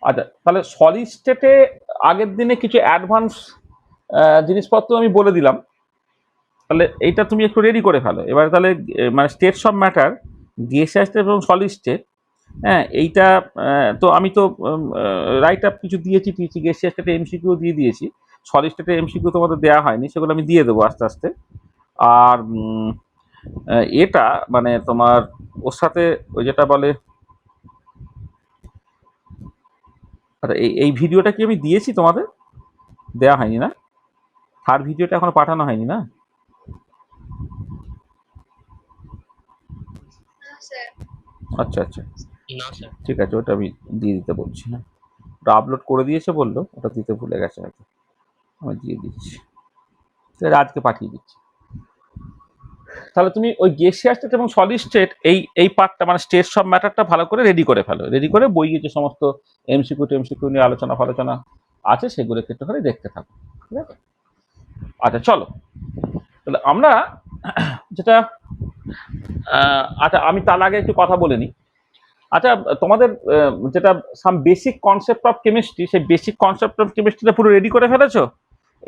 আচ্ছা, তাহলে সলিড স্টেটে আগের দিনে কিছু অ্যাডভান্স জিনিসপত্র আমি বলে দিলাম, তাহলে এইটা তুমি একটু রেডি করে ফেলো এবারে। তাহলে মানে states of matter, gaseous state এবং সলিড স্টেট, হ্যাঁ এইটা তো আমি তো রাইট আপ কিছু দিয়েছি গ্যাসিয়াস স্টেটে এমসিকিউ দিয়ে দিয়েছি, সলিড স্টেটে এমসিকিউ তোমাদের দেওয়া হয়নি, সেগুলো আমি দিয়ে দেবো আস্তে আস্তে। আর এটা মানে তোমার ওর সাথে ওই যেটা বলে, আচ্ছা এই ভিডিওটা কি আমি দিয়েছি তোমাদের? দেওয়া হয়নি না? থার্ড ভিডিওটা এখনো পাঠানো হয়নি না? আচ্ছা আচ্ছা, ঠিক আছে, ওটা আমি দিয়ে দিতে বলছি। হ্যাঁ, ওটা আপলোড করে দিয়েছে বললো, ওটা দিতে ভুলে গেছে হয়তো, আমি দিয়ে দিচ্ছি, আজকে পাঠিয়ে দিচ্ছি। তাহলে তুমি ওই গ্যাসিয়াস স্টেট এবং সলিড স্টেট এই পার্টটা মানে স্টেট সব ম্যাটারটা ভালো করে রেডি করে ফেলো, রেডি করে বইয়ে যে সমস্ত এমসিকিউ নিয়ে আলোচনা আছে সেগুলো একটুখানি দেখতে থাকো, ঠিক আছে? আচ্ছা চলো, তাহলে আমরা যেটা আচ্ছা আমি তার আগে একটু কথা বলে নিই। আচ্ছা, তোমাদের যেটা some basic concept of chemistry, সেই বেসিক কনসেপ্ট অফ কেমিস্ট্রিটা পুরো রেডি করে ফেলেছো?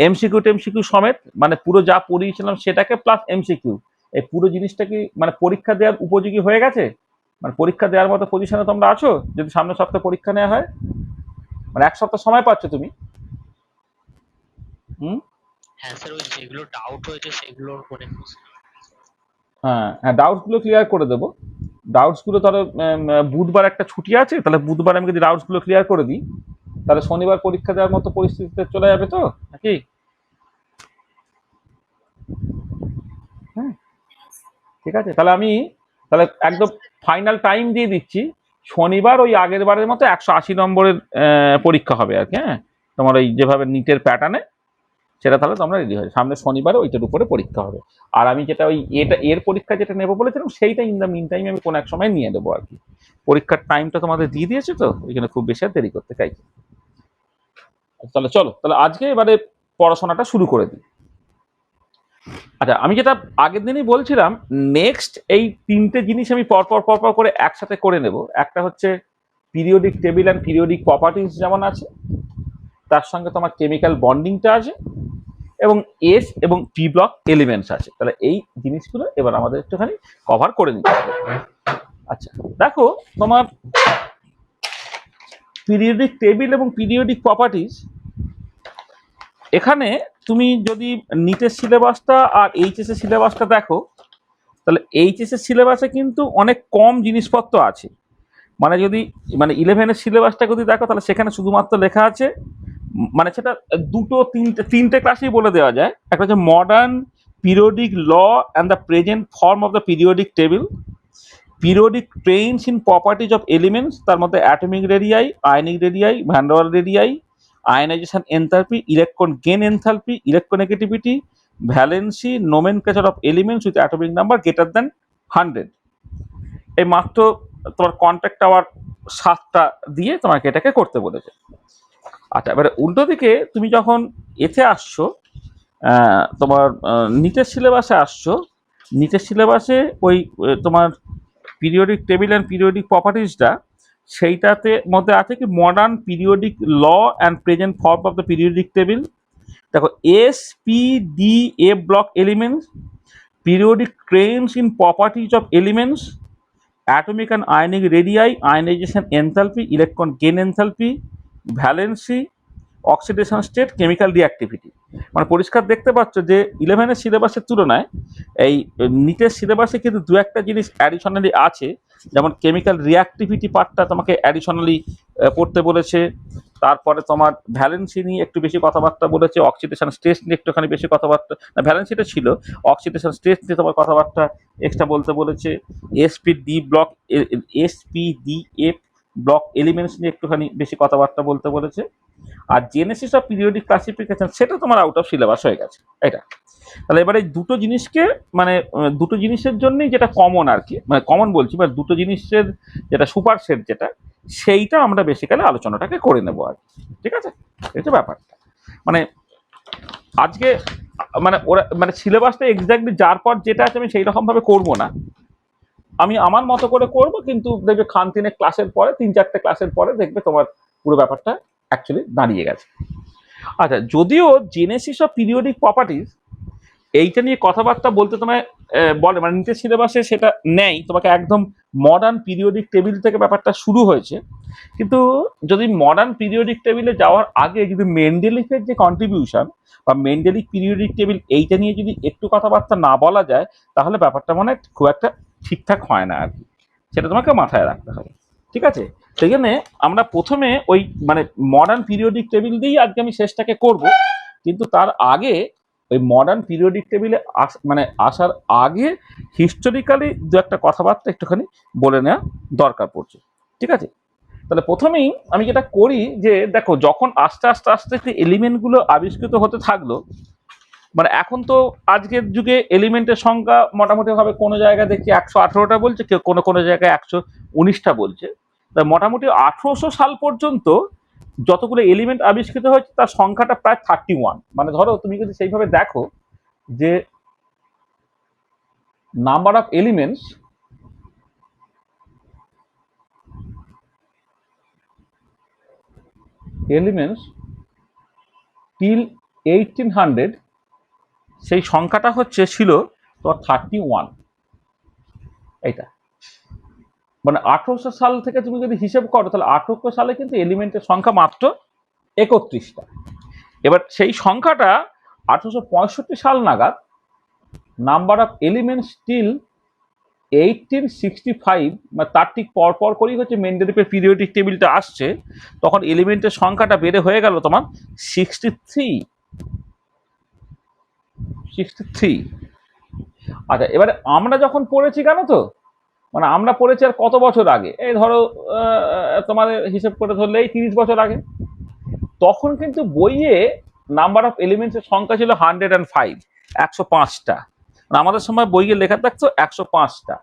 এমসিকিউ সমেত, মানে পুরো যা পড়িয়েছিলাম সেটাকে প্লাস এমসিকিউ, এই পুরো জিনিসটা কি মানে পরীক্ষা দেওয়ার উপযোগী হয়ে গেছে? মানে পরীক্ষা দেওয়ার মতো পজিশনে তোমরা আছো যদি সামনের সপ্তাহে পরীক্ষা নেওয়া হয়? মানে এক সপ্তাহ সময় পাচ্ছ তুমি? হুম, হ্যাঁ হ্যাঁ, ডাউটসগুলো ক্লিয়ার করে দেবো। ডাউটসগুলো ধরো বুধবার একটা ছুটি আছে, তাহলে বুধবার আমি যদি ডাউটসগুলো ক্লিয়ার করে দিই, তাহলে শনিবার পরীক্ষা দেওয়ার মতো পরিস্থিতিতে চলে যাবে তো নাকি? হ্যাঁ, ঠিক আছে, তাহলে আমি তাহলে একদম ফাইনাল টাইম দিয়ে দিচ্ছি। শনিবার ওই আগের বারের মতো 180 নম্বরের পরীক্ষা হবে আর কি। হ্যাঁ, তোমার ওই যেভাবে নিটের প্যাটার্নে, সেটা তাহলে তোমরা রেডি হয়, সামনে শনিবারে ওইটার উপরে পরীক্ষা হবে। আর আমি যেটা ওই এর পরীক্ষা যেটা নেবো বলেছিলাম, সেইটা ইন দ্য মিন টাইম আমি কোনো এক সময় নিয়ে দেবো আর কি। পরীক্ষার টাইমটা তোমাদের দিয়ে দিয়েছে তো, ওইখানে খুব বেশি আর দেরি করতে চাইছি। তাহলে চলো, তাহলে আজকে এবারে পড়াশোনাটা শুরু করে দিই। আচ্ছা, আমি যেটা আগের দিনই বলছিলাম, নেক্সট এই তিনটে জিনিস আমি পরপর করে একসাথে করে নেব। একটা হচ্ছে periodic table and periodic properties যেমন আছে, তার সঙ্গে তোমার কেমিক্যাল বন্ডিংটা আছে, এবং এস এবং পি ব্লক এলিমেন্টস আছে। তাহলে এই জিনিসগুলো এবার আমাদের একটুখানি কভার করে নিতে হবে। আচ্ছা দেখো, তোমার পিরিয়ডিক টেবিল এবং পিরিয়ডিক প্রপার্টিজ, এখানে তুমি যদি নিটের সিলেবাসটা আর এইচএস এর সিলেবাসটা দেখো, তাহলে এইচএস এর সিলেবাসে কিন্তু অনেক কম জিনিসপত্র আছে। মানে যদি মানে 11-এর সিলেবাসটা যদি দেখো, তাহলে সেখানে শুধুমাত্র লেখা আছে, মানে সেটা তিনটে ক্লাসেই বলে দেওয়া যায়। একটা হচ্ছে modern periodic law and the present form of the periodic table, periodic trends in properties of elements, তার মধ্যে atomic radii, ionic radii, van der Waals radii, ionisation enthalpy, electron gain enthalpy, electronegativity, valency, nomenclature of elements with atomic number greater than 100। এই মাত্র তোমার contact hour 7টা দিয়ে তোমাকে এটাকে করতে বলেছে। আচ্ছা, এবারে উল্টো দিকে তুমি যখন এতে আসছো, তোমার নিটের সিলেবাসে আসছো, নিটের সিলেবাসে ওই তোমার পিরিয়ডিক টেবিল অ্যান্ড পিরিয়ডিক প্রপার্টিজটা, সেইটাতে মধ্যে আছে কি modern periodic law and present form of the periodic table. দেখো, S P D A block elements, periodic trends in properties of elements, atomic and ionic radii, ionization enthalpy, electron gain enthalpy, valency, oxidation state, chemical reactivity. মানে পরিষ্কার দেখতে পাচ্ছ যে 11-এর সিলেবাসের তুলনায় এই নিটের সিলেবাসে কিন্তু দু একটা জিনিস অ্যাডিশনালি আছে। যেমন কেমিক্যাল রিঅ্যাক্টিভিটি পার্টটা তোমাকে অ্যাডিশনালি পড়তে বলেছে, তারপরে তোমার ভ্যালেন্সি নিয়ে একটু বেশি কথাবার্তা বলেছে, অক্সিডেশন স্টেট নিয়ে একটুখানি বেশি কথাবার্তা, না ভ্যালেন্সিটা ছিল, অক্সিডেশন স্টেট নিয়ে তোমার কথাবার্তা এক্সট্রা বলতে বলেছে, এসপিডিএফ ব্লক এলিমেন্টস নিয়ে একটুখানি বেশি কথাবার্তা বলতে বলেছে। আর জেনেসিস অফ পিরিয়ডিক ক্লাসিফিকেশন সেটা তোমার আউট অফ সিলেবাস হয়ে গেছে এটা। তাহলে এবারে দুটো জিনিসকে মানে দুটো জিনিসের জন্যই যেটা কমন আর কি, মানে কমন বলছি বা দুটো জিনিসের যেটা সুপার সেট যেটা, সেইটা আমরা বেসিক্যালি আলোচনাটাকে করে নেবো আর কি। ঠিক আছে, এই তো ব্যাপারটা। মানে আজকে মানে ওরা মানে সিলেবাসটা এক্স্যাক্টলি যার পর যেটা আছে আমি সেই রকম ভাবে করবো না, আমি আমার মতো করে করব। কিন্তু দেখবে খান তিনে ক্লাসের পরে 3-4টে ক্লাসের পরে দেখবে তোমার পুরো ব্যাপারটা অ্যাকচুয়ালি দাঁড়িয়ে গেছে। আচ্ছা, যদিও জেনেসিস অফ পিরিয়ডিক প্রপার্টিজ এইটা নিয়ে কথাবার্তা বলতে তোমায় বলে, মানে নিচের সিলেবাসে সেটা নেই, তোমাকে একদম মডার্ন পিরিয়ডিক টেবিল থেকে ব্যাপারটা শুরু হয়েছে। কিন্তু যদি মডার্ন পিরিয়ডিক টেবিলে যাওয়ার আগে যদি মেন্ডেলিফের যে কন্ট্রিবিউশন বা মেন্ডেলিক পিরিয়ডিক টেবিল এইটা নিয়ে যদি একটু কথাবার্তা না বলা যায়, তাহলে ব্যাপারটা মানে খুব একটা ঠিকঠাক হয় না আর কি। সেটা তোমাকে মাথায় রাখতে হবে, ঠিক আছে? সেই জন্যে আমরা প্রথমে ওই মানে মডার্ন পিরিয়ডিক টেবিল দিয়েই আজকে আমি শেষটাকে করব। কিন্তু তার আগে ওই মডার্ন পিরিয়ডিক টেবিলে মানে আসার আগে হিস্টোরিক্যালি দু একটা কথাবার্তা একটুখানি বলে নেওয়া দরকার পড়ছে, ঠিক আছে? তাহলে প্রথমেই আমি যেটা করি যে দেখো, যখন আস্তে আস্তে আস্তে আস্তে এলিমেন্টগুলো আবিষ্কৃত হতে থাকলো, মানে এখন তো আজকের যুগে এলিমেন্টের সংখ্যা মোটামুটি ভাবে কোনো জায়গায় দেখছি 118টা বলছে, কেউ কোনো কোনো জায়গায় 119টা বলছে। তা মোটামুটি 1800 সাল পর্যন্ত যতগুলো এলিমেন্ট আবিষ্কৃত হয়েছে তার সংখ্যাটা প্রায় 31। মানে ধরো তুমি যদি সেইভাবে দেখো যে নাম্বার অফ এলিমেন্টস টিল 1800, সেই সংখ্যাটা ছিল তোমার 31। এইটা মানে 1800 সাল থেকে তুমি যদি হিসেব করো, তাহলে 1800 সালে কিন্তু এলিমেন্টের সংখ্যা মাত্র 31টা। এবার সেই সংখ্যাটা 1865 সাল নাগাদ নাম্বার অফ এলিমেন্টস টিল 1865, মানে তার ঠিক পরপর করেই মেন্ডেলিফের পিরিয়ডিক টেবিলটা আসছে। তখন এলিমেন্টের সংখ্যাটা বেড়ে হয়ে গেল তোমার 63। আচ্ছা, এবারে আমরা যখন পড়েছি কেন তো, মানে আমরা পড়েছি আর কত বছর আগে, এই ধরো তোমাদের হিসেব করে ধরলে এই 30 বছর আগে। তখন কিন্তু বইয়ে নাম্বার অফ এলিমেন্টসের সংখ্যা ছিল 105, 105টা। আমাদের সময় বইয়ে লেখা থাকতো 105টা।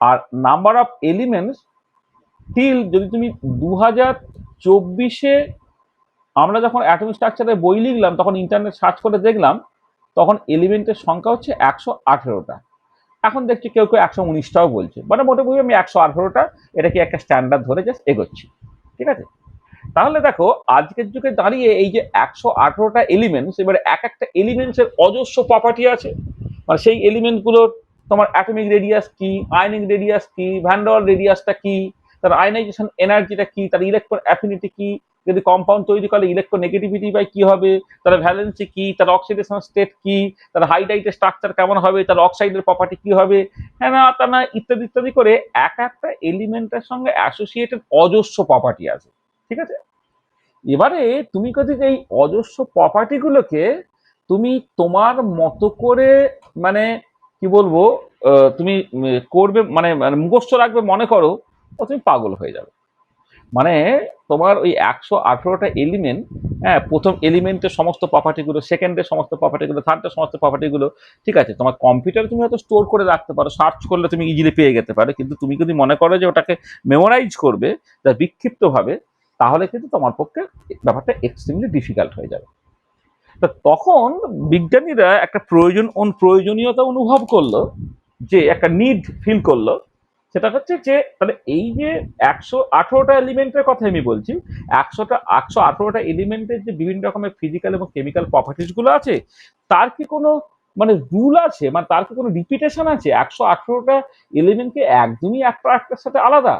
আর নাম্বার অফ এলিমেন্টস টিল, যদি তুমি 2024-এ আমরা যখন অ্যাটমিক স্ট্রাকচারের বই লিখলাম, তখন ইন্টারনেট সার্চ করে দেখলাম তখন এলিমেন্টের সংখ্যা 118টা। এখন দেখছি কেউ কেউ 119টাও বলছে, মানে মোটামুটি আমি 118টা এটাকে একটা স্ট্যান্ডার্ড ধরে জাস্ট এগোচ্ছি, ঠিক আছে? তাহলে দেখো, আজকের যুগে দাঁড়িয়ে এই যে 118টা এলিমেন্টস, এবারে এক একটা এলিমেন্টসের অজস্র প্রপার্টি আছে। মানে সেই এলিমেন্টগুলোর তোমার অ্যাটমিক রেডিয়াস কি, আয়নিক রেডিয়াস কি, ভ্যান ডার ওয়াল রেডিয়াসটা কি, তার আয়নাইজেশন এনার্জিটা কি, তার ইলেকট্রন অ্যাফিনিটি কি, যদি কম্পাউন্ড তৈরি করে ইলেকট্রোনেগেটিভিটি বাই কি হবে, তার ভ্যালেন্সি কি, তার অক্সিডেশন স্টেট কি, তার হাইড্রাইটের স্ট্রাকচার কেমন হবে, তার অক্সাইডের প্রপার্টি কি হবে, হ্যাঁ না তা না, ইত্যাদি ইত্যাদি করে এক একটা এলিমেন্টের সঙ্গে অ্যাসোসিয়েটেড অজস্র প্রপার্টি আছে, ঠিক আছে? এবারে তুমি যদি এই অজস্র প্রপার্টিগুলোকে তুমি তোমার মতো করে মানে কি বলবো তুমি করবে, মানে মুখস্থ রাখবে মনে করো, তো তুমি পাগল হয়ে যাবে। মানে তোমার ওই 118টা এলিমেন্ট, হ্যাঁ, প্রথম এলিমেন্টের সমস্ত প্রপার্টিগুলো, সেকেন্ডের সমস্ত প্রপার্টিগুলো, থার্ডের সমস্ত প্রপার্টিগুলো, ঠিক আছে? তোমার কম্পিউটারে তুমি হয়তো স্টোর করে রাখতে পারো, সার্চ করলে তুমি ইজিলি পেয়ে যেতে পারো, কিন্তু তুমি যদি মনে করো যে ওটাকে মেমোরাইজ করবে তা বিক্ষিপ্তভাবে, তাহলে কিন্তু তোমার পক্ষে ব্যাপারটা এক্সট্রিমলি ডিফিকাল্ট হয়ে যাবে। তো তখন বিজ্ঞানীরা একটা প্রয়োজনীয়তা অনুভব করলো, যে একটা নিড ফিল করলো। সেটা যে তাহলে এই যে 118টা এলিমেন্টের কথা আমি বলছি, 118টা এলিমেন্টের যে বিভিন্ন রকমের ফিজিক্যাল এবং কেমিক্যাল প্রপার্টিস গুলো আছে, তার কি কোনো মানে রুল আছে, মানে তার কি কোনো রিপিটেশন আছে? 118টা এলিমেন্টকে একদমই একটা একটার সাথে আলাদা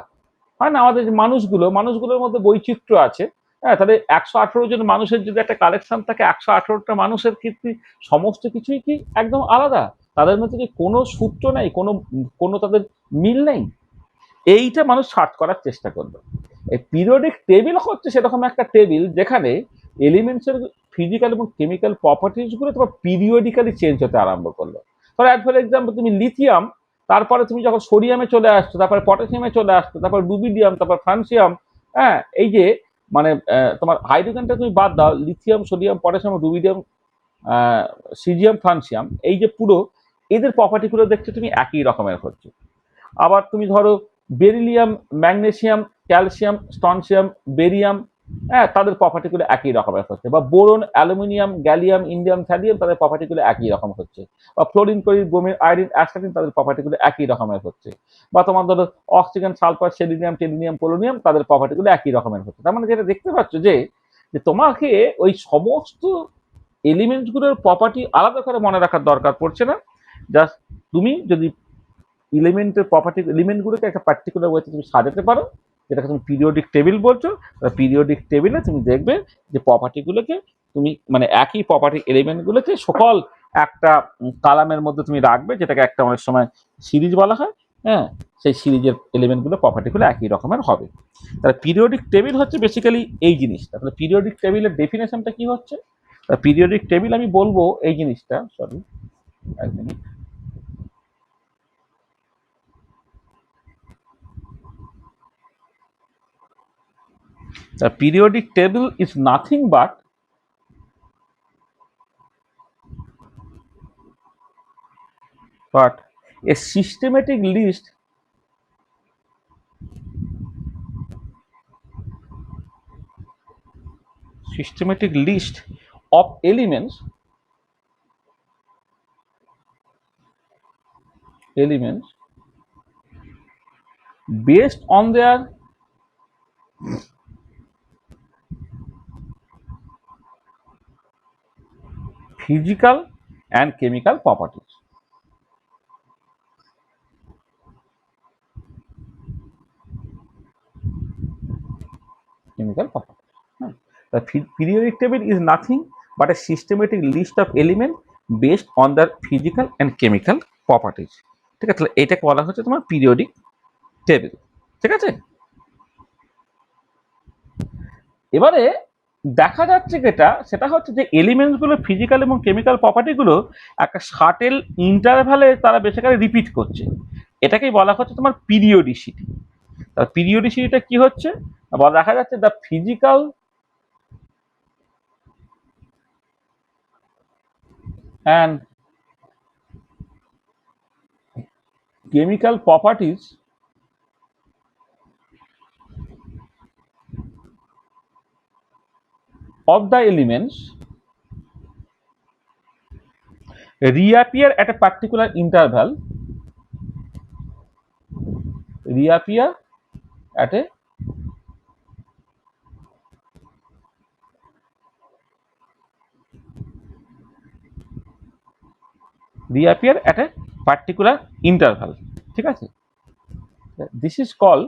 হয় না। আমাদের যে মানুষগুলোর মধ্যে বৈচিত্র্য আছে, হ্যাঁ, তাহলে 118 জন মানুষের যদি একটা কালেকশন থাকে, 118টা মানুষের কিন্তু সমস্ত কিছুই কি একদম আলাদা? তাদের মধ্যে কি কোনো সূত্র নেই, কোনো কোনো তাদের মিল নেই? এইটা মানুষ সার্চ করার চেষ্টা করবে। এই পিরিয়ডিক টেবিল সেরকম একটা টেবিল যেখানে এলিমেন্টসের ফিজিক্যাল এবং কেমিক্যাল প্রপার্টিস গুলো তোমার পিরিয়ডিক্যালি চেঞ্জ হতে আরম্ভ করলো। ফর এক্সাম্পল, তুমি লিথিয়াম, তারপরে তুমি যখন সোডিয়ামে চলে আসছো, তারপরে পটাশিয়ামে চলে আসছো, তারপর রুবিডিয়াম, তারপর ফ্রান্সিয়াম, হ্যাঁ, এই যে মানে তোমার হাইড্রোজেনটা তুমি বাদ দাও, lithium, sodium, potassium, rubidium, caesium, francium, এই যে পুরো এদের প্রপার্টিগুলো দেখছো তুমি একই রকমের হচ্ছে। আবার তুমি ধরো beryllium, magnesium, calcium, strontium, barium, হ্যাঁ, তাদের প্রপার্টিগুলো একই রকমের হচ্ছে, বা boron, aluminium, gallium, indium, thallium, তাদের প্রপার্টিগুলো একই রকম হচ্ছে, বা ফ্লোরিন, ক্লোরিন, ব্রোমিন, আয়োডিন, অ্যাসটাটিন, তাদের প্রপার্টিগুলো একই রকমের হচ্ছে, বা তোমার ধরো অক্সিজেন, সালফার, সেলিনিয়াম, টেলিনিয়াম, পোলোনিয়াম, তাদের প্রপার্টিগুলো একই রকমের হচ্ছে। তার মানে যেটা দেখতে পাচ্ছ যে যে তোমাকে ওই সমস্ত এলিমেন্টসগুলোর প্রপার্টি আলাদা করে মনে রাখার দরকার পড়ছে না। জাস্ট তুমি যদি এলিমেন্টের প্রপার্টি এলিমেন্টগুলোকে একটা পার্টিকুলার ওয়েতে তুমি সাজাতে পারো, যেটাকে তুমি পিরিয়ডিক টেবিল বলছো, পিরিয়ডিক টেবিলে তুমি দেখবে যে প্রপার্টিগুলোকে তুমি মানে একই প্রপার্টি এলিমেন্টগুলোকে সকল একটা কালামের মধ্যে তুমি রাখবে, যেটাকে একটা অনেক সময় সিরিজ বলা হয়। হ্যাঁ, সেই সিরিজের এলিমেন্টগুলো প্রপার্টিগুলো একই রকমের হবে। তাহলে পিরিয়ডিক টেবিল হচ্ছে বেসিক্যালি এই জিনিসটা। তাহলে পিরিয়ডিক টেবিলের ডেফিনেশনটা কি হচ্ছে? পিরিয়ডিক টেবিল আমি বলবো এই জিনিসটা, সরি এক minute. The periodic table is nothing but a systematic list of elements based on their physical and chemical properties. Chemical properties. The periodic table is nothing but a systematic list of elements based on their physical and chemical properties. ঠিক আছে, তাহলে এটাকে বলা হচ্ছে তোমার periodic table. ঠিক আছে, এবারে দেখা যাচ্ছে যেটা সেটা হচ্ছে যে এলিমেন্টসগুলো ফিজিক্যাল এবং কেমিক্যাল প্রপার্টিগুলো একটা শার্টেল ইন্টারভ্যালে তারা বেসিক্যালি রিপিট করছে। এটাকেই বলা হচ্ছে তোমার পিরিয়ডিসিটি। তার পিরিয়ডিসিটিটা কি হচ্ছে? দেখা যাচ্ছে the physical and chemical properties of the elements reappear at a particular interval, reappear at a reappear at a particular interval. ঠিক আছে, this is called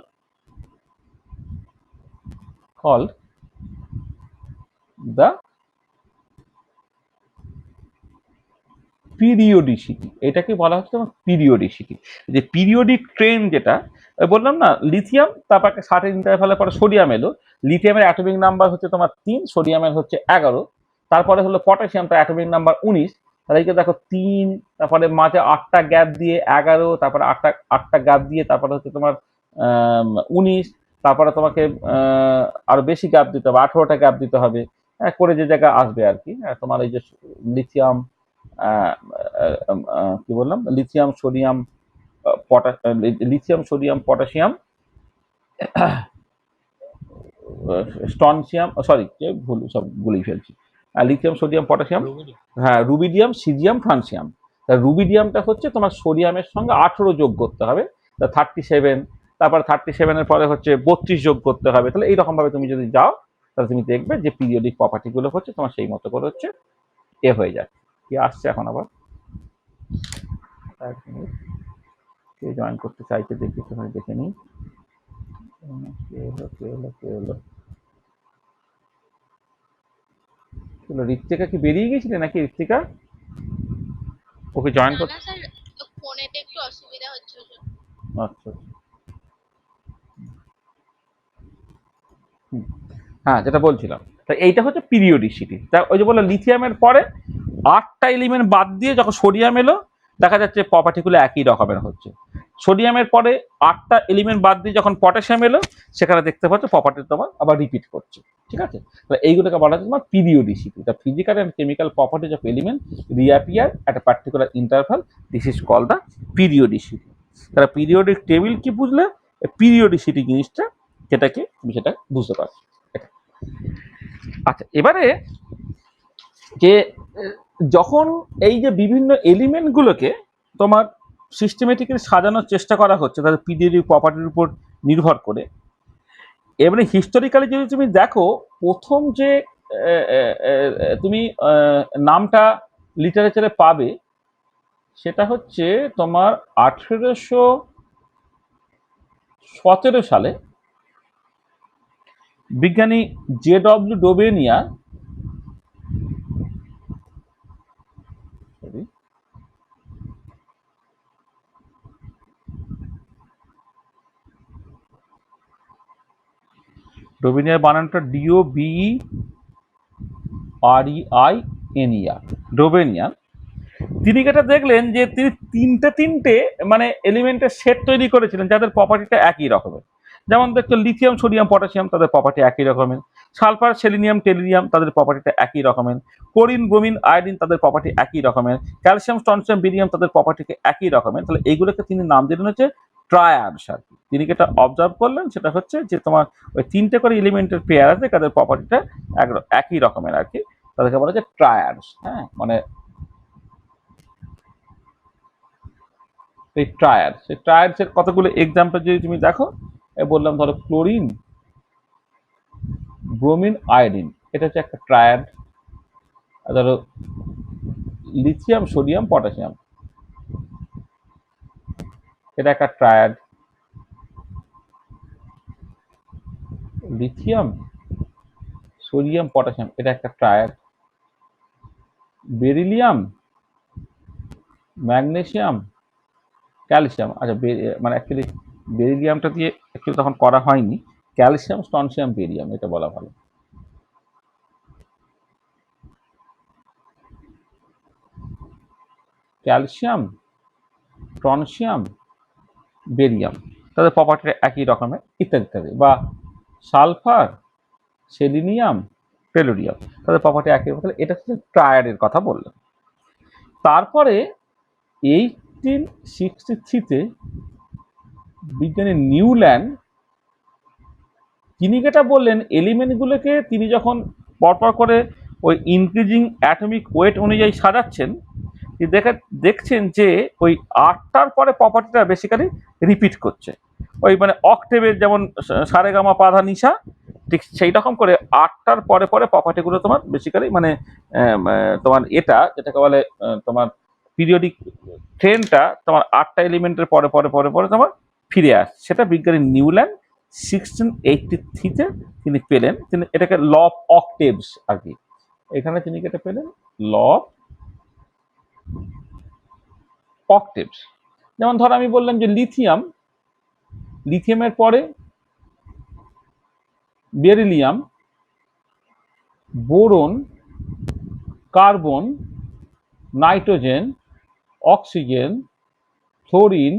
the periodicity. এটাকে বলা হচ্ছে তোমার পিরিয়ডিসিটি। যে পিরিয়ডিক ট্রেন যেটা বললাম না, লিথিয়াম, তারপর একটা সার্টেন ইন্টারভ্যালে পরে সোডিয়াম এলো। লিথিয়ামের অ্যাটমিক নাম্বার হচ্ছে তোমার 3, সোডিয়ামের হচ্ছে 11, তারপরে হলো পটাশিয়াম, তার অ্যাটমিক নাম্বার 19। তাহলে এই যে দেখো 3, তারপরে মাঝে 8টা গ্যাপ দিয়ে 11, তারপরে 8টা গ্যাপ দিয়ে তারপরে হচ্ছে তোমার 19, তারপরে তোমাকে আরো বেশি গ্যাপ দিতে হবে, 18টা গ্যাপ দিতে হবে। হ্যাঁ, করে যে জায়গায় আসবে আর কি। তোমার এই যে লিথিয়াম, কি বললাম, lithium, sodium, lithium, sodium, potassium, strontium, sorry ভুল, সব ভুলেই ফেলছি। লিথিয়াম, সোডিয়াম, পটাশিয়াম, হ্যাঁ, রুবিডিয়াম, সিজিয়াম, ফ্রান্সিয়াম। রুবিডিয়ামটা হচ্ছে তোমার সোডিয়ামের সঙ্গে 18 যোগ করতে হবে, 37। তারপর 37-এর পরে হচ্ছে 32 যোগ করতে হবে। তাহলে এইরকম ভাবে তুমি যদি যাও, তাহলে তুমি দেখবে যে পিরিয়ডিক প্রপার্টিগুলো হচ্ছে তোমার সেই মতো করে হচ্ছে হয়ে যায়। কি আসছে এখন আবার, এক মিনিট, কে জয়েন করতে চাইছে দেখি, একটুখানি দেখে নিই। ঋত্বিকা কি বেরিয়ে গেছিলে নাকি? ঋত্বিকা ওকে জয়েন করতে, ফোনেতে একটু অসুবিধা হচ্ছে। আচ্ছা, হ্যাঁ, যেটা বলছিলাম, তা এইটা হচ্ছে পিরিয়ডিসিটি। তা ওই যে বললাম লিথিয়ামের পরে 8টা এলিমেন্ট বাদ দিয়ে যখন সোডিয়াম এলো, দেখা যাচ্ছে প্রপার্টিগুলো একই রকমের হচ্ছে। সোডিয়ামের পরে 8টা এলিমেন্ট বাদ দিয়ে যখন পটাশিয়াম এলো, সেখানে দেখতে পাচ্ছ প্রপার্টি তোমার আবার রিপিট করছে। ঠিক আছে, তাহলে এইগুলোকে বলা হচ্ছে তোমার periodicity. The physical and chemical properties of element reappear at a particular interval, this is call the periodicity. তাহলে পিরিয়ডিক টেবিল কি বুঝলে? পিরিয়ডিসিটি জিনিসটা, যেটাকে তুমি সেটা বুঝতে পারছো। আচ্ছা, এবারে যে যখন এই যে বিভিন্ন এলিমেন্টগুলোকে তোমার সিস্টেমেটিক্যালি সাজানোর চেষ্টা করা হচ্ছে তাদের পিরিয়ডিক প্রপার্টির উপর নির্ভর করে, এবারে হিস্টোরিক্যালি যদি তুমি দেখো, প্রথম যে তুমি নামটা লিটারেচারে পাবে সেটা হচ্ছে তোমার 1817 সালে বিজ্ঞানী জে.ডব্লিউ. ডোবেনিয়া ডোবেনিয়ার বানানটা DOBEREINER, ডোবেনিয়া। তিনি যেটা দেখলেন যে তিনি তিনটে মানে এলিমেন্টের সেট তৈরি করেছিলেন যাদের প্রপার্টিটা একই রকমের। যেমন দেখছো লিথিয়াম, সোডিয়াম, পটাশিয়াম, তাদের প্রপার্টি একই রকমের। সালফার, সেলিনিয়াম, টেলিনিয়াম, তাদের প্রপার্টিটা একই রকমের। ক্লোরিন, ব্রোমিন, আয়োডিন, তাদের প্রপার্টি একই রকমের। ক্যালসিয়াম, স্ট্রনসিয়াম, বেরিয়াম, তাদের প্রপার্টিকে একই রকমের। তাহলে এইগুলোকে তিনি নাম দিলেন হচ্ছে ট্রায়াডস আর কি। তিনি যেটা অবজার্ভ করলেন সেটা হচ্ছে যে তোমার ওই তিনটে করে এলিমেন্টের পেয়ার আছে, তাদের প্রপার্টিটা একই রকমের আর কি, তাদেরকে বলা হচ্ছে ট্রায়াডস। হ্যাঁ, মানে এই ট্রায়াডস, এই ট্রায়াডসের কতগুলো এক্সাম্পল যদি তুমি দেখো, বললাম ধরো ক্লোরিন, ব্রোমিন, আয়োডিন, এটা হচ্ছে একটা ট্রায়াড। ধরো লিথিয়াম, সোডিয়াম, পটাশিয়াম, এটা একটা ট্রায়াড। লিথিয়াম, সোডিয়াম, পটাশিয়াম, এটা একটা ট্রায়াড। বেরিলিয়াম, ম্যাগনেসিয়াম, ক্যালসিয়াম, আচ্ছা মানে অ্যাকচুয়ালি বেরিলিয়ামটা দিয়ে অ্যাকচুয়ালি তখন করা হয়নি, ক্যালসিয়াম, স্ট্রনসিয়াম, বেরিয়াম, এটা বলা ভালো। ক্যালসিয়াম, স্ট্রনসিয়াম, বেরিয়াম, তাদের প্রপার্টিটা একই রকমের, ইত্যাদি ইত্যাদি। বা সালফার, সেলিনিয়াম, টেলুরিয়াম, তাদের প্রপার্টি একই রকম। তাহলে এটা হচ্ছে ট্রায়াডের কথা বললাম। তারপরে 1863-তে বিজ্ঞানী নিউল্যান্ড তিনি যেটা বললেন, এলিমেন্টগুলোকে তিনি যখন পরপর করে ওই ইনক্রিজিং অ্যাটমিক ওয়েট অনুযায়ী সাজাচ্ছেন, দেখছেন যে ওই 8টার পরে প্রপার্টিটা বেসিক্যালি রিপিট করছে। ওই মানে অক্টেভের যেমন সারেগামা পাধা নিশা, ঠিক সেই রকম করে 8টার পরে পরে প্রপার্টিগুলো তোমার বেসিক্যালি মানে তোমার এটা যেটাকে বলে তোমার পিরিয়ডিক ট্রেনটা তোমার 8টা এলিমেন্টের পরে পরে পরে পরে তোমার ফিরে আসছে। সেটা বিজ্ঞানী নিউল্যান্ড 1683-তে তিনি পেলেন। তিনি এটাকে ল অফ অক্টেভস আর কি, এখানে তিনি এটা পেলেন ল অফ অক্টেভস। যেমন ধর আমি বললাম যে লিথিয়াম, লিথিয়ামের পরে beryllium, boron, carbon, nitrogen, oxygen, fluorine,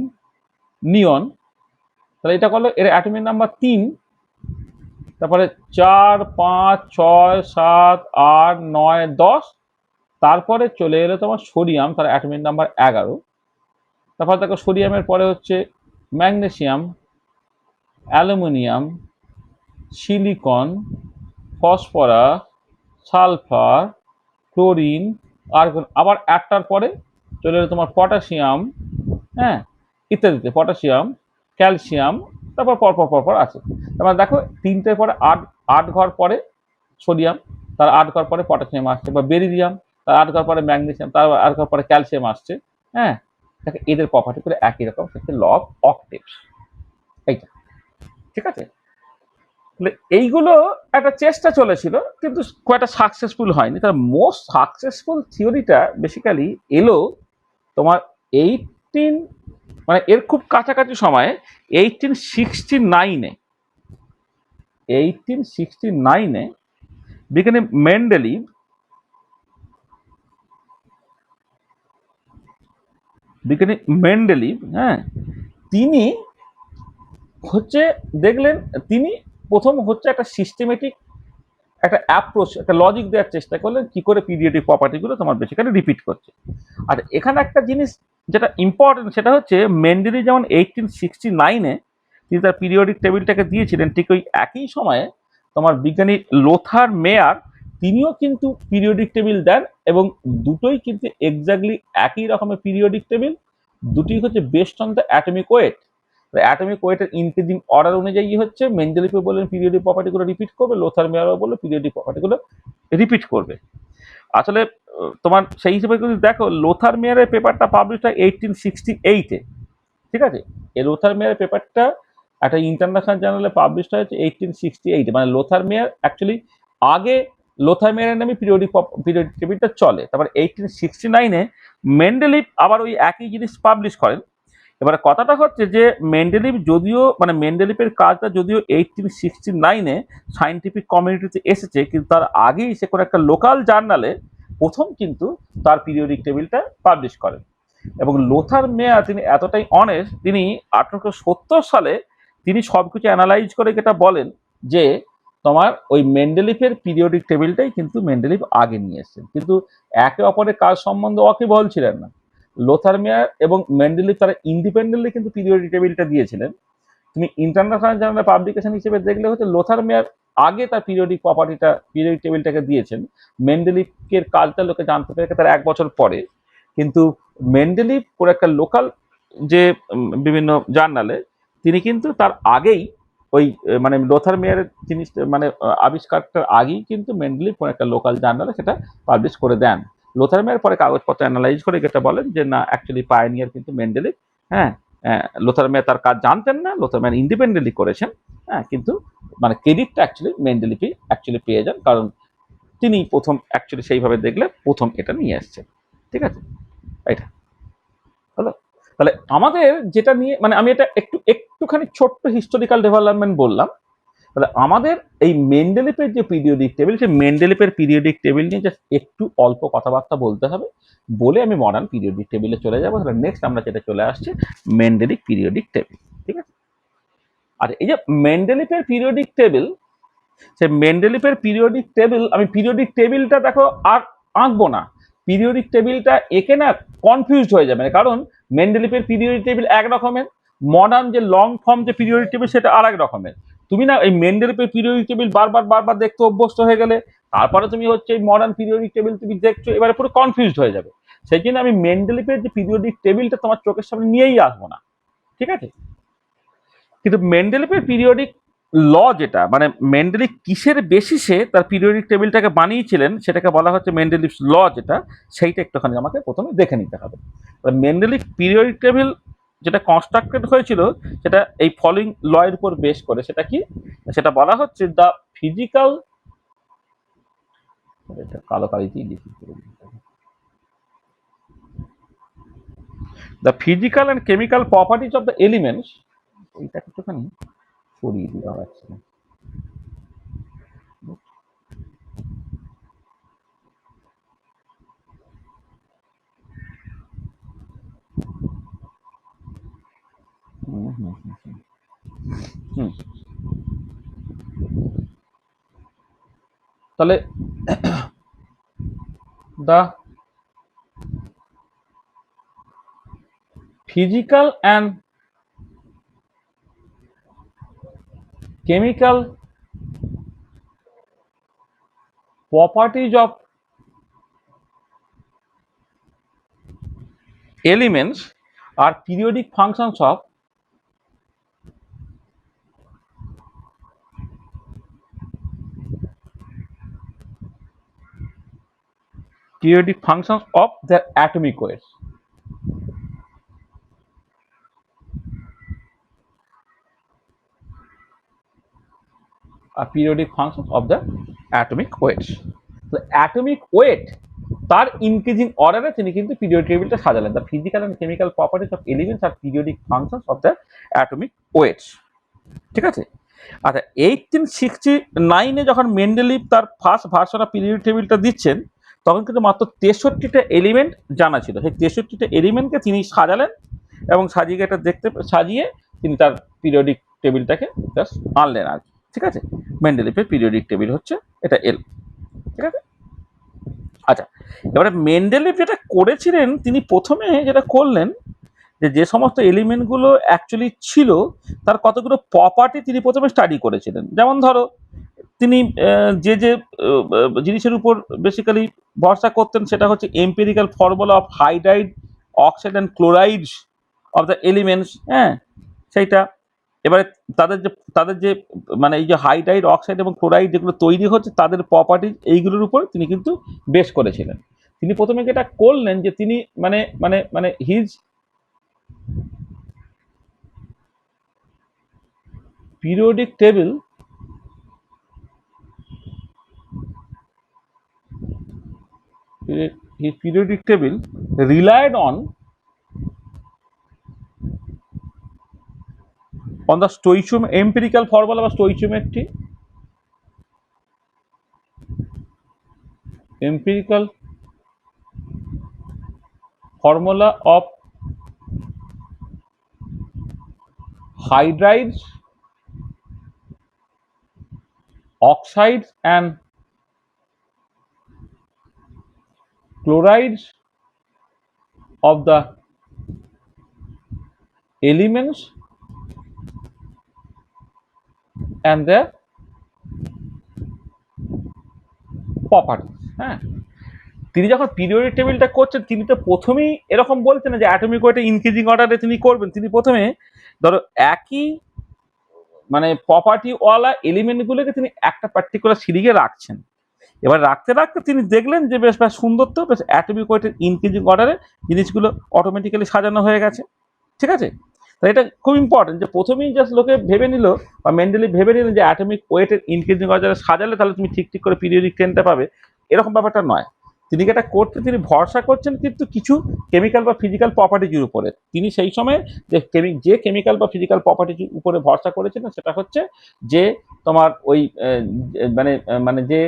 neon. তাহলে এটা করলো এর অ্যাটমিক নাম্বার 3। তারপরে 4, 5, 6, 7, 8, 9, 10। তারপরে চলে এলো তোমার সোডিয়াম, তার অ্যাটমিক নাম্বার 11। তারপর দেখো সোডিয়ামের পরে হচ্ছে magnesium, aluminium, silicon, phosphorus, sulphur, chlorine, argon. আবার 8টার পরে চলে এলো তোমার পটাশিয়াম, হ্যাঁ, ইত্যাদিতে, পটাশিয়াম, ক্যালসিয়াম, তারপর পরপর আছে। তারপর দেখো 3টের পরে 8 ঘর পরে সোডিয়াম, তার 8 ঘর পরে পটাশিয়াম আসছে। বা বেরিলিয়াম, তার 8 ঘর পরে ম্যাগনেসিয়াম, তার 8 ঘর পরে ক্যালসিয়াম আসছে। হ্যাঁ, দেখো এদের প্রপার্টি করে একই রকম, হচ্ছে ল অফ অক্টেভস। এইটা ঠিক আছে। এইগুলো একটা চেষ্টা চলেছিল, কিন্তু খুব একটা সাকসেসফুল হয়নি। তার মোস্ট সাকসেসফুল থিওরিটা বেসিক্যালি এলো তোমার 18 মানে এর খুব কাছাকাছি সময়ে 1869-এ। 1869-এ বিজ্ঞানী মেন্ডেলিভ, হ্যাঁ, তিনি হচ্ছে দেখলেন, তিনি প্রথম হচ্ছে একটা সিস্টেমেটিক একটা অ্যাপ্রোচ, একটা লজিক দেওয়ার চেষ্টা করলেন কি করে পিরিয়ডিক প্রপার্টিগুলো তোমার বেসিক্যালি রিপিট করছে। আর এখানে একটা জিনিস যেটা ইম্পর্টেন্ট সেটা হচ্ছে মেন্ডেলি যেমন 1869-এ তিনি তার পিরিয়ডিক টেবিলটাকে দিয়েছিলেন, ঠিক ওই একই সময়ে তোমার বিজ্ঞানী লোথার মেয়ার তিনিও কিন্তু পিরিয়ডিক টেবিল দেন, এবং দুটোই কিন্তু এক্স্যাক্টলি একই রকমের পিরিয়ডিক টেবিল। দুটি হচ্ছে based on the atomic weight. Atomic ওয়েটের ইনক্রিজিং অর্ডার অনুযায়ী হচ্ছে মেন্ডেলিফও বললেন পিরিয়ডিক প্রপার্টিগুলো রিপিট করবে, লোথার মেয়ারও বললো পিরিয়ডিক প্রপার্টিগুলো রিপিট করবে। আসলে তোমার সেই হিসেবে যদি দেখো, লোথার মেয়ারের পেপারটা পাবলিশ হয় 1868-এ, ঠিক আছে। এই লোথার মেয়ারের পেপারটা একটা ইন্টারন্যাশনাল জার্নালে পাবলিশ হয়েছে 1868-এ। মানে লোথার মেয়ার অ্যাকচুয়ালি আগে লোথার মেয়ারের নামে পিরিয়ডিক টেবিলটা চলে। তারপর 1869-এ মেন্ডেলিভ আবার ওই একই জিনিস পাবলিশ করেন। এবারে কথাটা হচ্ছে যে মেন্ডেলিভ যদিও মানে মেন্ডেলিভের কাজটা যদিও 1869-এ সায়েন্টিফিক কমিউনিটিতে এসেছে, কিন্তু তার আগেই সে কোনো একটা লোকাল জার্নালে প্রথম কিন্তু তার পিরিয়ডিক টেবিলটা পাবলিশ করেন। এবং লোথার মেয়ার তিনি এতটাই অনেস্ট, তিনি 1870 সালে তিনি সবকিছু অ্যানালাইজ করে যেটা বলেন যে তোমার ওই মেন্ডেলিভের পিরিয়ডিক টেবিলটাই কিন্তু মেন্ডেলিভ আগে নিয়ে এসেছেন, কিন্তু একে অপরের কাজ সম্বন্ধে ওয়াকিবহাল ছিলেন না। লোথার মেয়ার এবং মেন্ডেলিভ তারা ইন্ডিপেন্ডেন্টলি কিন্তু পিরিয়ডিক টেবিলটা দিয়েছিলেন। তুমি ইন্টারন্যাশনাল জার্নাল পাবলিকেশন হিসেবে দেখলে হচ্ছে লোথার মেয়ার আগে তার পিরিয়ডিক টেবিলটাকে দিয়েছেন। মেন্ডেলিভের কাজটা লোকে জানতে পেরে তার 1 বছর পরে। কিন্তু মেন্ডেলিভ কোনো একটা লোকাল যে বিভিন্ন জার্নালে তিনি কিন্তু তার আগেই ওই মানে লোথার মেয়ারের জিনিস মানে আবিষ্কারটার আগেই কিন্তু মেন্ডেলিভ কোনো একটা লোকাল জার্নালে সেটা পাবলিশ করে দেন। লোথার মেয়ার পরে কাগজপত্র অ্যানালাইজ করে যেটা বলেন যে না, অ্যাকচুয়ালি পায়োনিয়ার কিন্তু মেন্ডেলিভ। হ্যাঁ, লোথার মেয়ার তার কাজ জানতেন না, লোথার মেয়ার ইন্ডিপেন্ডেন্টলি করেছেন। হ্যাঁ, কিন্তু মানে ক্রেডিটটা অ্যাকচুয়ালি মেন্ডেলিভই অ্যাকচুয়ালি পেয়ে যান, কারণ তিনি প্রথম অ্যাকচুয়ালি সেইভাবে দেখলে প্রথম এটা নিয়ে এসছেন। ঠিক আছে, এটা হলো। তাহলে আমাদের যেটা নিয়ে মানে আমি এটা একটুখানি ছোট্ট হিস্টোরিক্যাল ডেভেলপমেন্ট বললাম। তাহলে আমাদের এই মেন্ডেলিভের যে পিরিয়ডিক টেবিল, সেই মেন্ডেলিভের পিরিয়ডিক টেবিল নিয়ে জাস্ট একটু অল্প কথাবার্তা বলতে হবে, বলে আমি মডার্ন পিরিয়ডিক টেবিলে চলে যাবো। তাহলে নেক্সট আমরা যেটা চলে আসছে মেন্ডেলিভ পিরিয়ডিক টেবিল, ঠিক আছে। আর এই যে মেন্ডেলিভের পিরিয়ডিক টেবিল, সেই মেন্ডেলিভের পিরিয়ডিক টেবিল, আমি পিরিয়ডিক টেবিলটা দেখো আর আঁকবো না। পিরিয়ডিক টেবিলটা এঁকে না কনফিউজড হয়ে যাবে, কারণ মেন্ডেলিভের পিরিয়ডিক টেবিল এক রকমের, মডার্ন যে লং ফর্ম যে পিরিয়ডিক টেবিল সেটা আর এক রকমের। তুমি না এই মেন্ডেলিভের পিরিয়ডিক টেবিল বারবার দেখতে অভ্যস্ত হয়ে গেলে, তারপরে তুমি হচ্ছে এই মডার্ন পিরিয়ডিক টেবিল তুমি দেখছো, এবারে পুরো কনফিউজড হয়ে যাবে। সেই জন্য আমি মেন্ডেলিভের যে পিরিয়ডিক টেবিলটা তোমার চোখের সামনে নিয়েই আসবো না, ঠিক আছে। কিন্তু মেন্ডেলিভের পিরিয়ডিক ল যেটা, মানে মেন্ডেলিভ কিসের বেসিসে তার পিরিয়ডিক টেবিলটাকে বানিয়েছিলেন সেটাকে বলা হচ্ছে মেন্ডেলিভ ল যেটা, সেইটা একটুখানি আমাকে প্রথমে দেখে নিতে হবে। মেন্ডেলিভ পিরিয়ডিক টেবিল যেটা কনস্ট্রাক্টেড হয়েছিল সেটা এই ফলোইং ল এর উপর বেস করে। সেটা কি? সেটা বলা হচ্ছে দ্য ফিজিক্যাল, কালো কালিতেই লিখি, the physical and chemical properties of the elements. এইটা একটুখানি সরিয়ে দেওয়া যাচ্ছে না। তাহলে the physical and chemical properties of elements are periodic functions of their atomic weights. Periodic functions of the atomic weights. So atomic weight তার increasing অর্ডারে তিনি কিন্তু পিরিয়ডিক টেবিলটা সাজালেন। The physical and chemical properties of elements আর periodic functions of the atomic weights, ঠিক আছে। আচ্ছা, 1869-এ যখন মেন্ডেলিভ তার ফার্স্ট ভার্সন অফ পিরিয়ডিক টেবিলটা দিচ্ছেন, তখন কিন্তু মাত্র 63টা এলিমেন্ট জানা ছিল। সেই 63টা এলিমেন্টকে তিনি সাজালেন এবং সাজিয়ে তিনি তার পিরিয়ডিক টেবিলটাকে জাস্ট আনলেন আর, ঠিক আছে। মেন্ডেলিভের পিরিয়ডিক টেবিল হচ্ছে এটা এল, ঠিক আছে। আচ্ছা, এবারে মেন্ডেলিভ যেটা করেছিলেন, তিনি প্রথমে যেটা করলেন যে সমস্ত এলিমেন্টগুলো অ্যাকচুয়ালি ছিল তার কতগুলো প্রপার্টি তিনি প্রথমে স্টাডি করেছিলেন। যেমন ধরো তিনি যে যে জিনিসের উপর বেসিক্যালি ভরসা করতেন সেটা হচ্ছে empirical formula of hydride oxide and chlorides of the elements, হ্যাঁ সেইটা। এবারে তাদের যে মানে এই যে হাইড্রাইড অক্সাইড এবং ক্লোরাইড যেগুলো তৈরি হচ্ছে তাদের প্রপার্টি এইগুলোর উপর তিনি কিন্তু বেশ করেছিলেন। তিনি প্রথমে যেটা করলেন যে তিনি মানে মানে মানে his periodic table his periodic table relied on the stoichiometry empirical formula বা stoichiometry empirical formula of hydrides oxides and chlorides of the elements and their properties, হ্যাঁ। তিনি যখন পিরিয়ডিক টেবিলটা করছেন তিনি তো প্রথমেই এরকম বলছেন না যে অ্যাটমিক ওয়েটে ইনক্রিজিং অর্ডারে তিনি করবেন। তিনি প্রথমে ধরো একই মানে প্রপার্টি ওয়ালা এলিমেন্টগুলোকে তিনি একটা পার্টিকুলার সিরিজে রাখছেন। এবার রাখতে রাখতে তিনি দেখলেন যে বেশ বেশ সুন্দর, তো বেশ অ্যাটমিক ওয়েটের ইনক্রিজিং অর্ডারে জিনিসগুলো অটোমেটিক্যালি সাজানো হয়ে গেছে, ঠিক আছে। তাই এটা খুব ইম্পর্টেন্ট যে প্রথমেই জাস্ট লোকে ভেবে নিল বা মেন্ডেলি ভেবে নিলেন যে অ্যাটমিক ওয়েটের ইনক্রিজিং অর্ডারে সাজালে তাহলে তুমি ঠিক ঠিক করে পিরিয়ডিক টেনটা পাবে, এরকম ব্যাপারটা নয়। তিনি এটা করতে তিনি ভরসা করছেন কিন্তু কিছু কেমিক্যাল বা ফিজিক্যাল প্রপার্টিজের উপরে। তিনি সেই সময় যে কেমিক্যাল বা ফিজিক্যাল প্রপার্টির উপরে ভরসা করেছিলেন সেটা হচ্ছে যে তোমার ওই মানে মানে যে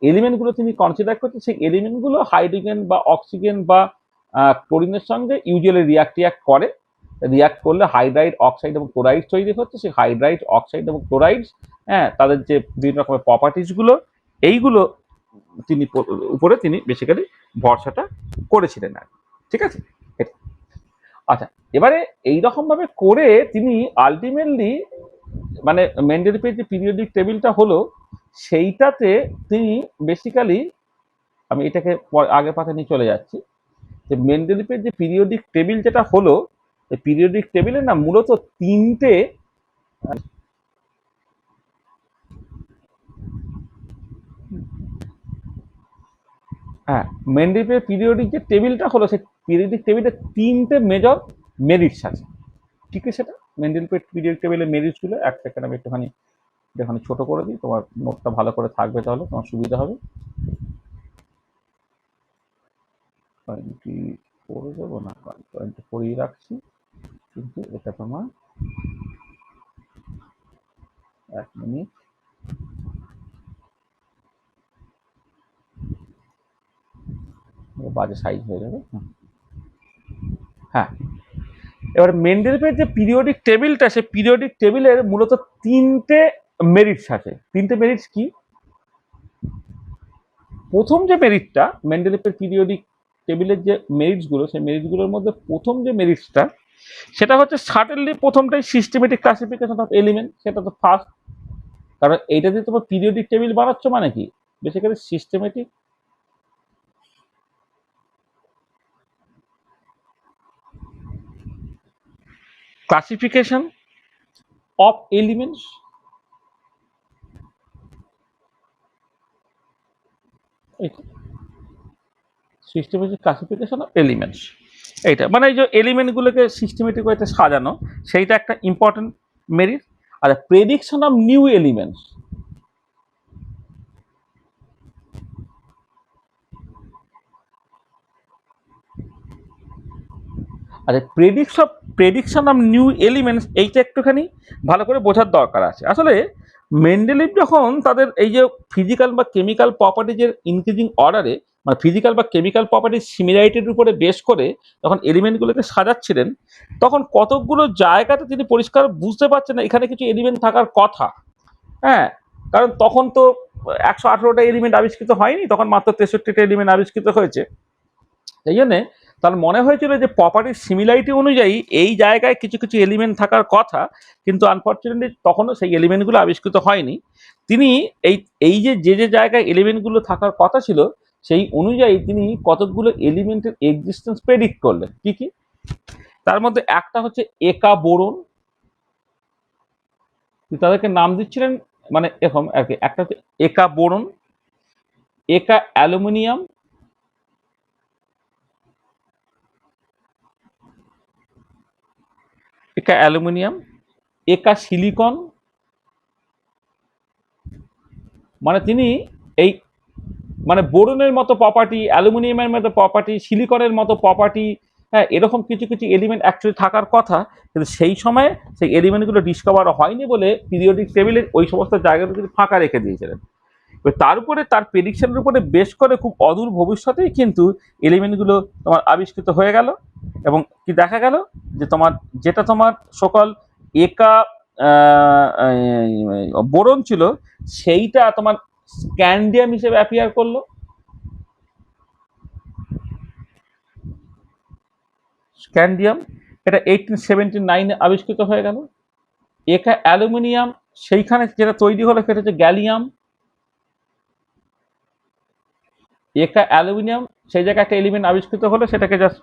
এলিমেন্টগুলো তিনি কনসিডার করছেন সেই এলিমেন্টগুলো হাইড্রোজেন বা অক্সিজেন বা ক্লোরিনের সঙ্গে ইউজুয়ালি রিয়াক্ট করে। রিয়াক্ট করলে হাইড্রাইড অক্সাইড এবং ক্লোরাইড তৈরি হচ্ছে। সেই হাইড্রাইড অক্সাইড এবং ক্লোরাইডস, হ্যাঁ, তাদের যে বিভিন্ন রকমের প্রপার্টিসগুলো এইগুলো তিনি উপরে তিনি বেসিক্যালি ভরসাটা করেছিলেন আর, ঠিক আছে। আচ্ছা, এবারে এইরকম ভাবে করে তিনি আলটিমেটলি মানে মেন্ডেলিফের যে পিরিয়ডিক টেবিলটা হলো সেইটাতে তিনি বেসিক্যালি, আমি এটাকে আগের পাতা নিয়ে চলে যাচ্ছি, যে মেন্ডেলিফের যে পিরিয়ডিক টেবিল যেটা হলো, এই পিরিয়ডিক টেবিলে না মূলত তিনটে হ্যাঁ মেন্ডেলিফের পিরিয়ডিক যে টেবিলটা হলো সেই পিরিয়ডিক টেবিলে তিনটে মেজর মেরিটস আছে। ঠিক আছে, সেটা মেন্ডেলিফের পিরিয়ডিক টেবিলের মেরিটসগুলো এক সেকেন্ড আমি একটুখানি ছোট করে দিই, তোমার নোটটা ভালো করে থাকবে তাহলে তোমার সুবিধা হবে। 24 দেবো না, 24 রাখছি, কিন্তু এটা তোমার এক মিনিট, বাজে সাইজ হয়ে যাবে। হ্যাঁ, এবার মেন্ডেলিফের যে পিরিয়ডিক টেবিলটা, সেই পিরিয়ডিক টেবিলের মূলত তিনটে মেরিটস আছে। তিনটে মেরিটস কি? প্রথম যে মেরিটটা মেন্ডেলিফের পিরিয়ডিক টেবিলের যে মেরিটসগুলো, সেই মেরিটসগুলোর মধ্যে প্রথম যে মেরিটসটা সেটা হচ্ছে সার্টেনলি প্রথমটাই সিস্টেমেটিক ক্লাসিফিকেশন অফ এলিমেন্ট, সেটা তো ফার্স্ট। কারণ এইটা দিয়ে তোমার পিরিয়ডিক টেবিল বানাচ্ছ মানে কি basically systematic classification of elements, systematic classification of elements, এইটা মানে এই যে এলিমেন্টগুলোকে সিস্টেমেটিক ওয়েতে সাজানো, সেইটা একটা ইম্পর্টেন্ট মেরিট। আর প্রেডিকশন অফ নিউ এলিমেন্টস, আচ্ছা প্রেডিকশন অফ নিউ এলিমেন্টস এইটা একটুখানি ভালো করে বোঝার দরকার আছে। আসলে মেন্ডেলিভ যখন তাদের এই যে ফিজিক্যাল বা কেমিক্যাল প্রপার্টিজের ইনক্রিজিং অর্ডারে মানে ফিজিক্যাল বা কেমিক্যাল প্রপার্টির সিমিলারিটির উপরে বেস করে যখন এলিমেন্টগুলোকে সাজাচ্ছিলেন, তখন কতকগুলো জায়গাতে তিনি পরিষ্কার বুঝতে পারছেন না এখানে কিছু এলিমেন্ট থাকার কথা, হ্যাঁ। কারণ তখন তো 118টা এলিমেন্ট আবিষ্কৃত হয়নি, তখন মাত্র 63টা এলিমেন্ট আবিষ্কৃত হয়েছে। সেই জন্যে তার মনে হয়েছিল যে প্রপার্টির সিমিলারিটি অনুযায়ী এই জায়গায় কিছু কিছু এলিমেন্ট থাকার কথা, কিন্তু আনফর্চুনেটলি তখনও সেই এলিমেন্টগুলো আবিষ্কৃত হয়নি। তিনি এই এই যে যে যে জায়গায় এলিমেন্টগুলো থাকার কথা ছিল সেই অনুযায়ী তিনি কতকগুলো এলিমেন্টের এক্সিস্টেন্স প্রেডিক্ট করলেন। কি কি? তার মধ্যে একটা হচ্ছে একা বোরন। তাদেরকে নাম দিচ্ছিলেন মানে এরকম আর কি, একটা হচ্ছে একা বোরন, একা অ্যালুমিনিয়াম, একা অ্যালুমিনিয়াম, একা সিলিকন। মানে তিনি এই মানে বোরনের মতো প্রপার্টি, অ্যালুমিনিয়ামের মতো প্রপার্টি, সিলিকনের মতো প্রপার্টি, হ্যাঁ, এরকম কিছু কিছু এলিমেন্ট অ্যাকচুয়ালি থাকার কথা, কিন্তু সেই সময়ে সেই এলিমেন্টগুলো ডিসকভার হয়নি বলে পিরিয়ডিক টেবিলে ওই সমস্ত জায়গাগুলো কিন্তু ফাঁকা রেখে দিয়েছিলেন। এবার তার উপরে তার প্রেডিকশনের উপরে বেশ করে খুব অদূর ভবিষ্যতেই কিন্তু এলিমেন্টগুলো তোমার আবিষ্কৃত হয়ে গেল। এবং কি দেখা গেল যে তোমার যেটা তোমার সকল একা বোরন ছিল সেইটা তোমার স্ক্যান্ডিয়াম হিসেবে অ্যাপিয়ার করলো। স্ক্যান্ডিয়াম এটা 1879-এ আবিষ্কৃত হয়ে গেল। একা অ্যালুমিনিয়াম সেইখানে যেটা তৈরি হলো সেটা হচ্ছে গ্যালিয়াম। একা অ্যালুমিনিয়াম সেই জায়গায় একটা এলিমেন্ট আবিষ্কৃত হলো, সেটাকে জাস্ট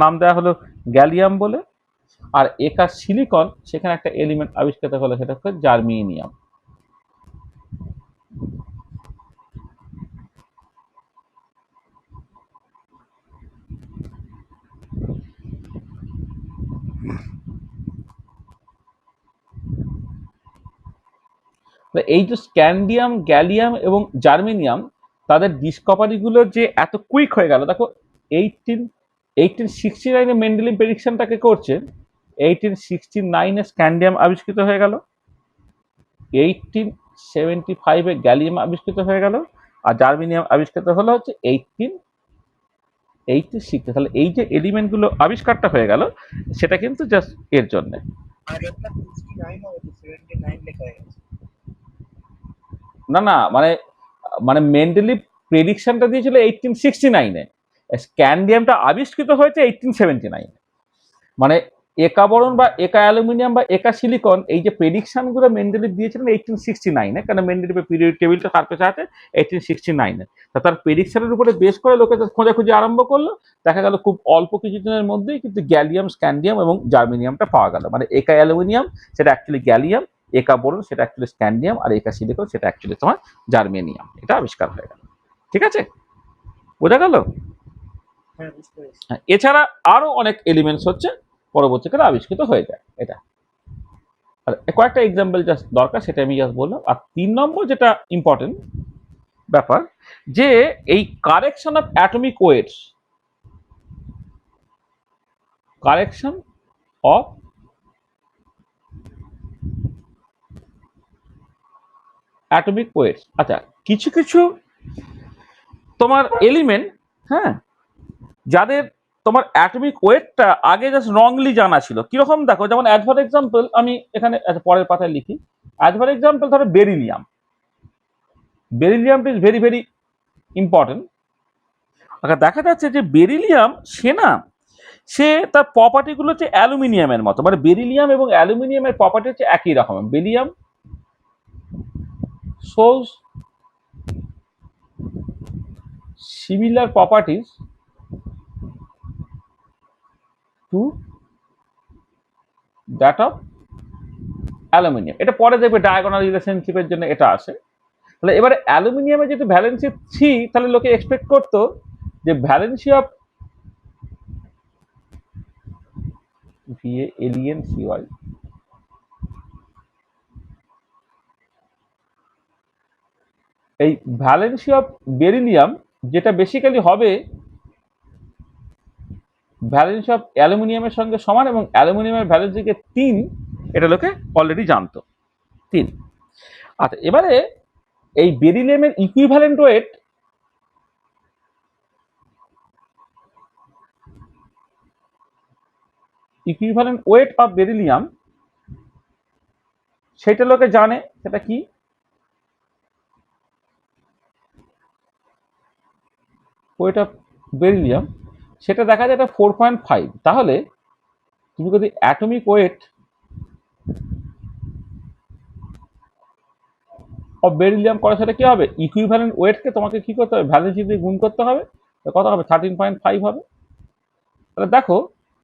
নাম দেওয়া হলো গ্যালিয়াম বলে। আর একা সিলিকন সেখানে একটা এলিমেন্ট আবিষ্কৃত হলো, সেটা হচ্ছে জার্মেনিয়াম। এই যে স্ক্যান্ডিয়াম, গ্যালিয়াম এবং জার্মেনিয়াম, তাদের ডিসকভারিগুলো যে এত কুইক হয়ে গেল দেখো। 1869-এ মেন্ডেলিন প্রেডিকশনটাকে করছেন, 1869-এ স্ক্যান্ডিয়াম আবিষ্কৃত হয়ে গেল, 1875-এ গ্যালিয়াম আবিষ্কৃত হয়ে গেল, আর জার্মেনিয়াম আবিষ্কৃত হলো হচ্ছে 1886-এ। তাহলে এই যে এলিমেন্টগুলো আবিষ্কারটা হয়ে গেল সেটা কিন্তু জাস্ট এর জন্য। না না, মানে মানে মেন্ডেলিভ প্রেডিকশনটা দিয়েছিল 1869-এ, স্ক্যান্ডিয়ামটা আবিষ্কৃত হয়েছে 1879-এ। মানে একা বোরন বা একা অ্যালুমিনিয়াম বা একা সিলিকন, এই যে প্রেডিকশনগুলো মেন্ডেলিভ দিয়েছিলেন 1869-এ, কারণ মেন্ডেলিভের পিরিয়ড টেবিলটা তার পেছনে আছে 1869-এ। তা তার প্রেডিকশনের উপরে বেশ করে লোকে খোঁজাখুঁজি আরম্ভ করলো। দেখা গেল খুব অল্প কিছুদিনের মধ্যেই কিন্তু গ্যালিয়াম, স্ক্যান্ডিয়াম এবং জার্মেনিয়ামটা পাওয়া গেল। মানে একা অ্যালুমিনিয়াম সেটা অ্যাকচুয়ালি গ্যালিয়াম, একা বোরন সেটা অ্যাকচুয়ালি স্ক্যান্ডিয়াম, আর একা সিলিকন সেটা অ্যাকচুয়ালি তোমার জার্মেনিয়াম। এটা আবিষ্কার হয়ে গেল। ঠিক আছে, বোঝা গেল? হ্যাঁ, এছাড়া আরো অনেক এলিমেন্টস হচ্ছে পরবর্তীকালে আবিষ্কৃত হয়ে যায়। এটা আর কয়েকটা এক্সাম্পল জাস্ট দরকার, সেটা আমি জাস্ট বললাম। আর 3 নম্বর যেটা ইম্পর্টেন্ট ব্যাপার, যে এই correction of atomic weights, correction of atomic weights. আচ্ছা, কিছু কিছু তোমার এলিমেন্ট, হ্যাঁ, যাদের তোমার অ্যাটমিক ওয়েটটা আগে জাস্ট রংলি জানা ছিল। কিরকম দেখো, যেমন অ্যাজ ফর এক্সাম্পল আমি এখানে পরের পাতায় লিখি, অ্যাজ ফর এক্সাম্পল ধরো বেরিলিয়াম। বেরিলিয়ামটা ইজ ভেরি ভেরি ইম্পর্টেন্ট। আচ্ছা, দেখা যাচ্ছে যে বেরিলিয়াম সে তার প্রপার্টিগুলো হচ্ছে অ্যালুমিনিয়ামের মতো, মানে বেরিলিয়াম এবং অ্যালুমিনিয়ামের প্রপার্টি হচ্ছে একই রকম। Beryllium shows similar properties to that of aluminium. এটা পরে দেখবে ডায়াগোনাল রিলেশনশিপের জন্য এটা আসে। তাহলে এবারে অ্যালুমিনিয়ামে যেহেতু ভ্যালেন্সি 3, তাহলে লোকে এক্সপেক্ট করতো যে ভ্যালেন্সি অফ VALENCY, এই ভ্যালেন্সি অফ বেরিলিয়াম যেটা বেসিক্যালি হবে ভ্যালেন্সি অফ অ্যালুমিনিয়ামের সঙ্গে সমান, এবং অ্যালুমিনিয়ামের ভ্যালেন্সিকে 3, এটা লোকে অলরেডি জানতো 3। আচ্ছা, এবারে এই বেরিলিয়ামের equivalent weight, equivalent weight of beryllium সেটা লোকে জানে। সেটা কি? ওয়েট অফ বেরিলিয়াম সেটা দেখা যায় এটা 4.5। তাহলে তুমি যদি অ্যাটমিক ওয়েট অফ বেরিলিয়াম করে, সেটা কি হবে? ইকুইভ্যালেন্ট ওয়েটকে তোমাকে কি করতে হবে? ভ্যালেন্সি দিয়ে গুণ করতে হবে। তো কত হবে? 13.5 হবে। তাহলে দেখো,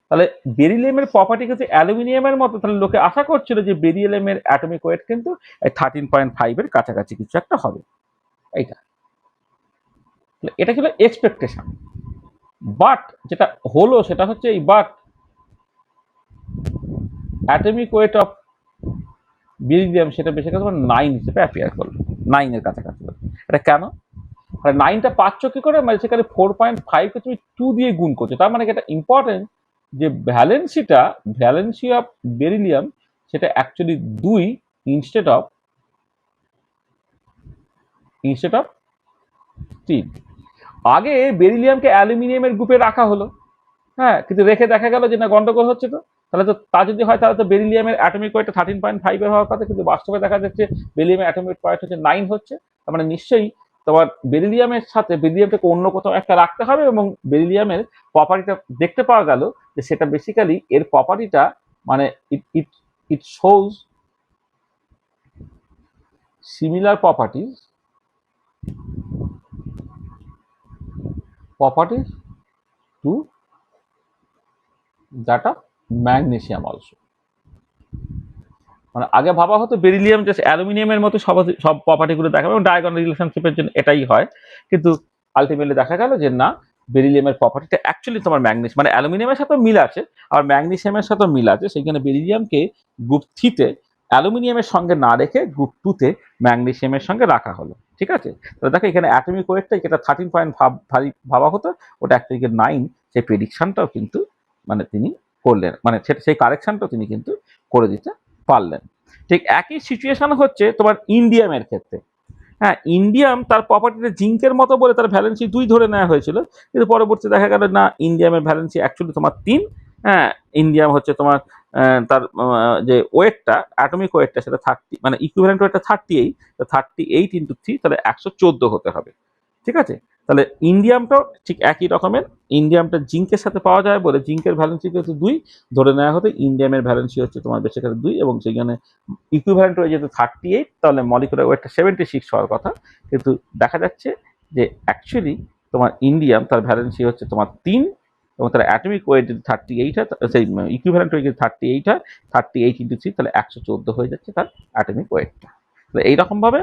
তাহলে বেরিলিয়ামের প্রপার্টি কিন্তু অ্যালুমিনিয়ামের মতো, তাহলে লোকে আশা করছিল যে বেরিলিয়ামের অ্যাটমিক ওয়েট কিন্তু এই 13.5 এর কাছাকাছি কিছু একটা হবে। এইটা, এটা ছিল এক্সপেকটেশন। বাট যেটা হলো সেটা হচ্ছে এই but atomic wait of beryllium সেটা বেশি কথা 9 হিসেবে অ্যাপিয়ার করলো, 9 এর কাছাকাছি। এটা কেন? মানে 9টা পাচ্ছ কি করে? মানে সেখানে 4.5 কে তুমি 2 দিয়ে গুণ করছো, তার মানে এটা ইম্পর্টেন্ট যে ভ্যালেন্সি অফ বেরিলিয়াম সেটা অ্যাকচুয়ালি 2 ইনস্টেড অফ 3। আগে বেরিলিয়ামকে অ্যালুমিনিয়ামের গ্রুপে রাখা হলো, হ্যাঁ, কিন্তু রেখে দেখা গেল যে না, গন্ডগোল হচ্ছে। তো তাহলে তো তা যদি হয় তাহলে তো বেরিলিয়ামের অ্যাটমিক ওয়েট 13.5 এর হওয়ার কথা, কিন্তু বাস্তবে দেখা যাচ্ছে বেরিলিয়ামের অ্যাটমিক ওয়েট হচ্ছে 9 হচ্ছে। তার মানে নিশ্চয়ই তোমার বেরিলিয়ামটাকে অন্য কোথাও একটা রাখতে হবে, এবং বেরিলিয়ামের প্রপার্টিটা দেখতে পাওয়া গেল যে সেটা বেসিক্যালি এর প্রপার্টিটা মানে it it it shows similar properties to that of magnesium also. মানে আগে ভাবা হতো বেরিলিয়াম জাস্ট অ্যালুমিনিয়ামের মতো সব প্রপার্টিগুলো দেখাবে, এবং ডায়াগোনাল রিলেশনশিপের জন্য এটাই হয়। কিন্তু আলটিমেটলি দেখা গেল যে না, বেরিলিয়ামের প্রপার্টিটা অ্যাকচুয়ালি তোমার মানে অ্যালুমিনিয়ামের সাথেও মিল আছে, আর ম্যাগনেসিয়ামের সাথেও মিল আছে। সেইখানে বেরিলিয়ামকে গ্রুপ 3-তে অ্যালুমিনিয়ামের সঙ্গে না রেখে গ্রুপ 2-তে ম্যাগনেসিয়ামের সঙ্গে রাখা হলো। ঠিক আছে? তাহলে দেখো এখানে অ্যাটমিক ওয়েটটা যেটা 13 ভাবা হতো, ওটা অ্যাকচুয়ালি 9। সেই প্রেডিকশনটাও কিন্তু মানে তিনি করলেন, মানে সেই কারেকশনটাও তিনি কিন্তু করে দিতে পারলেন। ঠিক একই সিচুয়েশন হচ্ছে তোমার ইন্ডিয়ামের ক্ষেত্রে। হ্যাঁ, ইন্ডিয়াম তার প্রপার্টিতে জিঙ্কের মতো বলে তার ভ্যালেন্সি 2 ধরে নেওয়া হয়েছিল, কিন্তু পরবর্তী দেখা গেল না, ইন্ডিয়ামের ভ্যালেন্সি অ্যাকচুয়ালি তোমার 3। হ্যাঁ, ইন্ডিয়াম হচ্ছে তোমার তার যে ওয়েটটা, অ্যাটমিক ওয়েটটা সেটা 30, মানে ইকুইভ্যালেন্ট ওয়েটটা 38। তো 38 ইন্টু 3 তাহলে 114 হতে হবে। ঠিক আছে? তাহলে ইন্ডিয়ামটাও ঠিক একই রকমের। ইন্ডিয়ামটা জিঙ্কের সাথে পাওয়া যায় বলে জিঙ্কের ভ্যালেন্সি হচ্ছে 2 ধরে নেওয়া হতো, ইন্ডিয়ামের ভ্যালেন্সি হচ্ছে তোমার বেসিক্যালি 2, এবং সেখানে ইকুইভ্যালেন্ট হয়ে যেত 38, তাহলে মলিকুলার ওয়েটটা 76 হওয়ার কথা। কিন্তু দেখা যাচ্ছে যে অ্যাকচুয়ালি তোমার ইন্ডিয়াম তার ভ্যালেন্সি হচ্ছে তোমার 3, এবং তার অ্যাটমিক ওয়েট যদি 38 হয়, সেই ইকুইভ্যালেন্ট ওয়েট যদি 38 হয়, 38 ইন্টু 3 তাহলে 114 হয়ে যাচ্ছে তার অ্যাটমিক ওয়েটটা। তো এইরকমভাবে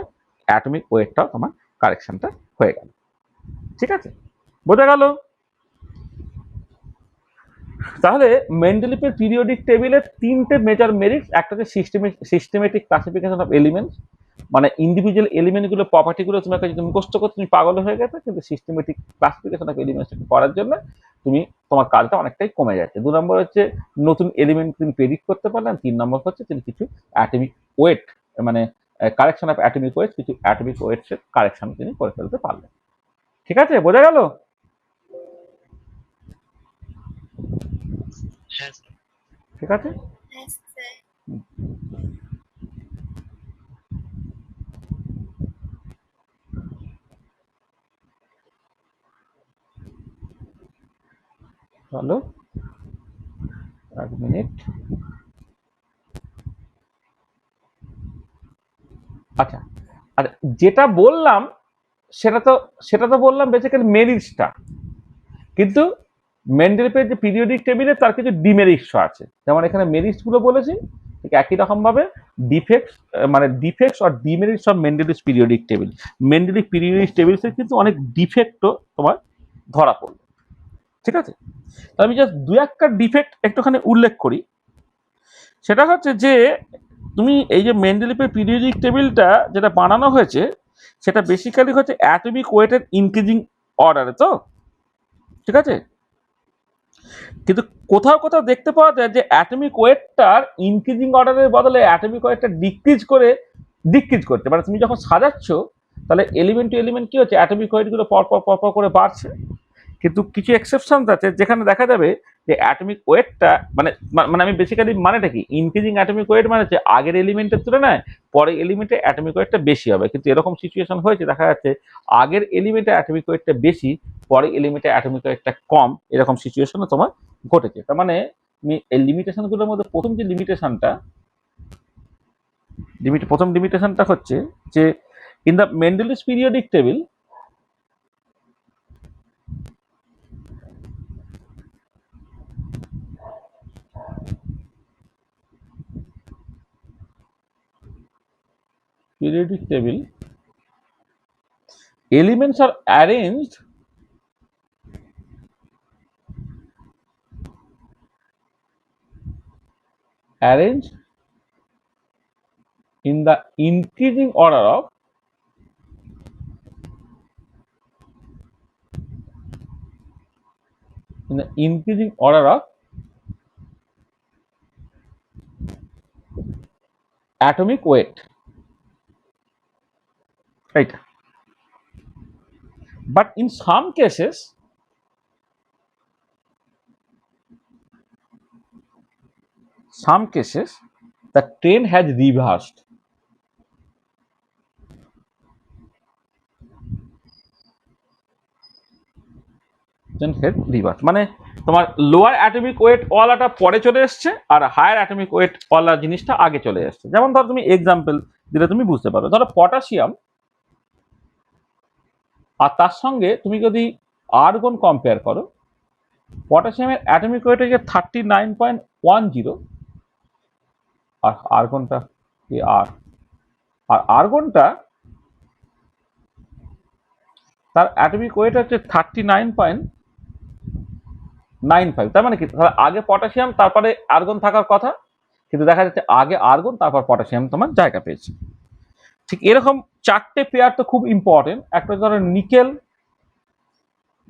অ্যাটমিক ওয়েটটাও তোমার কারেকশনটা হয়ে গেল। ঠিক আছে? বোঝা গেল? তাহলে মেন্ডেলিপের পিরিয়ডিক টেবিলের 3টে মেজর মেরিটস। একটা হচ্ছে সিস্টেমেটিক ক্লাসিফিকেশন অফ এলিমেন্টস, মানে ইন্ডিভিজুয়াল এলিমেন্টগুলো প্রপার্টিগুলো তোমাকে যদি মুখস্থ করতে তুমি পাগল হয়ে গেছে, কিন্তু সিস্টেমেটিক ক্লাসিফিকেশন অফ এলিমেন্টস করার জন্য তুমি তোমার কাজটা অনেকটাই কমে যাচ্ছে। 2 নম্বর হচ্ছে নতুন এলিমেন্ট তিনি প্রেডিক্ট করতে পারলেন। 3 নম্বর হচ্ছে তিনি কিছু অ্যাটমিক ওয়েট, মানে কারেকশন অফ অ্যাটমিক ওয়েট, কিছু অ্যাটমিক ওয়েটসের কারেকশন তিনি করে ফেলতে পারলেন। ঠিক আছে? বোঝা গেল? হ্যাঁ স্যার। ঠিক আছে? হ্যাঁ স্যার। চলো 1 মিনিট। আচ্ছা, আর যেটা বললাম সেটা তো বললাম বেসিক্যালি মেরিটসটা, কিন্তু মেন্ডেলিপের যে পিরিয়ডিক টেবিলে তার কিছু ডিমেরিটসও আছে। যেমন এখানে মেরিটস গুলো বলেছি, ঠিক একই রকম ভাবে ডিফেক্টস আর demerits of Mendeleev's periodic table. Mendeleev periodic টেবিলসের কিন্তু অনেক ডিফেক্টও তোমার ধরা পড়লো। ঠিক আছে? আমি জাস্ট 2-1টা ডিফেক্ট একটুখানি উল্লেখ করি। সেটা হচ্ছে যে তুমি এই যে মেন্ডেলিপের পিরিয়ডিক টেবিলটা যেটা বানানো হয়েছে, সেটা বেসিক্যালি হচ্ছে অ্যাটমিক ওয়েটের ইনক্রিজিং অর্ডারে। তো ঠিক আছে, কিন্তু কোথাও কোথাও দেখতে পাওয়া যায় যে অ্যাটমিক ওয়েটটার ইনক্রিজিং অর্ডারের বদলে অ্যাটমিক ওয়েটটা ডিক্রিজ করছে। মানে তুমি যখন সাজাচ্ছ, তাহলে এলিমেন্ট টু এলিমেন্ট কি হচ্ছে, অ্যাটমিক ওয়েটগুলো পর করে বাড়ছে। কিন্তু কিছু এক্সেপশন আছে যেখানে দেখা যাবে যে অ্যাটমিক ওয়েটটা মানে মানে আমি বেসিক্যালি মানেটা কি, ইনক্রিজিং অ্যাটমিক ওয়েট মানে হচ্ছে আগের এলিমেন্টের তুলনায় পরে এলিমেন্টে অ্যাটমিক ওয়েটটা বেশি হবে, কিন্তু এরকম সিচুয়েশন হয়েছে দেখা যাচ্ছে আগের এলিমেন্টে অ্যাটমিক ওয়েটটা বেশি, পরে এলিমেন্টে অ্যাটমিক ওয়েটটা কম, এরকম সিচুয়েশনও তোমার ঘটেছে। তার মানে এই লিমিটেশনগুলোর মধ্যে প্রথম লিমিটেশনটা হচ্ছে যে in the Mendeleev's periodic table elements are arranged in the increasing order of atomic weight, right? But in some cases the trend has reversed. মানে তোমার লোয়ার অ্যাটমিক ওয়েট ওয়ালাটা পরে চলে এসছে আর হায়ার অ্যাটমিক ওয়েট ওয়ালা জিনিসটা আগে চলে এসছে। যেমন ধরো তুমি এক্সাম্পল দিলে তুমি বুঝতে পারবে, ধরো পটাশিয়াম আর তার সঙ্গে তুমি যদি আর্গন কম্পেয়ার করো, পটাশিয়ামের অ্যাটমিক ওয়েট হচ্ছে 39.10, আর আর্গনটা আর আর্গনটা তার অ্যাটমিক ওয়েট হচ্ছে 39.95। তার মানে কি, তাহলে আগে পটাশিয়াম তারপরে আর্গন থাকার কথা, কিন্তু দেখা যাচ্ছে আগে আর্গন তারপর পটাশিয়াম তোমার জায়গা পেয়েছে। ঠিক এরকম চারটে পেয়ার তো খুব ইম্পর্টেন্ট। একটা ধরো নিকেল,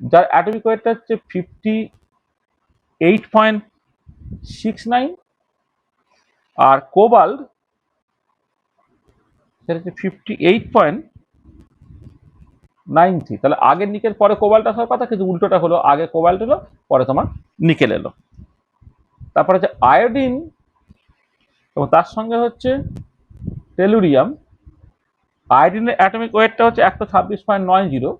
যার অ্যাটমিক ওয়েটটা হচ্ছে 58.69, আর কোবাল্ট সেটা হচ্ছে 58.93। তাহলে আগে নিকেল পরে কোবাল্ট আসার কথা, কিন্তু উল্টোটা হলো, আগে কোবাল্ট এলো পরে তোমার নিকেল এলো। তারপরে হচ্ছে আয়োডিন এবং তার সঙ্গে হচ্ছে টেলুরিয়াম। আয়োডিনের অ্যাটমিক ওয়েটটা হচ্ছে 126.90,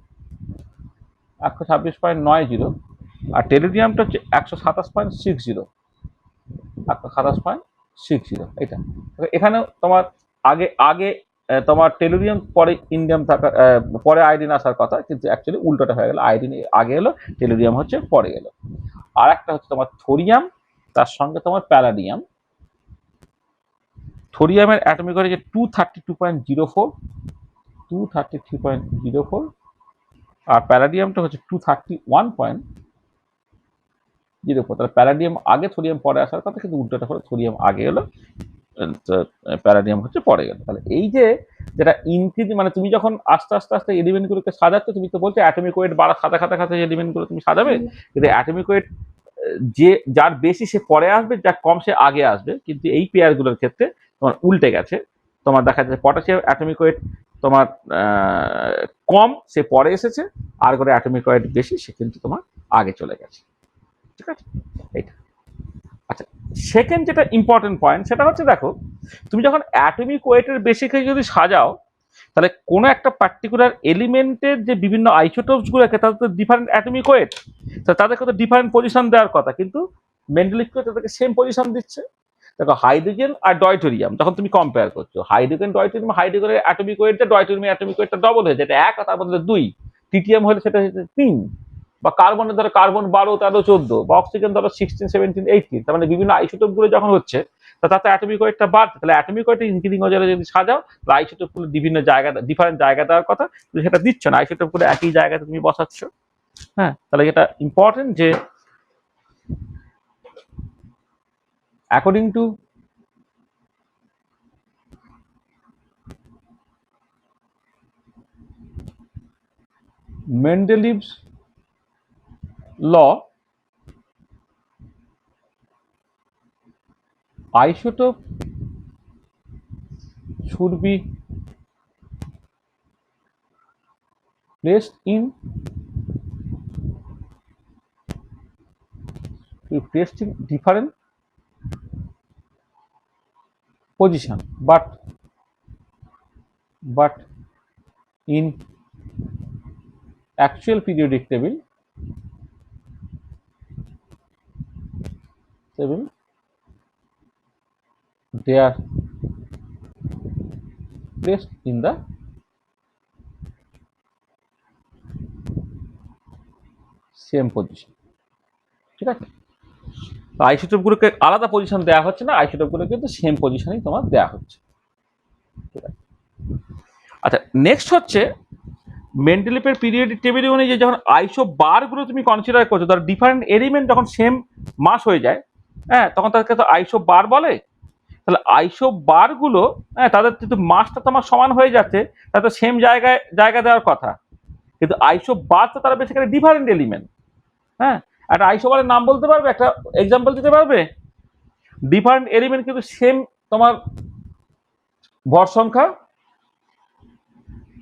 আর টেলুরিয়ামটা হচ্ছে 127.60। এটা এখানে তোমার আগে আগে তোমার টেলুরিয়াম পরে ইন্ডিয়াম থাকা, পরে আয়োডিন আসার কথা, কিন্তু অ্যাকচুয়ালি উল্টোটা হয়ে গেল, আয়োডিন আগে এলো, টেলুরিয়াম হচ্ছে পরে এলো। আর একটা হচ্ছে তোমার থোরিয়াম, তার সঙ্গে তোমার প্যালাডিয়াম। থোরিয়ামের অ্যাটমিক ওয়েট হচ্ছে 233.04, আর প্যালাডিয়ামটা হচ্ছে 231.04। তাহলে প্যালাডিয়াম আগে, থোরিয়াম পরে আসার কথা, কিন্তু উল্টোটা হলো, থোরিয়াম আগে এলো, প্যারাডিয়াম হচ্ছে পরে গেল। তাহলে এই যে যেটা ইনক্রিজ, মানে তুমি যখন আস্তে আস্তে আস্তে এলিমেন্টগুলোকে সাজাচ্ছ, তুমি তো বলছো অ্যাটমিক ওয়েট বাড়া খাতা খাতা খাতা এলিমেন্টগুলো তুমি সাজাবে, কিন্তু অ্যাটমিক ওয়েট যে যার বেশি সে পরে আসবে, যার কম সে আগে আসবে। কিন্তু এই পেয়ারগুলোর ক্ষেত্রে তোমার উল্টে গেছে। তোমার দেখা যাচ্ছে পটাশিয়াম অ্যাটমিক ওয়েট তোমার কম, সে পরে এসেছে, আর করে অ্যাটমিক ওয়েট বেশি, সে কিন্তু তোমার আগে চলে গেছে। ঠিক আছে, এইটা। আচ্ছা, সেকেন্ড যেটা ইম্পর্টেন্ট পয়েন্ট, সেটা হচ্ছে দেখো, তুমি যখন অ্যাটমিক ওয়েটের বেসিকে যদি সাজাও, তাহলে কোনো একটা পার্টিকুলার এলিমেন্টের যে বিভিন্ন আইসোটোপস গুলোকে, তাদের তো ডিফারেন্ট অ্যাটমিক ওয়েট, তাদেরকে তো ডিফারেন্ট পজিশন দেওয়ার কথা, কিন্তু মেন্ডেলিস্ট তাদেরকে সেম পজিশন দিচ্ছে। দেখো হাইড্রোজেন আর ডয়টোরিয়াম যখন তুমি কম্পেয়ার করছো, হাইড্রোজেনের অ্যাটমিক ওয়েটটা ডয়টোরিয়ামের অ্যাটমিক ওয়েটটা ডবল হয়েছে, এটা এক, তার বদলে 2। ট্রিটিয়াম হলে সেটা হচ্ছে 3, বা কার্বনের ধরো কার্বন 12, 13, 14, বা অক্সিজেন ধরো 16, 17, 18। তার মানে বিভিন্ন আইসোটোপ গুলো যখন হচ্ছে, তাতে অ্যাটমিক ওয়েটটা বাড়ছে। তাহলে অ্যাটমিক ওয়েট ইনক্রিজিং অর্ডারে যদি সাজাও, তাহলে আইসোটোপ গুলো বিভিন্ন জায়গা, ডিফারেন্ট জায়গা দেওয়ার কথা, তুমি সেটা দিচ্ছ না, আইসোটোপ গুলো একই জায়গাতে তুমি বসাচ্ছ। হ্যাঁ, তাহলে এটা ইম্পর্টেন্ট যে according to Mendeleev's law, isotope should be placed in different position, but but in actual periodic table they are placed in the same position. ঠিক আছে, আইসোটোপগুলোকে আলাদা পজিশন দেওয়া হচ্ছে না, আইসোটোপগুলো কিন্তু সেম পজিশনেই তোমার দেওয়া হচ্ছে। ঠিক আছে, আচ্ছা নেক্সট হচ্ছে মেন্ডেলিপের পিরিয়ডিক টেবিল অনুযায়ী যখন আইসো বারগুলো তুমি কনসিডার করছো, ধর ডিফারেন্ট এলিমেন্ট যখন সেম মাস হয়ে যায়, হ্যাঁ তখন তাদেরকে তো আইসো বার বলে। তাহলে আইসো বারগুলো, হ্যাঁ তাদের কিন্তু মাসটা তোমার সমান হয়ে যাচ্ছে, তাদের সেম জায়গায় জায়গা দেওয়ার কথা, কিন্তু আইসো বার তো তারা বেসিক্যালি ডিফারেন্ট এলিমেন্ট। হ্যাঁ, একটা আইসো বারের নাম বলতে পারবে, একটা এক্সাম্পল দিতে পারবে? ডিফারেন্ট এলিমেন্ট কিন্তু সেম তোমার ভর সংখ্যা।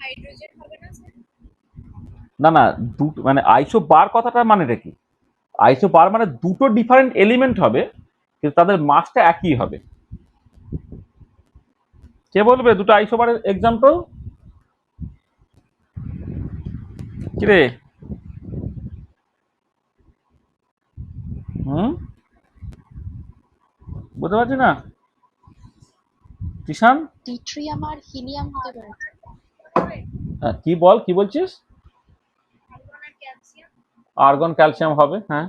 হাইড্রোজেন হবে না স্যার? না না, মানে আইসো বার কথাটার মানেটা কি? আইসো বার মানে দুটো ডিফারেন্ট এলিমেন্ট হবে কিন্তু তাদের মাসটা একই হবে। কে বলবে দুটো আইসো বারের এক্সাম্পল? কিরে বুঝতে পারছি না কিষান। টিট্রিয়াম আর হিলিয়াম হতে পারে। হ্যাঁ, কি বল, কি বলছিস? আর্গন আর ক্যালসিয়াম। আর্গন ক্যালসিয়াম হবে, হ্যাঁ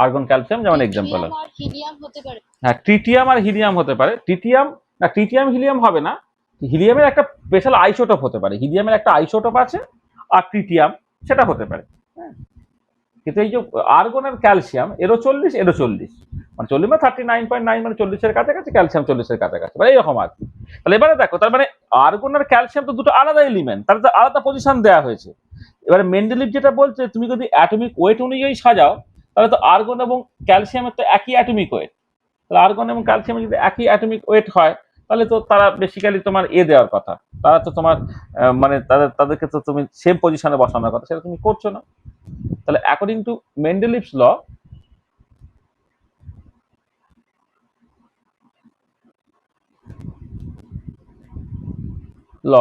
আর্গন ক্যালসিয়াম যেমন এক্সাম্পল। ট্রিটিয়াম আর হিলিয়াম হতে পারে। হ্যাঁ, ট্রিটিয়াম আর হিলিয়াম হতে পারে। ট্রিটিয়াম না, ট্রিটিয়াম হিলিয়াম হবে না, হিলিয়ামের একটা স্পেশাল আইসোটোপ হতে পারে, হিলিয়ামের একটা আইসোটোপ আছে, আর ট্রিটিয়াম সেটা হতে পারে। হ্যাঁ, কিন্তু এই যে আর্গন আর ক্যালসিয়াম এরও 40 এরও 40, মানে 40 মানে 39.9, মানে 40-এর কাছাকাছি, ক্যালসিয়াম 40-এর কাছাকাছি, মানে এরকম আর কি। তাহলে এবারে দেখো, তার মানে আর্গন আর ক্যালসিয়াম তো দুটো আলাদা এলিমেন্ট, তার তো আলাদা পজিশন দেওয়া হয়েছে। এবারে মেন্ডেলিভ যেটা বলছে, তুমি যদি অ্যাটমিক ওয়েট অনুযায়ী সাজাও তাহলে তো আর্গন এবং ক্যালসিয়ামের তো একই অ্যাটমিক ওয়েট। তাহলে আর্গন এবং ক্যালসিয়ামের যদি একই অ্যাটমিক ওয়েট হয় তাহলে তো তারা বেসিক্যালি তোমার দেওয়ার কথা, তারা তো তোমার মানে তাদেরকে তো তুমি সেম পজিশনে বসানোর কথা, সেটা তুমি করছো না। তাহলে অ্যাকর্ডিং টু মেন্ডেলিভস ল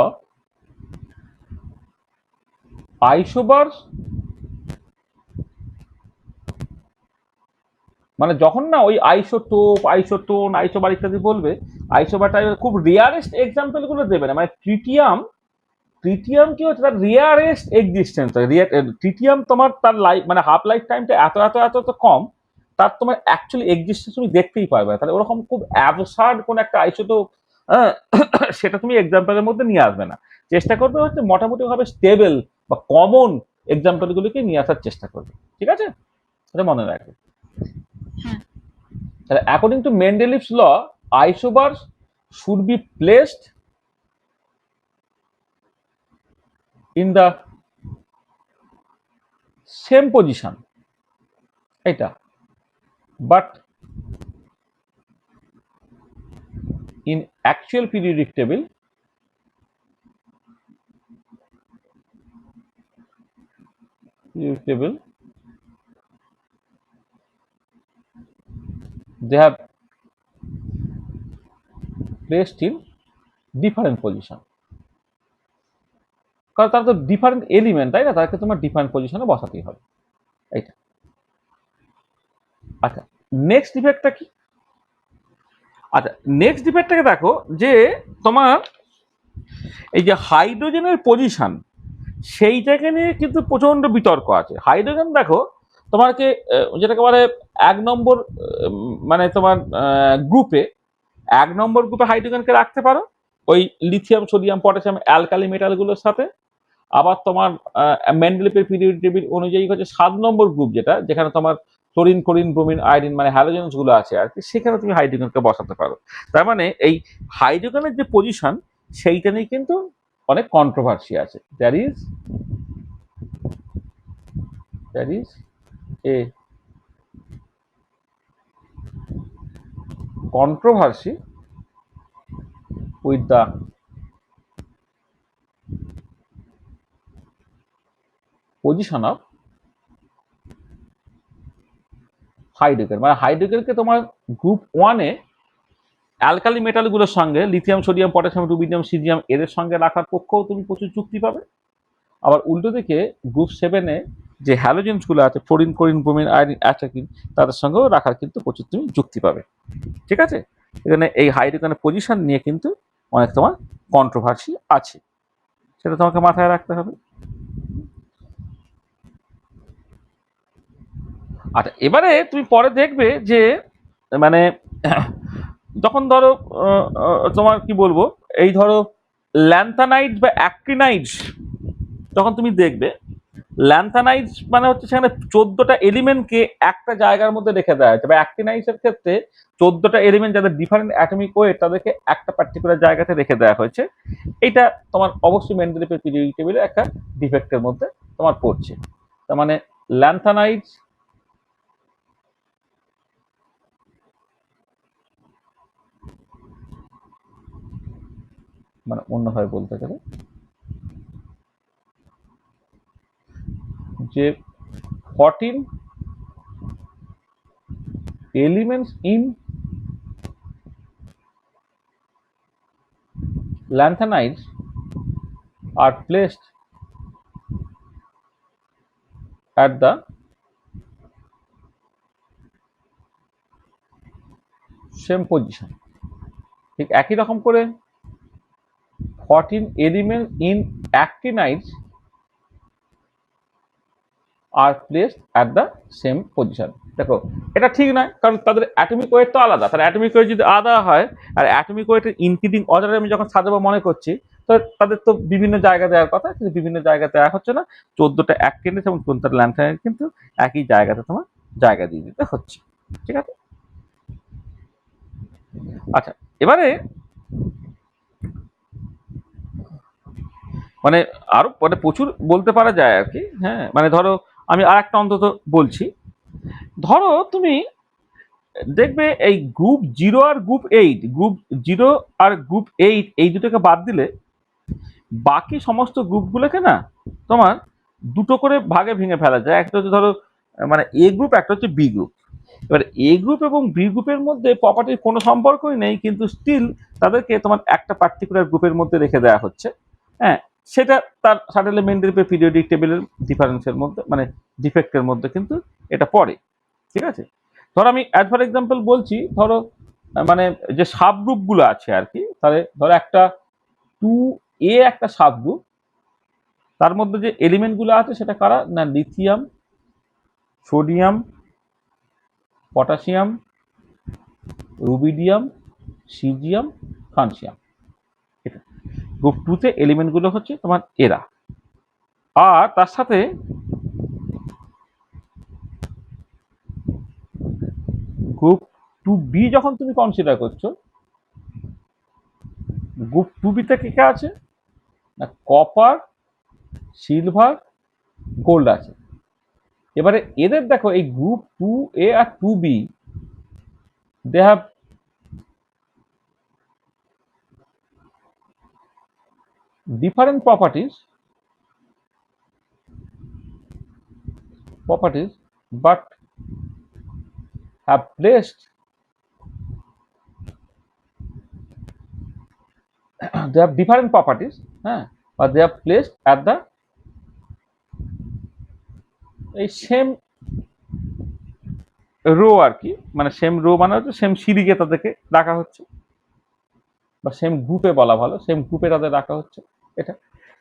আইসোবার্স, মানে যখন না ওই আইসোটোপ, আইসোটোন, আইসোবার ইত্যাদি বলবে, আইসোবারটা খুব রিয়ারেস্ট এক্সাম্পল গুলো দেবে না। মানে ট্রিটিয়াম, ট্রিটিয়াম কি হচ্ছে, তার রিয়ারেস্ট এক্সিস্টেন্স। ট্রিটিয়াম তোমার তার লাইফ মানে হাফ লাইফ টাইমটা এত এত এত এত কম, তার তোমার অ্যাকচুয়ালি এক্সিস্টেন্স তুমি দেখতেই পারবে। তাহলে ওরকম খুব অ্যাবসার্ড কোন একটা আইসোটোপ সেটা তুমি এক্সাম্পলের মধ্যে নিয়ে আসবে না। চেষ্টা করবে হচ্ছে মোটামুটি ভাবে স্টেবল বা কমন এক্সাম্পল গুলিকে নিয়ে আসার চেষ্টা করবে। ঠিক আছে, এটা মনে রাখবে। হ্যাঁ। তাহলে according to Mendeleev's law, isobars should be placed in the same position, এটা, but in actual periodic table they have placed in different position, কারণ তারা তো ডিফারেন্ট এলিমেন্ট, তাই না, তাদেরকে তোমার ডিফারেন্ট পজিশনে বসাতেই হবে, এইটা। আচ্ছা, নেক্সট ডিফেক্টটা কি? আচ্ছা, নেক্সট ডিফেক্টটাকে দেখো, যে তোমার এই যে হাইড্রোজেনের পজিশন, সেইটাকে নিয়ে কিন্তু প্রচন্ড বিতর্ক আছে। হাইড্রোজেন দেখো তোমাকে যেটাকে বলে 1 নম্বর, মানে তোমার গ্রুপে, 1 নম্বর গ্রুপে হাইড্রোজেনকে রাখতে পারো ওই লিথিয়াম, সোডিয়াম, পটাশিয়াম অ্যালকালি মেটালগুলোর সাথে। আবার তোমার মেন্ডেলিভের পিরিয়ডিক টেবিল অনুযায়ী হচ্ছে 7 নম্বর গ্রুপ, যেটা যেখানে তোমার ক্লোরিন, ক্লোরিন, ব্রোমিন, আয়োডিন মানে হ্যালোজেনস গুলো আছে আর কি, সেখানে তুমি হাইড্রোজেনকে বসাতে পারো। তার মানে এই হাইড্রোজেনের যে পজিশন সেইটা নিয়ে কিন্তু অনেক কন্ট্রোভার্সি আছে। There is a controversy with the position of hydrogen. মানে হাইড্রোজেনকে তোমার গ্রুপ 1-এ অ্যালকালি মেটালগুলোর সঙ্গে lithium sodium potassium rubidium caesium এদের সঙ্গে রাখার পক্ষেও তুমি প্রচুর যুক্তি পাবে। আবার উল্টো দিকে গ্রুপ 7-এ যে হ্যালোজেন্সগুলো আছে ফ্লোরিন ক্লোরিন ব্রোমিন আয়োডিন অ্যাট্রাকিন তাদের সঙ্গেও রাখার কিন্তু প্রচুর তুমি যুক্তি পাবে। ঠিক আছে, এখানে এই হাইড্রোজেনের পজিশন নিয়ে কিন্তু অনেক তোমার কন্ট্রোভার্সি আছে, সেটা তোমাকে মাথায় রাখতে হবে। আচ্ছা, এবারে তুমি পরে দেখবে যে মানে যখন ধরো তোমার কি বলবো, এই ধরো ল্যান্থানাইট বা অ্যাক্টিনাইটস যখন তুমি দেখবে, ল্যান্থানাইটস মানে হচ্ছে সেখানে 14টা এলিমেন্টকে একটা জায়গার মধ্যে রেখে দেওয়া হয়েছে, বা অ্যাক্টিনাইটসের ক্ষেত্রে 14টা এলিমেন্ট যাদের ডিফারেন্ট অ্যাটমিক ওয়েট তাদেরকে একটা পার্টিকুলার জায়গাতে রেখে দেওয়া হয়েছে। এটা তোমার অবশ্যই মেন্ডেলিভের পিরিয়ডিক টেবিলে একটা ডিফেক্টের মধ্যে তোমার পড়ছে। তার মানে ল্যান্থানাইটস মানে অন্যভাবে বলতে গেলে যে 14 elements in lanthanides are placed at the same position। ঠিক একই রকম করে 14 elements in actinides R placed at the same position. দেখো এটা ঠিক নয়, কারণ তাদের অ্যাটমিক ওয়েট তো আলাদা, তার অ্যাটমিক ওয়েট যদি আলাদা হয় আর অ্যাটমিক ওয়েটের ইনক্রিজিং অর্ডারে আমি যখন সাজাবো মনে করছি, তো তাদের তো বিভিন্ন জায়গা দেওয়ার কথা, কিন্তু বিভিন্ন জায়গায় দেওয়া হচ্ছে না। 14টা অ্যাক্টিনাইড এবং 14টা ল্যান্থানাইড কিন্তু একই জায়গাতে তোমার জায়গা দিয়ে দিতে হচ্ছে। ঠিক আছে, আচ্ছা এবারে মানে আরো মানে প্রচুর বলতে পারা যায় আর কি। হ্যাঁ, মানে ধরো আমি আর একটা অন্তত বলছি, ধরো তুমি দেখবে এই গ্রুপ 0 আর গ্রুপ 8 এই দুটোকে বাদ দিলে বাকি সমস্ত গ্রুপগুলোকে না তোমার দুটো করে ভাগে ভেঙে ফেলা যায়। একটা হচ্ছে ধরো মানে এ গ্রুপ, একটা হচ্ছে বি গ্রুপ। এবার এ গ্রুপ এবং বি গ্রুপের মধ্যে প্রপার্টির কোনো সম্পর্কই নেই, কিন্তু স্টিল তাদেরকে তোমার একটা পার্টিকুলার গ্রুপের মধ্যে রেখে দেওয়া হচ্ছে। হ্যাঁ, সেটা তার সাটেলে মেন্ডেলিভের পিরিয়ডিক টেবিলের ডিফারেন্সের মধ্যে মানে ডিফেক্টের মধ্যে কিন্তু এটা পড়ে। ঠিক আছে, ধরো আমি অ্যাজ ফর এক্সাম্পল বলছি, ধরো মানে যে সাব গ্রুপগুলো আছে আর কি, তাহলে ধরো একটা 2A একটা সাব গ্রুপ, তার মধ্যে যে এলিমেন্টগুলো আছে সেটা কারা না lithium sodium potassium rubidium caesium francium. এটা গ্রুপ 2-তে এলিমেন্টগুলো হচ্ছে তোমার এরা। আর তার সাথে গ্রুপ 2B যখন তুমি কনসিডার করছো, গ্রুপ 2B-তে কে কে আছে না কপার সিলভার গোল্ড আছে। এবারে এদের দেখো এই গ্রুপ 2A আর 2B, they have different properties but have placed they have different properties, but they have placed at the এই সেম রো আর কি, মানে সেম রো মানে হচ্ছে সেম সিরিজে তাদেরকে রাখা হচ্ছে, বা সেম গ্রুপে বলা ভালো, সেম গ্রুপে তাদের রাখা হচ্ছে। এটা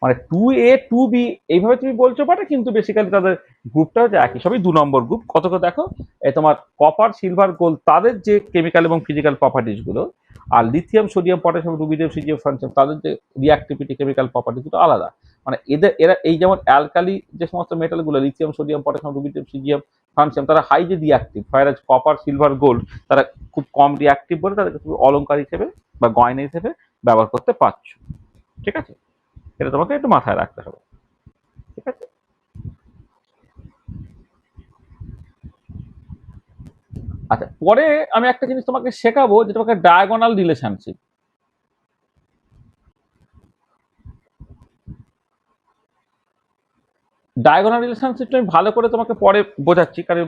মানে 2A 2B এইভাবে তুমি বলছো পারে, কিন্তু বেসিক্যালি তাদের গ্রুপটা হচ্ছে একই, সবই 2 নম্বর গ্রুপ। কত করে দেখো, এই তোমার কপার সিলভার গোল্ড তাদের যে কেমিক্যাল এবং ফিজিক্যাল প্রপার্টিস গুলো, আর lithium sodium potassium rubidium caesium francium তাদের যে রিঅ্যাক্টিভিটি কেমিক্যাল প্রপার্টি দুটো আলাদা। মানে এরা এই যেমন অ্যালকালি যে সমস্ত মেটালগুলো lithium sodium potassium rubidium caesium francium তারা highly reactive, fire copper silver gold তারা খুব কম রিঅ্যাক্টিভ বলে তাদেরকে তুমি অলংকার হিসেবে বা গয়না হিসেবে ব্যবহার করতে পারছো। ঠিক আছে, এটা তোমাকে একটু মাথায় রাখতে হবে। ঠিক আছে, আচ্ছা পরে আমি একটা জিনিস তোমাকে শেখাবো, যেটা তোমাকে ডায়াগোনাল রিলেশনশিপ। ডায়াগোনাল রিলেশনশিপটা আমি ভালো করে তোমাকে পরে বোঝাচ্ছি, কারণ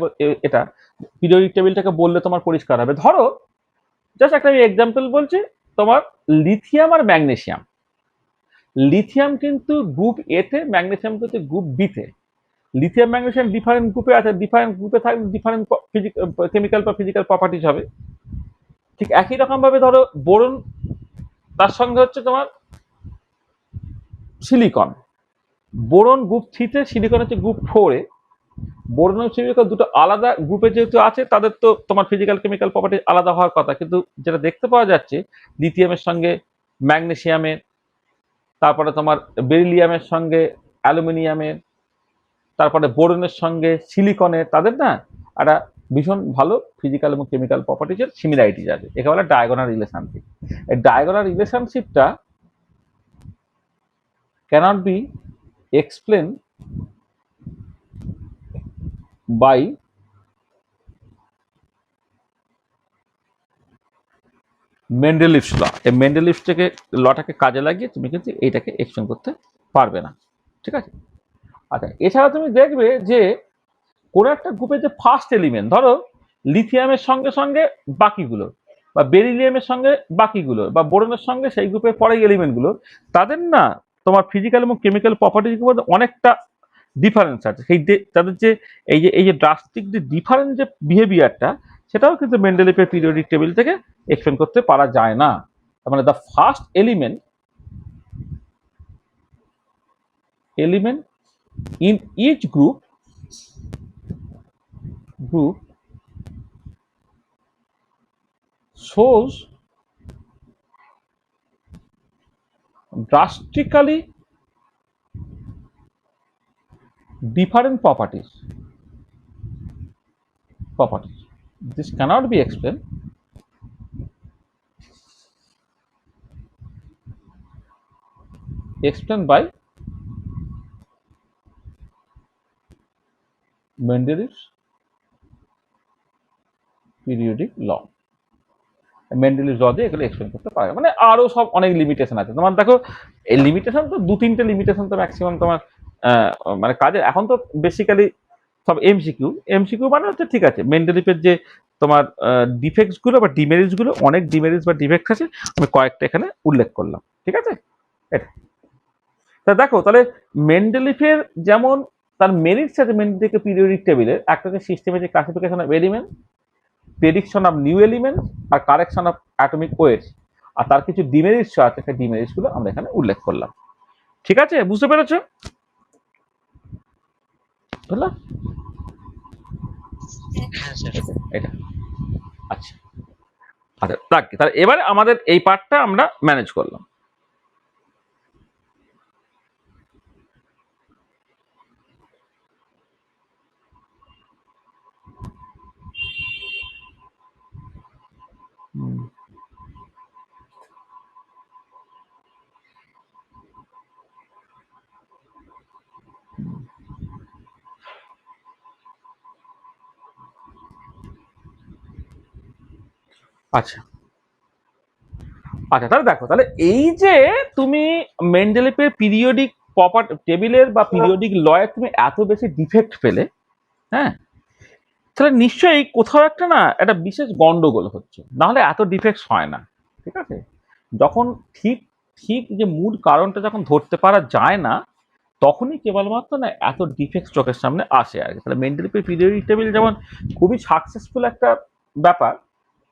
এটা পিরিয়ডিক টেবিলটাকে বললে তোমার পরিষ্কার হবে। ধরো জাস্ট একটা আমি এক্সাম্পল বলছি, তোমার লিথিয়াম আর ম্যাগনেসিয়াম। লিথিয়াম কিন্তু গ্রুপ এতে, ম্যাগনেসিয়াম কিন্তু গ্রুপ বিতে। লিথিয়াম ম্যাগনেসিয়াম ডিফারেন্ট গ্রুপে আছে, ডিফারেন্ট গ্রুপে থাকলে ডিফারেন্ট কেমিক্যাল বা ফিজিক্যাল প্রপার্টিজ হবে। ঠিক একই রকম ভাবে ধরো বোরন, তার সঙ্গে হচ্ছে তোমার সিলিকন। বোরন গ্রুপ 3-তে, সিলিকন হচ্ছে গ্রুপ 4-এ। বোরন এবং সিলিকন দুটো আলাদা গ্রুপে যেহেতু আছে, তাদের তো তোমার ফিজিক্যাল কেমিক্যাল প্রপার্টি আলাদা হওয়ার কথা, কিন্তু যেটা দেখতে পাওয়া যাচ্ছে লিথিয়ামের সঙ্গে ম্যাগনেসিয়ামের, তারপরে তোমার বেরিলিয়ামের সঙ্গে অ্যালুমিনিয়ামের, তারপরে বোরনের সঙ্গে সিলিকনের, তাদের না একটা ভীষণ ভালো ফিজিক্যাল এবং কেমিক্যাল প্রপার্টিজের সিমিলারিটিজ আছে। একে বলে ডায়াগোনাল রিলেশনশিপ। এই ডায়াগোনাল রিলেশনশিপটা cannot be explain by Mendeleev's law. এই মেন্ডেলিভস থেকে লটাকে কাজে লাগিয়ে তুমি কিন্তু এইটাকে এক্সপ্লেন করতে পারবে না, ঠিক আছে? আচ্ছা, এছাড়া তুমি দেখবে যে কোনো একটা গ্রুপের যে ফার্স্ট এলিমেন্ট, ধরো লিথিয়ামের সঙ্গে সঙ্গে বাকিগুলো, বা বেরিলিয়ামের সঙ্গে বাকিগুলো, বা বোরনের সঙ্গে সেই গ্রুপের পরের এলিমেন্টগুলো, তাদের না তোমার ফিজিক্যাল এবং কেমিক্যাল প্রপার্টির মধ্যে অনেকটা ডিফারেন্স আছে। সেই তাদের যে এই যে ড্রাস্টিক যে ডিফারেন্ট যে বিহেভিয়ারটা, সেটাও কিন্তু মেন্ডেলিভের পিরিয়ডিক টেবিল থেকে এক্সপ্লেন করতে পারা যায় না। তার মানে the first element in each group shows drastically different properties. This cannot be explained by Mendeleev's periodic law. Mendeleev law দিয়ে এগুলো এক্সপ্লেন করতে পারে, মানে আরো সব অনেক লিমিটেশন আছে। তোমার দেখো এই লিমিটেশন তো 2-3টে লিমিটেশন তো ম্যাক্সিমাম তোমার মানে কাজের। এখন তো বেসিক্যালি সব এমসিকিউ মানে হচ্ছে, ঠিক আছে, মেন্ডেলিভের যে তোমার ডিফেক্টস গুলো বা ডিমেরিটস গুলো, অনেক ডিমেরিটস বা ডিফেক্টস আছে, আমি কয়েকটা এখানে উল্লেখ করলাম, ঠিক আছে? এটা তা দেখো, তাহলে মেন্ডেলিভের যেমন তার মেরিটস আছে মেন্ডেলিভের পিরিয়ডিক টেবিলের, একটা হচ্ছে systematic classification of element, prediction of new element, আর কারেকশন অফ অ্যাটমিক ওয়েটস। আর তার কিছু ডিমেরিটস আছে, সেই ডিমেরিটস গুলো আমরা এখানে উল্লেখ করলাম, ঠিক আছে? বুঝতে পেরেছো? বুঝলাম হ্যাঁ স্যার। এটা। আচ্ছা আচ্ছা, তাহলে এবারে আমাদের এই পার্টটা আমরা ম্যানেজ করলাম। আচ্ছা আচ্ছা, তাহলে দেখো, তাহলে এই যে তুমি মেন্ডেলিভের পিরিয়ডিক প্রপার্টি টেবিলের বা পিরিয়ডিক লয়ে তুমি এত বেশি ডিফেক্ট পেলে, হ্যাঁ, তাহলে নিশ্চয়ই কোথাও একটা না একটা বিশেষ গন্ডগোল হচ্ছে, নাহলে এত ডিফেক্টস হয় না, ঠিক আছে? যখন ঠিক ঠিক যে মূল কারণটা যখন ধরতে পারা যায় না, তখনই কেবলমাত্র না এত ডিফেক্টস চোখের সামনে আসে আর কি। তাহলে মেন্ডেলিভের পিরিয়ডিক টেবিল যেমন খুবই সাকসেসফুল একটা ব্যাপার,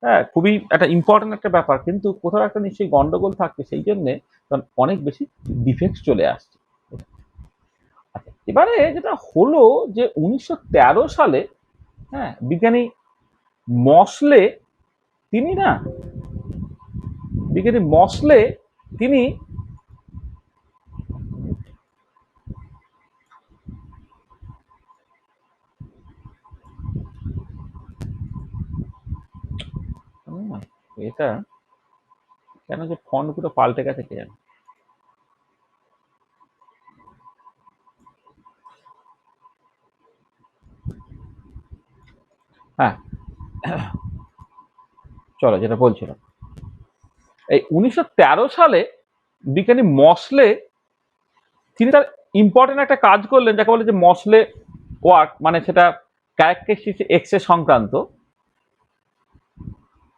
হ্যাঁ, খুবই একটা ইম্পর্টেন্ট একটা ব্যাপার, কিন্তু কোথাও একটা নিশ্চয়ই গন্ডগোল থাকছে, সেই জন্যে কারণ অনেক বেশি ডিফেক্টস চলে আসছে। আচ্ছা, এবারে যেটা হলো যে 1913 সালে, হ্যাঁ, বিজ্ঞানী মসলে, তিনি না বিজ্ঞানী মসলে তিনি এটা কেন যে ফন্ট গুলো পাল্টে গেছে কে জানে। হ্যাঁ, চলো যেটা বলছিলাম, এই 1913 সালে বিজ্ঞানী মসলে তিনি তার ইম্পর্টেন্ট একটা কাজ করলেন, যাকে বলে যে মসলে ওয়ার্ক, মানে সেটা ক্যারেক্টারিস্টিক্স এক্স এর সংক্রান্ত।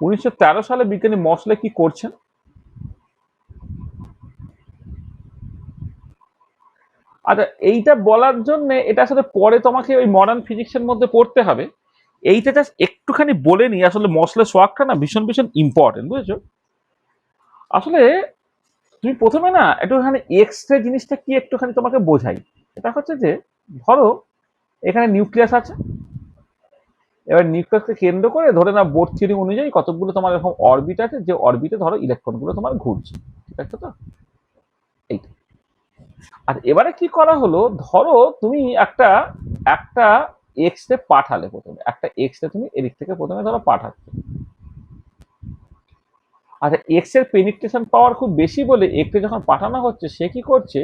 1913 সালে বিজ্ঞানী মশলে কি করছেন? আচ্ছা, এইটা বলার জন্য এটা আসলে পরে তোমাকে ওই মডার্ন ফিজিক্সের মধ্যে পড়তে হবে। এইটা জাস্ট একটুখানি বলে নি, আসলে মশলের সোয়াগটা না ভীষণ ভীষণ ইম্পর্টেন্ট, বুঝেছো? আসলে তুমি প্রথমে না একটুখানি এক্স রে জিনিসটা কি একটুখানি তোমাকে বোঝাই। এটা হচ্ছে যে, ধরো এখানে নিউক্লিয়াস আছে, এবার নিউক্লিয়াসকে কেন্দ্র করে ধরে না বোর থিওরি অনুযায়ী কতগুলো তোমার এরকম অরবিট আছে, যে অরবিটে ধরো ইলেকট্রনগুলো তোমার ঘুরছে, ঠিক আছে তো? এইটা। আর এবারে কি করা হলো, ধরো তুমি একটা একটা এক্স রে পাঠালে, প্রথমে একটা এক্স রে তুমি এদিক থেকে প্রথমে ধরো পাঠাচ্ছ। আচ্ছা, এক্স এর পেনিট্রেশন পাওয়ার খুব বেশি বলে এক্স রে যখন পাঠানো হচ্ছে, সে কি করছে,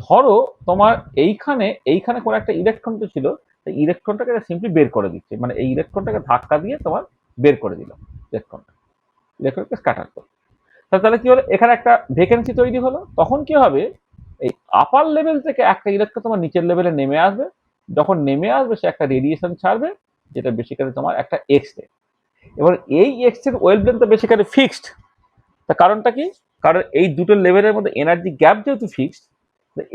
ধরো তোমার এইখানে এইখানে কোনো একটা ইলেকট্রন তো ছিল, এই ইলেকট্রনটাকে সিম্পলি বের করে দিচ্ছে, মানে এই ইলেকট্রনটাকে ধাক্কা দিয়ে তোমার বের করে দিলাম, ইলেকট্রনকে স্ক্যাটার করে। তাহলে কি হলো, এখানে একটা ভ্যাকেন্সি তৈরি হলো। তখন কি হবে, এই আপার লেভেল থেকে একটা ইলেকট্রন তোমার নিচের লেভেলে নেমে আসবে। যখন নেমে আসবে, সে একটা রেডিয়েশন ছাড়বে, যেটা বেসিক্যালি তোমার একটা এক্স রে। এবার এই এক্স এর ওয়েভলেন্থটা বেসিক্যালি ফিক্সড। তার কারণটা কি? কারণ এই দুটো লেভেলের মধ্যে এনার্জি গ্যাপ যেহেতু ফিক্সড,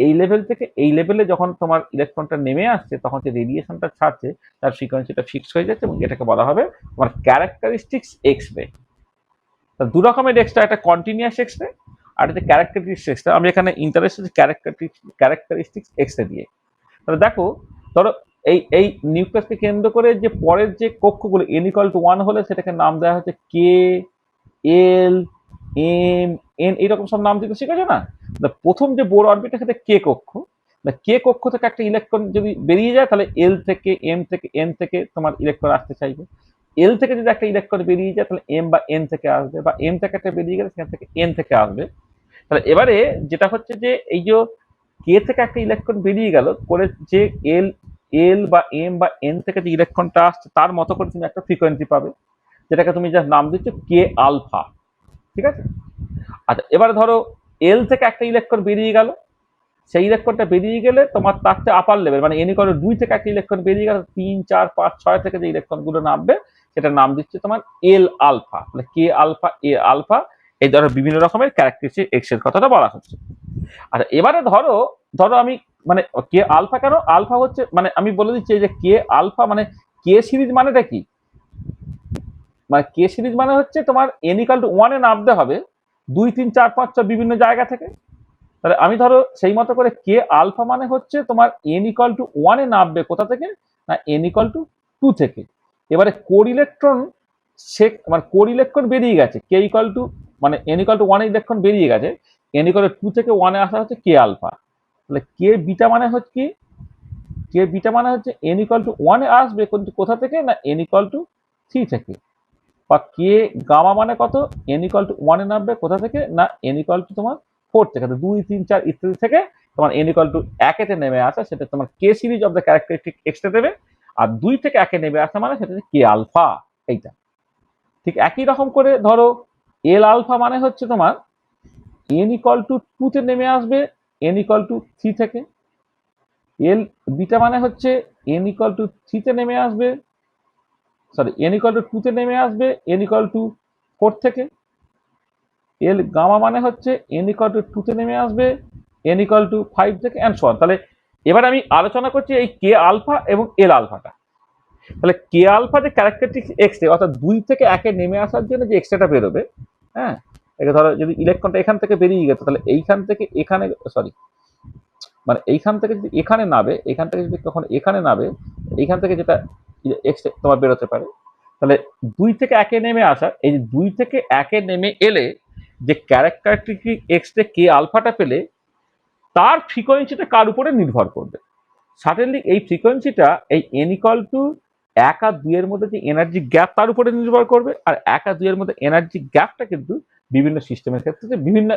এই লেভেল থেকে এই লেভেলে যখন তোমার ইলেকট্রনটা নেমে আসছে, তখন যে রেডিয়েশনটা ছাড়ছে তার ফ্রিকোয়েন্সিটা ফিক্সড হয়ে যাচ্ছে, এবং এটাকে বলা হবে তোমার ক্যারেক্টারিস্টিক্স এক্স রে। দু রকমের এক্সরে, একটা কন্টিনিউয়াস এক্সরে আর একটা ক্যারেক্টারিস্টিক্স এক্সরে। আমি এখানে ইন্টারেস্টেড ক্যারেক্টারিস্টিক্স এক্সরে দিয়ে। তাহলে দেখো, ধরো এই এই নিউক্লিয়াসকে কেন্দ্র করে যে পরের যে কক্ষগুলো n = 1 হলে সেটাকে নাম দেওয়া হচ্ছে কে, এল, এম, এন, এইরকম সব নাম দিতে শিখেছো না? প্রথম যে বোর অরবিটের ক্ষেত্রে কে কক্ষ, কে কক্ষ থেকে একটা ইলেকট্রন যদি বেরিয়ে যায়, তাহলে এল থেকে, এম থেকে, এন থেকে তোমার ইলেকট্রন আসতে চাইবে। এল থেকে যদি একটা ইলেকট্রন বেরিয়ে যায়, তাহলে এম বা এন থেকে আসবে, বা এম থেকে একটা বেরিয়ে গেলে সেখান থেকে এন থেকে আসবে। তাহলে এবারে যেটা হচ্ছে যে, এই যে কে থেকে একটা ইলেকট্রন বেরিয়ে গেল করে, যে এল এল বা এম বা এন থেকে যে ইলেকট্রনটা আসছে, তার মতো করে তুমি একটা ফ্রিকোয়েন্সি পাবে, যেটাকে তুমি যা নাম দিচ্ছ কে আলফা, ঠিক আছে? আচ্ছা, এবারে ধরো এল থেকে একটা ইলেকট্রন বেরিয়ে গেল, সেই ইলেকট্রনটা বেরিয়ে গেলে তোমার তার চেয়ে আপার লেভেল, মানে n = 2 থেকে একটা ইলেকট্রন বেরিয়ে গেল, 3, 4, 5, 6 থেকে যে ইলেকট্রন গুলো নামবে, সেটার নাম দিচ্ছে তোমার এল আলফা, মানে কে আলফা, এ আলফা। এই ধরো বিভিন্ন রকমের ক্যারেক্টারিস্টিক এক্স এর কথাটা বলা হচ্ছে। আচ্ছা, এবারে ধরো ধরো আমি, মানে কে আলফা কেন, আলফা হচ্ছে, মানে আমি বলে দিচ্ছি যে কে আলফা মানে কে সিরিজ মানেটা কি, মানে কে সিরিজ মানে হচ্ছে তোমার n = 1 এ নামতে হবে 2, 3, 4, 5, 6 বিভিন্ন জায়গা থেকে। তাহলে আমি ধরো সেই মতো করে কে আলফা মানে হচ্ছে তোমার n = 1 এ নামবে কোথা থেকে, না n = 2 থেকে। এবারে কোর ইলেকট্রন, সে মানে কোর ইলেকট্রন বেরিয়ে গেছে, কে মানে n = 1 ইলেকট্রন বেরিয়ে গেছে, n = 2 থেকে 1 এ আসা হচ্ছে কে আলফা। তাহলে কে বিটা মানে হচ্ছে কি, কে বিটা মানে হচ্ছে n = 1 এ আসবে কিন্তু কোথা থেকে, না n = 3 থেকে। বা কে গামা মানে কত, n = 1 এ নামবে কোথা থেকে, না n = তোমার 4 থেকে, 2, 3, 4 ইত্যাদি থেকে তোমার n = 1 এতে নেমে আসা, সেটা তোমার K series of the characteristic এক্সটা দেবে। আর 2 থেকে 1 এ নেমে আসা মানে সেটা কে আলফা। এইটা ঠিক একই রকম করে ধরো এল আলফা মানে হচ্ছে তোমার n = 2 তে নেমে আসবে, n = 3 থেকে। এল বিটা মানে হচ্ছে n = 3 তে নেমে আসবে, সরি n = 2 তে নেমে আসবে, n = 4 থেকে। এল গামা মানে হচ্ছে n = 2 তে নেমে আসবে, n = 5 থেকে, এন্ড সো অন। তাহলে এবার আমি আলোচনা করছি এই কে আলফা এবং এল আলফাটা। তাহলে কে আলফা যে ক্যারেক্টারিস্টিক এক্স রে, অর্থাৎ 2 থেকে 1 এ নেমে আসার জন্য যে এক্সরেটা বেরোবে, হ্যাঁ, এটা ধরো যদি ইলেকট্রনটা এখান থেকে বেরিয়ে গেছে, তাহলে এইখান থেকে এখানে, সরি, মানে এইখান থেকে যদি এখানে নাবে, এখান থেকে যদি কখন এখানে নাবে, এইখান থেকে যেটা এক্স তোমার বেরোতে পারে। তাহলে 2 থেকে 1 এ নেমে আসা, এই 2 থেকে 1 এ নেমে এলে যে ক্যারেক্টারিস্টিক এক্স রে কে আলফাটা পেলে, তার ফ্রিকোয়েন্সিটা কার উপরে নির্ভর করবে। সার্টেনলি এই ফ্রিকোয়েন্সিটা এই n = 1 আর 2 এর মধ্যে যে এনার্জি গ্যাপ, তার উপরে নির্ভর করবে। আর 1 আর 2 এর মধ্যে এনার্জি গ্যাপটা কিন্তু বিভিন্ন সিস্টেমের ক্ষেত্রে বিভিন্ন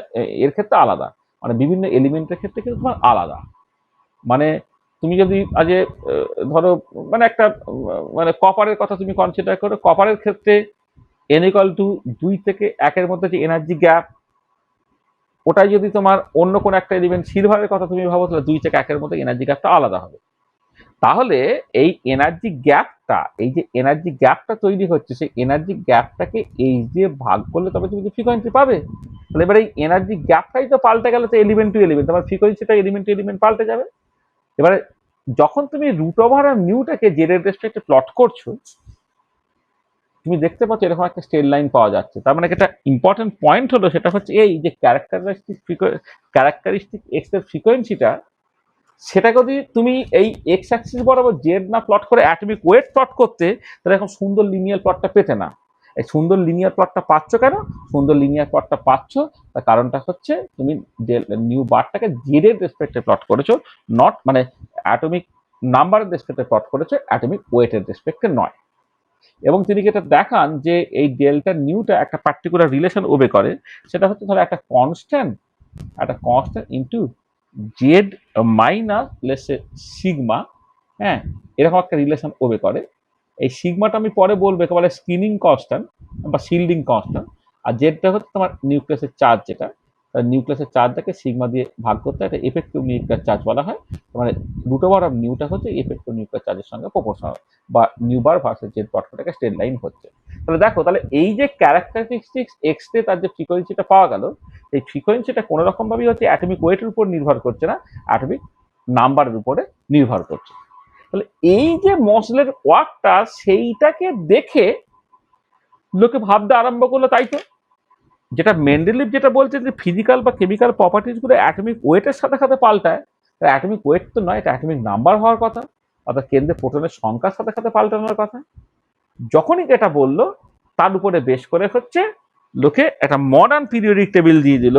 এর ক্ষেত্রে আলাদা, মানে বিভিন্ন এলিমেন্টের ক্ষেত্রে কিন্তু তোমার আলাদা। মানে তুমি যদি আজ ধরো, মানে একটা মানে কপারের কথা তুমি কনসিডার করো, কপারের ক্ষেত্রে n = 2 থেকে 1 এর মধ্যে যে এনার্জি গ্যাপ, ওটাই যদি তোমার অন্য কোনো একটা এলিমেন্ট সিলভারের কথা তুমি ভাবো, তাহলে 2 থেকে 1 এর মধ্যে এনার্জি গ্যাপটা আলাদা হবে। তাহলে এই এনার্জি গ্যাপটা, এই যে এনার্জি গ্যাপটা তৈরি হচ্ছে, সেই এনার্জি গ্যাপটাকে এইচ দিয়ে ভাগ করলে তবে তুমি ফ্রিকোয়েন্সি পাবে। তাহলে এবার এই এনার্জি গ্যাপটাই তো পাল্টে গেলে তো এলিমেন্ট টু এলিমেন্ট, তোমার ফ্রিকোয়েন্সিটা এলিমেন্ট টু এলিমেন্ট পাল্টে যাবে। এবারে যখন তুমি রুট ওভার আর মিউটাকে জেড এর রেসপেক্টে প্লট করছো, তুমি দেখতে পাচ্ছ এরকম একটা স্ট্রেট লাইন পাওয়া যাচ্ছে। তার মানে একটা ইম্পর্টেন্ট পয়েন্ট হলো সেটা হচ্ছে এই যে ক্যারেক্টারিস্টিক এক্স এর ফ্রিকোয়েন্সিটা, সেটা যদি তুমি এই এক্স অ্যাক্সিস বরাবর জেড না প্লট করে অ্যাটমিক ওয়েট প্লট করতে, তাহলে এখন সুন্দর লিনিয়ার প্লটটা পেতে না। এই সুন্দর লিনিয়ার প্লটটা পাচ্ছ কেন? সুন্দর লিনিয়ার প্লটটা পাচ্ছ তার কারণটা হচ্ছে তুমি নিউ বারটাকে জেড এর রেসপেক্টে প্লট করেছো, নট মানে অ্যাটমিক নাম্বারের রেসপেক্টে প্লট করেছো, অ্যাটমিক ওয়েটের রেসপেক্টে নয়। এবং তিনি যেটা দেখান যে এই ডেল্টা নিউটা একটা পার্টিকুলার রিলেশন ওবে করে, সেটা হচ্ছে ধরো একটা কনস্ট্যান্ট ইন্টু জেড মাইনাস লেসে সিগমা। হ্যাঁ, এরকম একটা রিলেশন ওবে করে। এই সিগমাটা আমি পরে বলবো একেবারে স্কিনিং কনস্ট্যান্ট বা শিল্ডিং কনস্ট্যান্ট। আর জেডটা হচ্ছে তোমার নিউক্লিয়াসের চার্জ, যেটা নিউক্লিয়াসের চার্জটাকে সিগমা দিয়ে ভাগ করতে একটা এফেক্টিভ নিউক্লিয়ার চার্জ বলা হয়। মানে রুট ওভার অফ নিউটা হচ্ছে এফেক্টিভ নিউক্লিয়ার চার্জের সঙ্গে প্রপোর্শনাল, বা নিউ বার ভার্সেস জেড পটটাকে স্ট্রেট লাইন হচ্ছে। তাহলে দেখো, তাহলে এই যে ক্যারেক্টারিস্টিক্স এক্স রে তার যে ফ্রিকোয়েন্সিটা পাওয়া গেল, এই ফ্রিকোয়েন্সিটা কোনো রকম ভাবেই হচ্ছে অ্যাটমিক ওয়েটের উপর নির্ভর করছে না, অ্যাটমিক নাম্বারের উপরে নির্ভর করছে। তাহলে এই যে মসলের ওয়ার্কটা, সেইটাকে দেখে লোকে ভাবতে আরম্ভ করলো, তাই তো যেটা মেন্ডেলিভ যেটা বলছে যে ফিজিক্যাল বা কেমিক্যাল প্রপার্টিজ গুলো অ্যাটমিক ওয়েটের সাথে সাথে পাল্টায়, অ্যাটমিক ওয়েট তো নয়, এটা অ্যাটমিক নাম্বার হওয়ার কথা, অর্থাৎ কেন্দ্রে প্রোটনের সংখ্যার সাথে সাথে পাল্টানোর কথা। যখনই যেটা বললো তার উপরে বেশ করে হচ্ছে লোকে একটা মডার্ন পিরিয়ডিক টেবিল দিয়ে দিল।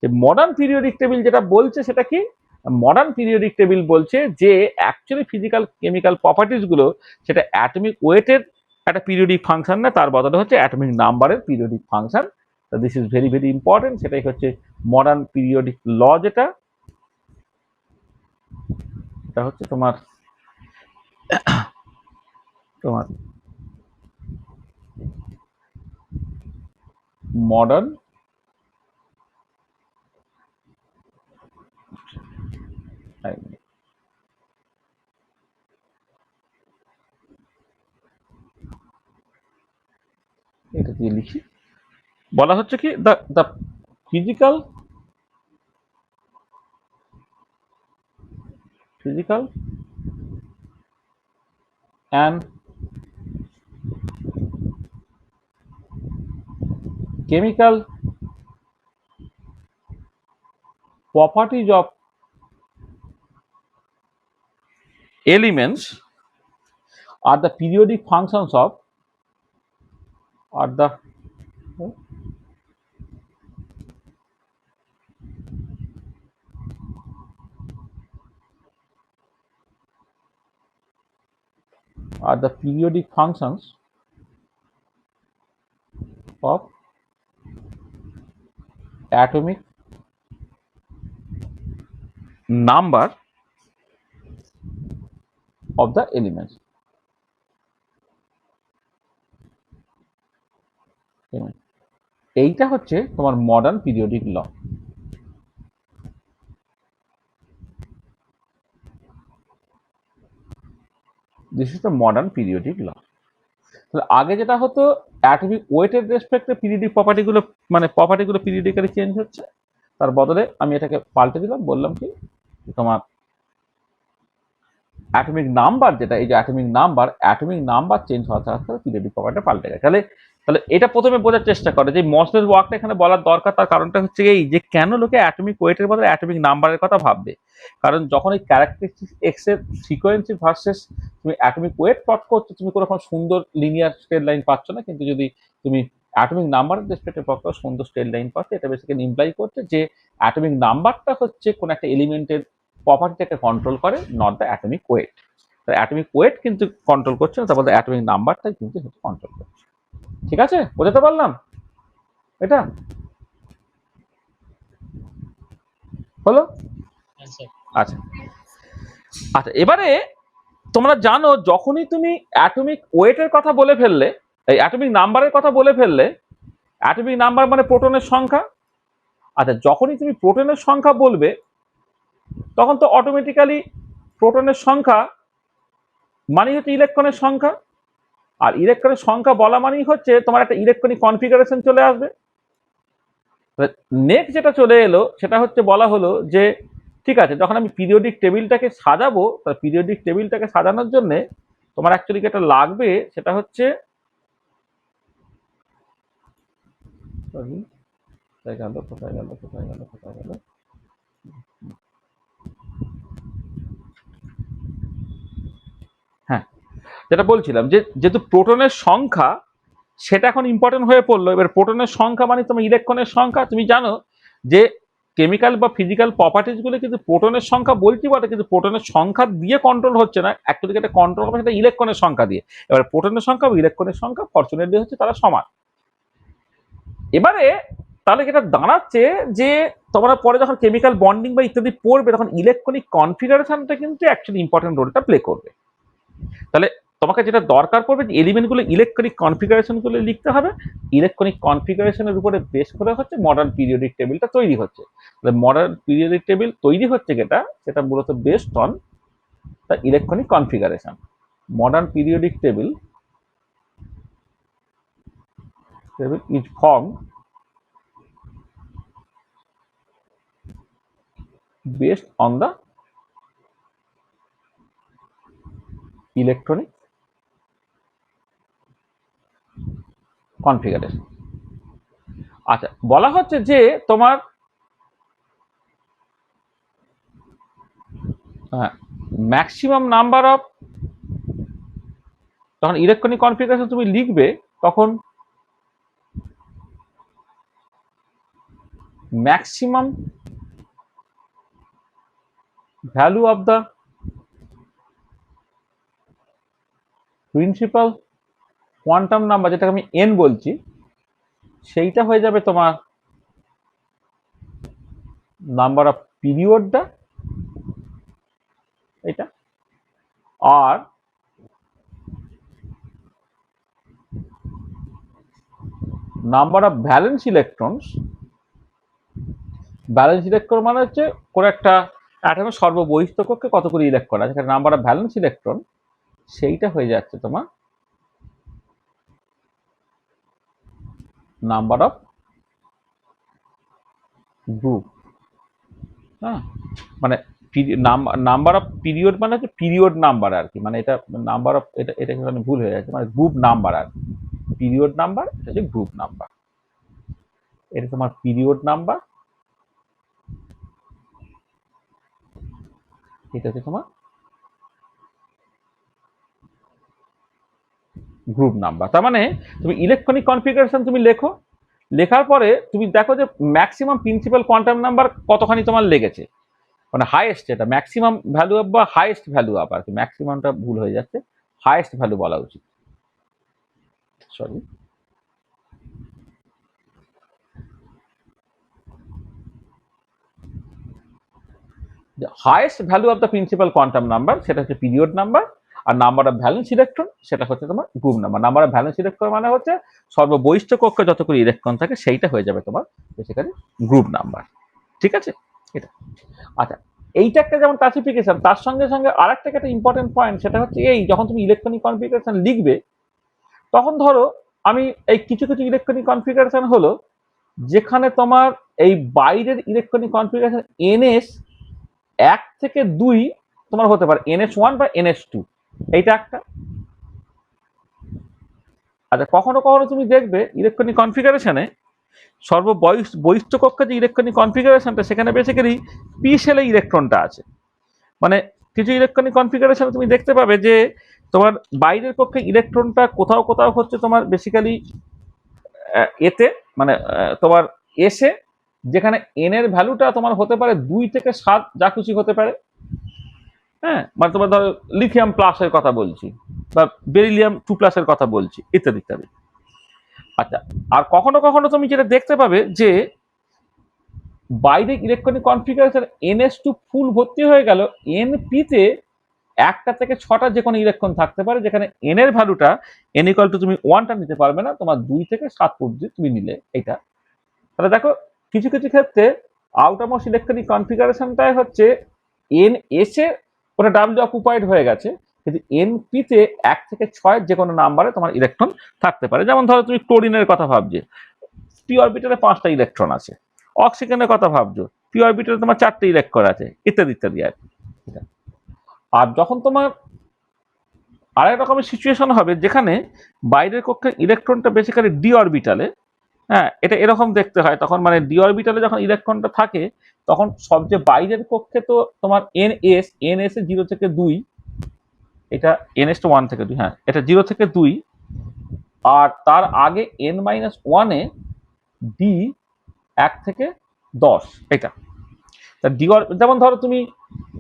যে মডার্ন পিরিয়ডিক টেবিল যেটা বলছে সেটা কি? মডার্ন পিরিয়ডিক টেবিল বলছে যে অ্যাকচুয়ালি ফিজিক্যাল কেমিক্যাল প্রপার্টিজ গুলো সেটা অ্যাটমিক ওয়েটের একটা পিরিয়ডিক ফাংশন না, তার বদলে হচ্ছে অ্যাটমিক নাম্বারের periodic function. This is very very important. সেটাই হচ্ছে মডার্ন পিরিয়ডিক ল, যেটা এটা হচ্ছে তোমার তোমার মডার্ন এটা দিয়ে লিখি, বলা হচ্ছে কি the the physical and chemical properties of elements are the periodic functions of are the periodic functions of atomic number of the elements. এইটা হচ্ছে তোমার modern periodic law. This is the modern periodic law. তাহলে আগে যেটা হতো atomic ওয়েটের রেসপেক্টে periodic প্রপার্টিগুলো, মানে প্রপার্টিগুলো periodically change হচ্ছে, তার বদলে আমি এটাকে পাল্টে দিলাম, বললাম কি তোমার অ্যাটমিক নাম্বার, যেটা এই যে অ্যাটমিক নাম্বার চেঞ্জ হওয়ার সাথে সাথে পিরিয়ডিক প্রপার্টিটা পাল্টে গেছে। তাহলে তাহলে এটা প্রথমে বোঝার চেষ্টা করে যে মসলের ওয়ার্কটা এখানে বলার দরকার। তার কারণটা হচ্ছে এই যে কেন লোকে অ্যাটমিক ওয়েটের বদলে অ্যাটমিক নাম্বারের কথা ভাববে। কারণ যখন এই ক্যারেক্টারিস্টিক এক্স এর ফ্রিকোয়েন্সি ভার্সেস তুমি অ্যাটমিক ওয়েট প্লট করছো, তুমি কোনো রকম সুন্দর লিনিয়ার স্ট্রেট লাইন পাচ্ছ না। কিন্তু যদি তুমি অ্যাটমিক নাম্বারের রেসপেক্টে প্লট করো, সুন্দর স্ট্রেট লাইন পাচ্ছ। এটা বেসিক্যালি ইমপ্লাই করছে যে অ্যাটমিক নাম্বারটা হচ্ছে কোন একটা এলিমেন্টের প্রপার্টিটাকে কন্ট্রোল করে, not the atomic weight. Atomic weight কিন্তু কন্ট্রোল করছে না, তারপরে অ্যাটমিক নাম্বারটাই কিন্তু কন্ট্রোল করছে। ঠিক আছে, বোঝাতে পারলাম এটা? হলো? আচ্ছা আচ্ছা, এবারে তোমরা জানো যখনই তুমি অ্যাটমিক ওয়েটের কথা বলে ফেললে, এই অ্যাটমিক নাম্বারের কথা বলে ফেললে, অ্যাটমিক নাম্বার মানে প্রোটনের সংখ্যা। আচ্ছা, যখনই তুমি প্রোটনের সংখ্যা বলবে তখন তো অটোমেটিক্যালি প্রোটনের সংখ্যা মানে হচ্ছে ইলেকট্রনের সংখ্যা, আর ইলেকট্রনের সংখ্যা বলা মানেই হচ্ছে তোমার একটা ইলেকট্রনিক কনফিগারেশন চলে আসবে। নেক্সট যেটা চলে এলো সেটা হচ্ছে বলা হলো যে ঠিক আছে, যখন আমি পিরিয়ডিক টেবিলটাকে সাজাবো, তার পিরিয়ডিক টেবিলটাকে সাজানোর জন্য তোমার অ্যাকচুয়ালি যেটা লাগবে সেটা হচ্ছে কোথায় গেল কোথায় গেল কোথায় গেল কোথায় গেল হ্যাঁ, যেটা বলছিলাম যে যেহেতু প্রোটনের সংখ্যা সেটা এখন ইম্পর্টেন্ট হয়ে পড়লো। এবার প্রোটনের সংখ্যা মানে তোমার ইলেকট্রনের সংখ্যা। তুমি জানো যে কেমিক্যাল বা ফিজিক্যাল প্রপার্টিজ গুলো কিন্তু প্রোটনের সংখ্যা বলছি বটে, কিন্তু প্রোটনের সংখ্যা দিয়ে কন্ট্রোল হচ্ছে না, অ্যাকচুয়ালি এটা কন্ট্রোল হবে সেটা ইলেকট্রনের সংখ্যা দিয়ে। এবার প্রোটনের সংখ্যা বা ইলেকট্রনের সংখ্যা ফরচুনেটলি হচ্ছে তারা সমান। এবারে তাহলে যেটা দাঁড়াচ্ছে যে তোমরা পরে যখন কেমিক্যাল বন্ডিং বা ইত্যাদি পড়বে তখন ইলেকট্রনিক কনফিগারেশনটা কিন্তু অ্যাকচুয়ালি ইম্পর্টেন্ট রোলটা প্লে করবে। তাহলে তোমাকে যেটা দরকার পড়বে যে এলিমেন্টগুলো ইলেকট্রনিক কনফিগারেশনগুলো লিখতে হবে। ইলেকট্রনিক কনফিগারেশনের উপরে বেস করে হচ্ছে মডার্ন পিরিয়ডিক টেবিলটা তৈরি হচ্ছে। তাহলে মডার্ন পিরিয়ডিক টেবিল তৈরি হচ্ছে যেটা, সেটা মূলত based on the electronic configuration. Modern periodic table is formed based on the electronic configuration. আচ্ছা, বলা হচ্ছে যে তোমার ম্যাক্সিমাম নাম্বার অফ, তখন ইলেকট্রনিক কনফিগারেশন তুমি লিখবে তখন maximum value of the principal quantum number, যেটাকে আমি এন বলছি, সেইটা হয়ে যাবে তোমার নাম্বার অফ পিরিয়ডটা এটা, আর number of valence electrons. Valence electron মানে হচ্ছে কোনো একটা অ্যাটমের সর্ববহিস্থ কক্ষে কত করে ইলেকট্রন আছে, নাম্বার অফ ভ্যালেন্স ইলেকট্রন, সেইটা হয়ে যাচ্ছে তোমার নাম্বার অফ গ্রুপ। হ্যাঁ, মানে নাম্বার অফ পিরিয়ড মানে হচ্ছে পিরিয়ড নাম্বার আর কি, মানে এটা নাম্বার অফ, এটা এটা এখানে ভুল হয়ে যাচ্ছে, মানে গ্রুপ নাম্বার আর পিরিয়ড নাম্বার, এটা হচ্ছে গ্রুপ নাম্বার। এটা তোমার পিরিয়ড নাম্বার, এটা হচ্ছে তোমার গ্রুপ নাম্বার। তার মানে তুমি ইলেকট্রনিক কনফিগারেশন তুমি লেখো, লেখার পরে তুমি দেখো যে ম্যাক্সিমাম প্রিন্সিপাল কোয়ান্টাম নাম্বার কতখানি তোমার লেগেছে, মানে হাইয়েস্ট, এটা ম্যাক্সিমাম ভ্যালু অফ বা হাইয়েস্ট ভ্যালু অফ আর কি, ম্যাক্সিমামটা ভুল হয়ে যাচ্ছে, হাইয়েস্ট ভ্যালু বলা উচিত, sorry. Highest value of the principal quantum number সেটা হচ্ছে পিরিয়ড নাম্বার, আর নাম্বার অফ ভ্যালেন্স ইলেকট্রন সেটা হচ্ছে তোমার group number. Number of valence electron মানে হচ্ছে সর্ববহিষ্ঠ কক্ষে যতগুলো ইলেকট্রন থাকে সেইটা হয়ে যাবে তোমার বেসিক্যালি গ্রুপ নাম্বার। ঠিক আছে, এটা। আচ্ছা, এইটা একটা যেমন ক্লাসিফিকেশন, তার সঙ্গে সঙ্গে আরেকটা একটা ইম্পর্টেন্ট পয়েন্ট, সেটা হচ্ছে এই যখন তুমি ইলেকট্রনিক কনফিগারেশন লিখবে তখন ধরো আমি এই কিছু কিছু ইলেকট্রনিক কনফিগারেশন হলো যেখানে তোমার এই বাইরের ইলেকট্রনিক কনফিগারেশন এনএস 1 থেকে 2 তোমার হতে পারে, NS1 বা NS2, এইটা একটা। আচ্ছা, কখনো কখনো তুমি দেখবে ইলেকট্রনিক কনফিগারেশনে বহিষ্ঠ কক্ষে যে ইলেকট্রনিক কনফিগারেশনটা সেখানে বেসিক্যালি পি সেলে ইলেকট্রনটা আছে। মানে কিছু ইলেকট্রনিক কনফিগারেশনে তুমি দেখতে পাবে যে তোমার বাইরের কক্ষে ইলেকট্রনটা কোথাও কোথাও হচ্ছে তোমার বেসিক্যালি এতে, মানে তোমার এসে, যেখানে এন এর ভ্যালুটা তোমার হতে পারে 2 থেকে 7, যা খুশি হতে পারে। হ্যাঁ, মানে তোমার ধরো লিথিয়াম প্লাসের কথা বলছি বা বেরিলিয়াম 2+ এর কথা বলছি, ইত্যাদি ইত্যাদি। আচ্ছা, আর কখনো কখনো তুমি যেটা দেখতে পাবে যে বাইরে ইলেকট্রনিক কনফিগারেশন NS2 ফুল ভর্তি হয়ে গেল, NP তে 1টা থেকে 6টা যে কোনো ইলেকট্রন থাকতে পারে, যেখানে n এর ভ্যালুটা n = তুমি 1টা নিতে পারবে না, তোমার 2 থেকে 7 পর্যন্ত তুমি নিলে এটা। তাহলে দেখো কিছু কিছু ক্ষেত্রে আউটারমোস্ট ইলেকট্রনিক কনফিগারেশনটাই হচ্ছে NS এ ওটা W অকুপাইড হয়ে গেছে, কিন্তু এনপিতে 1 থেকে 6 যে কোনো নাম্বারে তোমার ইলেকট্রন থাকতে পারে। যেমন ধরো তুমি ক্লোরিনের কথা ভাবছো, পি অরবিটালে 5টা ইলেকট্রন আছে। অক্সিজেনের কথা ভাবছো, পি অরবিটালে তোমার 4টে ইলেকট্রন আছে, ইত্যাদি ইত্যাদি আর কি। আর যখন তোমার আরেক রকমের সিচুয়েশন হবে যেখানে বাইরের কক্ষের ইলেকট্রনটা বেসিক্যালি ডি অরবিটালে, হ্যাঁ এটা এরকম দেখতে হয়, তখন মানে ডি অরবিটালে যখন ইলেকট্রনটা থাকে তখন সবচেয়ে বাইরের কক্ষে তো তোমার এনএস এ 0 থেকে 2, এটা এনএস তো 1 থেকে 2, হ্যাঁ এটা 0 থেকে 2, আর তার আগে n-1 এ ডি 1 থেকে 10, এটা ডি। যেমন ধরো তুমি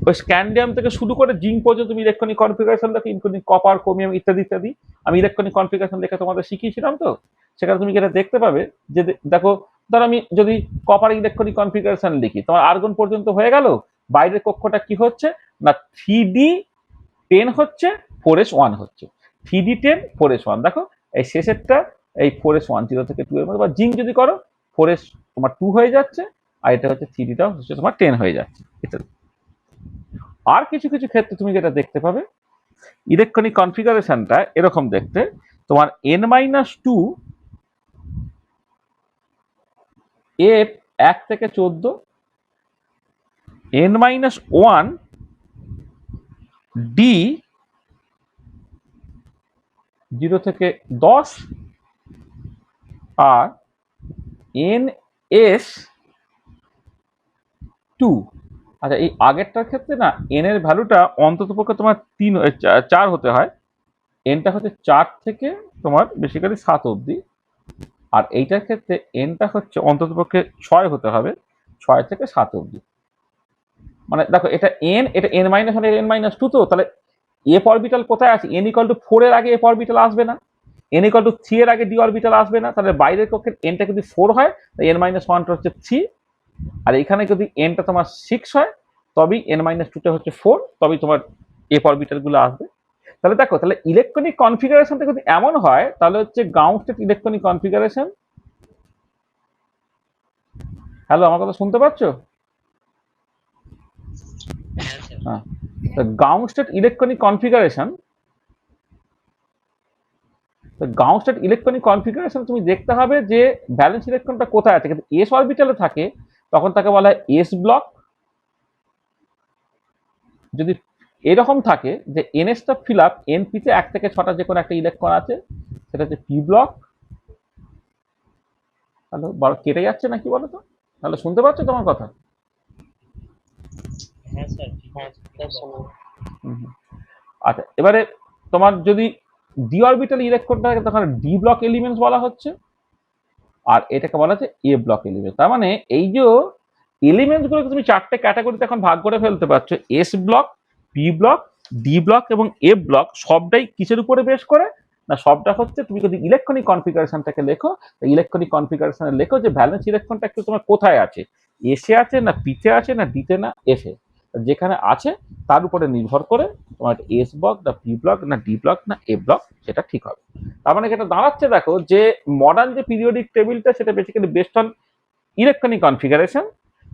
ওই স্ক্যান্ডিয়াম থেকে শুরু করে জিঙ্ক পর্যন্ত তুমি ইলেকট্রনিক কনফিগারেশন দেখো, ইনক্লুডিং কপার, ক্রোমিয়াম ইত্যাদি ইত্যাদি। আমি ইলেকট্রনিক কনফিগারেশন দেখে তোমাদের শিখিয়েছিলাম তো, সেখানে তুমি যেটা দেখতে পাবে যে দেখো, ধরো আমি যদি কপার ইলেকট্রনিক কনফিগারেশন লিখি, তোমার আর্গন পর্যন্ত হয়ে গেল, বাইরের কক্ষটা কি হচ্ছে না 3d10 হচ্ছে, 4s1 হচ্ছে, 3d10 4s1। দেখো এই শেষেরটা এই 4s1 0 থেকে 2 এর মধ্যে, বা জিঙ্ক যদি করো 4s তোমার 2 হয়ে যাচ্ছে, আর এটা হচ্ছে 3dটা হচ্ছে তোমার 10 হয়ে যাচ্ছে ইত্যাদি। আর কিছু কিছু ক্ষেত্রে তুমি যেটা দেখতে পাবে ইলেকট্রনিক কনফিগারেশনটা এরকম দেখতে, তোমার n-2 এর 1 থেকে 14, n-1 ডি 0 থেকে 10, আর ns2। আচ্ছা এই আগেরটার ক্ষেত্রে না এন এর ভ্যালুটা অন্তত পক্ষে তোমার 4 হতে হয়, এনটা হচ্ছে 4 থেকে তোমার বেসিক্যালি 7 অবধি, আর এইটার ক্ষেত্রে এনটা হচ্ছে অন্তত পক্ষে 6 হতে হবে, 6 থেকে 7 অবধি। মানে দেখো এটা এন, এটা n-1 n-2, তো তাহলে এফ অরবিটাল কোথায় আছে? n=4 এর আগে এফ অরবিটাল আসবে না, n=3 এর আগে ডি অরবিটাল আসবে না, তাহলে বাইরের কক্ষের এনটা যদি 4 হয় তাই n-1টা হচ্ছে 3, আর এখানে যদি এনটা তোমার 6 হয় তবেই n-2টা হচ্ছে 4, তবেই তোমার এফ অরবিটাল গুলো আসবে। তাহলে দেখো, তাহলে ইলেকট্রনিক কনফিগারেশনটা যদি এমন হয় তাহলে হচ্ছে ground state electronic configuration. Hello, আমার কথা শুনতে পাচ্ছ? হ্যাঁ, ground state electronic configuration, ground state electronic configuration তুমি দেখতে হবে যে ব্যালেন্স ইলেকট্রনটা কোথায় আছে। কিন্তু এস অরবিটালে থাকে তখন তাকে বলা হয় এস ব্লক। যদি এরকম থাকে যে এনএসটা ফিল আপ, এনপিতে 1 থেকে 6টা যে কোনো একটা ইলেকট্রন আছে, সেটা হচ্ছে পি ব্লক। হ্যালো, কেটে যাচ্ছে নাকি বলো তো? তাহলে শুনতে পাচ্ছ তোমার কথা? আচ্ছা, এবারে তোমার যদি ডি অরবিটাল ইলেকট্রন থাকে তখন ডি ব্লক এলিমেন্টস বলা হচ্ছে, আর এটাকে বলা হচ্ছে এ ব্লক এলিমেন্ট। তার মানে এই যে এলিমেন্টস গুলোকে তুমি 4টে ক্যাটাগরিতে এখন ভাগ করে ফেলতে পারছো, S block, P block, D block এবং এফ ব্লক। সবটাই কিসের উপরে বেশ করে না, সবটা হচ্ছে তুমি যদি ইলেকট্রনিক কনফিগারেশনটাকে লেখো, ইলেকট্রনিক কনফিগারেশনে লেখো যে ভ্যালেন্স ইলেকট্রনটা একটু তোমার কোথায় আছে, এসে আছে না পিতে আছে না ডিতে না এফে, যেখানে আছে তার উপরে নির্ভর করে তোমার এস ব্লক না পি ব্লক না ডি ব্লক না এ ব্লক সেটা ঠিক হবে। তার মানে এটা দাঁড়াচ্ছে দেখো যে মডার্ন যে পিরিয়ডিক টেবিলটা সেটা basically based on electronic configuration.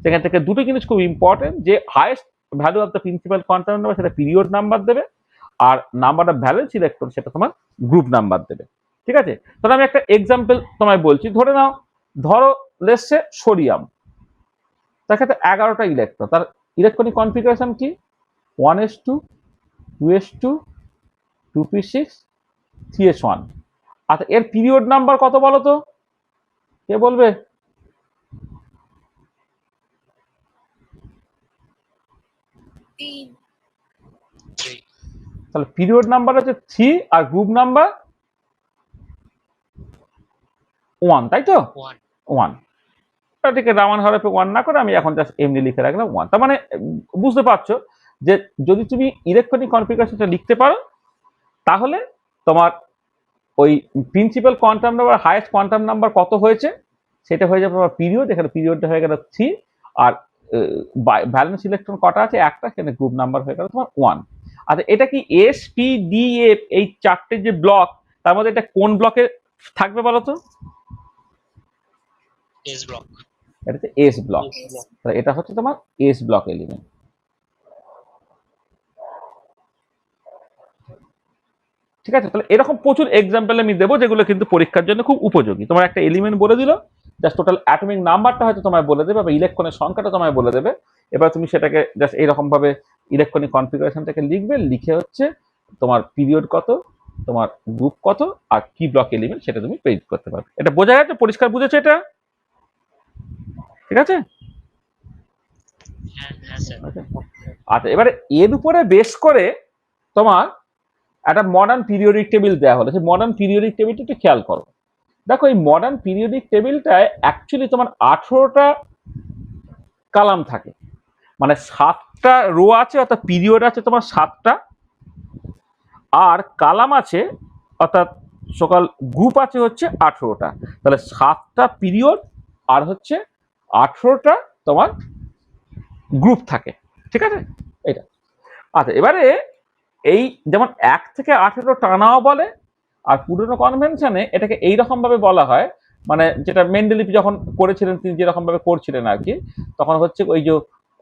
সেখান থেকে দুটো জিনিস খুব ইম্পর্টেন্ট, যে highest value of the principal quantum number সেটা পিরিয়ড নাম্বার দেবে, আর নাম্বার অফ ভ্যালেন্স ইলেকট্রন সেটা তোমার গ্রুপ নাম্বার দেবে। ঠিক আছে, তাহলে আমি একটা এক্সাম্পল তোমায় বলছি। ধরে নাও, ধরো লেটস সে সোডিয়াম, তার ক্ষেত্রে 11টা ইলেকট্রন, তার ইলেকট্রনিক কনফিগারেশন কি 1s2 2s2 2p6 3s1। আচ্ছা এর পিরিয়ড নাম্বার কত বলো তো, কে বলবে? তাহলে পিরিয়ড নাম্বার হচ্ছে 3 আর গ্রুপ নাম্বার 1, তাই তো? 1। এটাকে রামান হরফে 1 না করে আমি এখন জাস্ট এমনি লিখে রাখলাম 1। তার মানে বুঝতে পারছো যে যদি তুমি ইলেকট্রনিক কনফিগারেশনটা লিখতে পারো তাহলে তোমার ওই principal quantum number, highest quantum number কত হয়েছে সেটা হয়ে যাবে তোমার পিরিয়ড। এখানে পিরিয়ডটা হয়ে গেল 3, আর ভ্যালেন্স ইলেকট্রন কটা আছে একটা, সেখানে গ্রুপ নাম্বার হয়ে গেল তোমার 1। আচ্ছা এটা কি এস পি ডি এফ এই 4টে যে ব্লক, তার মধ্যে এটা কোন ব্লকে থাকবে বলো তো? S block. এটা হচ্ছে এস ব্লক। তাহলে এটা হচ্ছে তোমার এস ব্লক এলিমেন্ট। ঠিক আছে? তাহলে এরকম প্রচুর এক্সাম্পল আমি দেবো যেগুলো কিন্তু পরীক্ষার জন্য খুব উপযোগী। তোমার একটা এলিমেন্ট বলে দিল, জাস্ট টোটাল অ্যাটমিক নাম্বারটা হয়তো তোমায় বলে দেবে বা ইলেকট্রনের সংখ্যাটা তোমায় বলে দেবে। এবার তুমি সেটাকে জাস্ট এইরকম ভাবে ইলেকট্রনিক কনফিগারেশনটাকে লিখবে, লিখে হচ্ছে তোমার পিরিয়ড কত, তোমার গ্রুপ কত, আর কি ব্লক এলিমেন্ট সেটা তুমি প্রেডিক্ট করতে পারবে। এটা বোঝা যাচ্ছে? পরিষ্কার বুঝেছো এটা? ঠিক আছে? হ্যাঁ স্যার। আচ্ছা, আচ্ছা, এবারে এর উপরে বেস করে তোমার একটা মডার্ন পিরিয়ডিক টেবিল দেওয়া হলো। সেই মডার্ন পিরিয়ডিক টেবিলটা একটু খেয়াল করো। দেখো এই মডার্ন পিরিয়ডিক টেবিলটায় অ্যাকচুয়ালি তোমার 18টা কালাম থাকে, মানে 7টা রো আছে, অর্থাৎ পিরিয়ড আছে তোমার 7টা, আর কালাম আছে অর্থাৎ সকাল গ্রুপ আছে হচ্ছে 18টা। তাহলে 7টা পিরিয়ড আর হচ্ছে 18টা তোমার গ্রুপ থাকে। ঠিক আছে? এটা আচ্ছা, এবারে এই যেমন 1 থেকে 18 টানাও বলে, আর পুরনো কনভেনশনে এটাকে এইরকম ভাবে বলা হয়, মানে যেটা মেন্ডেলিভ যখন করেছিলেন তিনি যেরকম ভাবে করছিলেন আর কি, তখন হচ্ছে ওই যে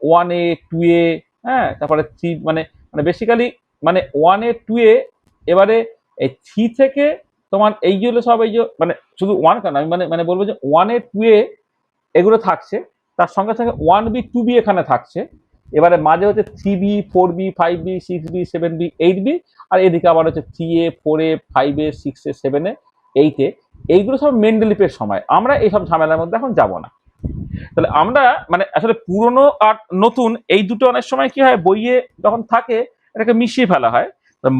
1A 2A, হ্যাঁ, তারপরে 3, মানে মানে বেসিক্যালি মানে 1A 2A, এবারে এই 3 থেকে তোমার এইগুলো সব এই যে মানে শুধু 1 কেন, আমি মানে মানে বলবো যে 1A 2A এগুলো থাকছে, তার সঙ্গে সঙ্গে 1B 2B এখানে থাকছে, এবারে মাঝে হচ্ছে 3B 4B 5B 6B 7B 8B, আর এদিকে আবার হচ্ছে 3A 4A 5A 6A 7A 8A। এইগুলো সব মেন্ডেলিপের সময়, আমরা এইসব ঝামেলার মধ্যে এখন যাব না। তাহলে আমরা মানে আসলে পুরনো আর নতুন এই দুটো অনেক সময় কি হয়, বইয়ে যখন থাকে এটাকে মিশিয়ে ফেলা হয়।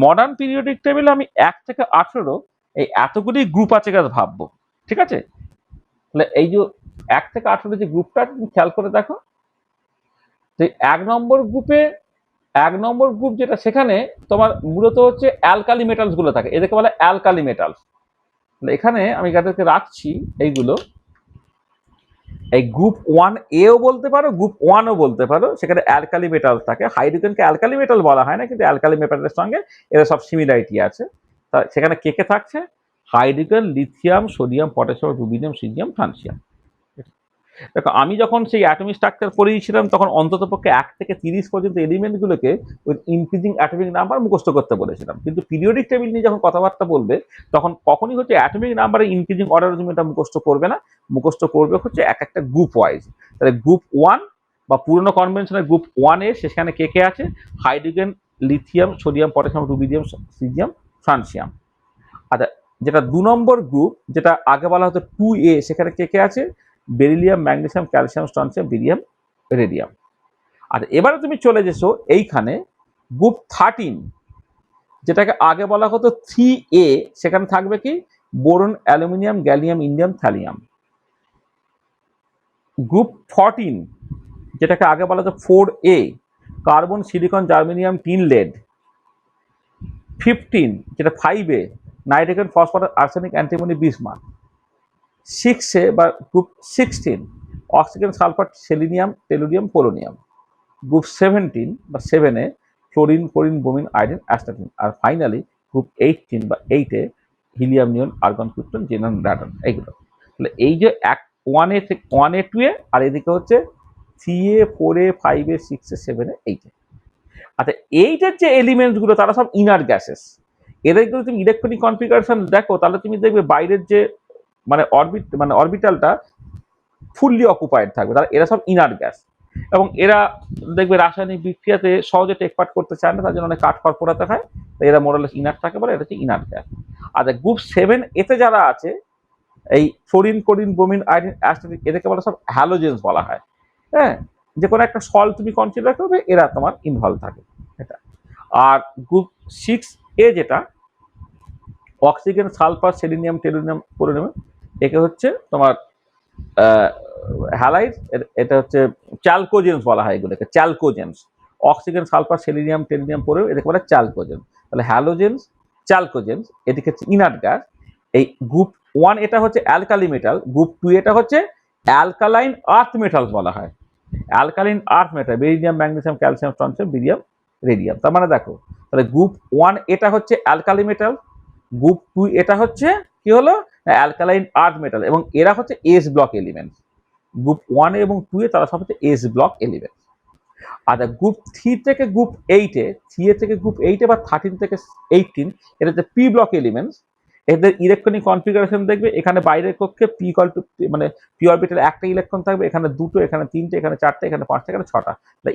মডার্ন পিরিয়ডিক টেবিলে আমি 1 থেকে 18 এই এতগুলি গ্রুপ আছে গাছ ভাববো। ঠিক আছে? তাহলে এই যে 1 থেকে 18 যে গ্রুপটা তুমি খেয়াল করে দেখো, তো 1 নম্বর গ্রুপ যেটা, সেখানে তোমার মূলত হচ্ছে অ্যালকালি মেটালস গুলো থাকে, এদেরকে বলে অ্যালকালি মেটালস। এখানে আমি যাদেরকে রাখছি এইগুলো, এই গ্রুপ 1A ও বলতে পারো, গ্রুপ 1ও বলতে পারো, সেখানে অ্যালকালি মেটাল থাকে। হাইড্রোজেনকে অ্যালকালি মেটাল বলা হয় না, কিন্তু অ্যালকালি মেটালের সঙ্গে এরা সব সিমিলারিটি আছে। তা সেখানে কে কে থাকছে? Hydrogen, lithium, sodium, potassium, rubidium, caesium, francium. দেখো আমি যখন সেই অ্যাটমিক স্ট্রাকচার পড়িয়েছিলাম তখন অন্তত পক্ষে 1 থেকে 30 পর্যন্ত এলিমেন্টগুলোকে উইথ ইনক্রিজিং অ্যাটমিক নাম্বার মুখস্থ করতে বলেছিলাম, কিন্তু পিরিয়ডিক টেবিল নিয়ে যখন কথাবার্তা বলবে তখন কখনই হচ্ছে অ্যাটমিক নাম্বারের ইনক্রিজিং অর্ডার তুমি এটা মুখস্থ করবে না, মুখস্থ করবে হচ্ছে এক একটা গ্রুপ ওয়াইজ। তাহলে গ্রুপ 1 বা পুরনো কনভেনশনের গ্রুপ 1A, সেখানে কে কে আছে? Hydrogen, lithium, sodium, potassium, rubidium, caesium, francium. আচ্ছা, যেটা 2 নম্বর গ্রুপ, যেটা আগে বলা হতো 2A, সেখানে কে কে আছে? Beryllium, magnesium, calcium, strontium, barium, radium. আর এবারে তুমি চলে যেছো এইখানে গ্রুপ 13, যেটাকে আগে বলা হতো 3A, সেখানে থাকবে কি? Boron, aluminium, gallium, indium, thallium. Group 14, যেটাকে আগে বলা হতো 4A, carbon, silicon, germanium, tin, lead. 15, যেটা 5A, nitrogen, phosphorus, arsenic, antimony, bismuth. 6A বা group 16, oxygen, sulphur, selenium, tellurium, polonium. Group 17 বা 7A, fluorine, fluorine, bromine, iodine, astatine. আর finally group 18 বা 8A, helium, neon, argon, krypton, xenon, radon. এইগুলো তাহলে এই যে 1A থেকে 1A 2A, আর এদিকে হচ্ছে 3A 4A 5A 6A 7A 8A। আচ্ছা, এইটার যে এলিমেন্টস গুলো তারা সব ইনার গ্যাসেস। এদের যদি তুমি ইলেকট্রনিক কনফিগারেশন দেখো তাহলে তুমি দেখবে বাইরের যে মানে অরবিটালটা ফুললি অকুপাইড থাকবে, তাহলে এরা সব ইনার গ্যাস, এবং এরা দেখবে রাসায়নিক বিক্রিয়াতে সহজে টেক পার্ট করতে চায় না, তার জন্য অনেক কাঠখড় পোড়াতে হয়, তাই এরা মোরালেস ইনার থাকে বলে এটা হচ্ছে ইনার গ্যাস। আচ্ছা, গ্রুপ 7A যারা আছে, এই ফ্লোরিন, ক্লোরিন, ব্রোমিন, আয়োডিন, অ্যাস্টাটিক, এদেরকে বলা সব হ্যালোজেন্স বলা হয়। হ্যাঁ, যে কোনো একটা সল্ট তুমি কনসিডার করবে, এরা তোমার ইনভলভ থাকে এটা। আর গ্রুপ 6A, যেটা oxygen, sulphur, selenium, tellurium, polonium, একে হচ্ছে তোমার হ্যালাইড, এটা হচ্ছে চ্যালকোজেন্স বলা হয় এগুলোকে, chalcogens. Oxygen, sulphur, selenium, tellurium, polonium, এটাকে বলে চ্যালকোজেন্স। তাহলে হ্যালোজেন্স, চ্যালকোজেন্স, এদিকে হচ্ছে ইনার্ট গ্যাস। এই গ্রুপ 1 এটা হচ্ছে অ্যালকালি মেটাল, গ্রুপ 2 এটা হচ্ছে অ্যালকালাইন আর্থ মেটালস বলা হয়। Alkaline earth metal, beryllium, magnesium, calcium, strontium, barium, radium. তার মানে দেখো, তাহলে গ্রুপ 1 এটা হচ্ছে অ্যালকালি মেটাল, গ্রুপ 2 এটা হচ্ছে কি হলো? অ্যালকালাইন আর্থ মেটাল, এবং এরা হচ্ছে এস ব্লক এলিমেন্ট। গ্রুপ 1 এবং 2 তারা সব হচ্ছে এস ব্লক এলিমেন্ট। আচ্ছা, গ্রুপ 3 থেকে গ্রুপ 8-এ, 3 থেকে গ্রুপ 8-এ বা 13 থেকে 18, এটা হচ্ছে পি ব্লক এলিমেন্টস। এদের ইলেকট্রনিক কনফিগারেশন দেখবে, এখানে বাইরের কক্ষে পি ইকুয়াল টু মানে পি অরবিটাল একটা ইলেকট্রন থাকবে, এখানে দুটো, এখানে তিনটে, এখানে চারটে, এখানে পাঁচটা, এখানে ছটা।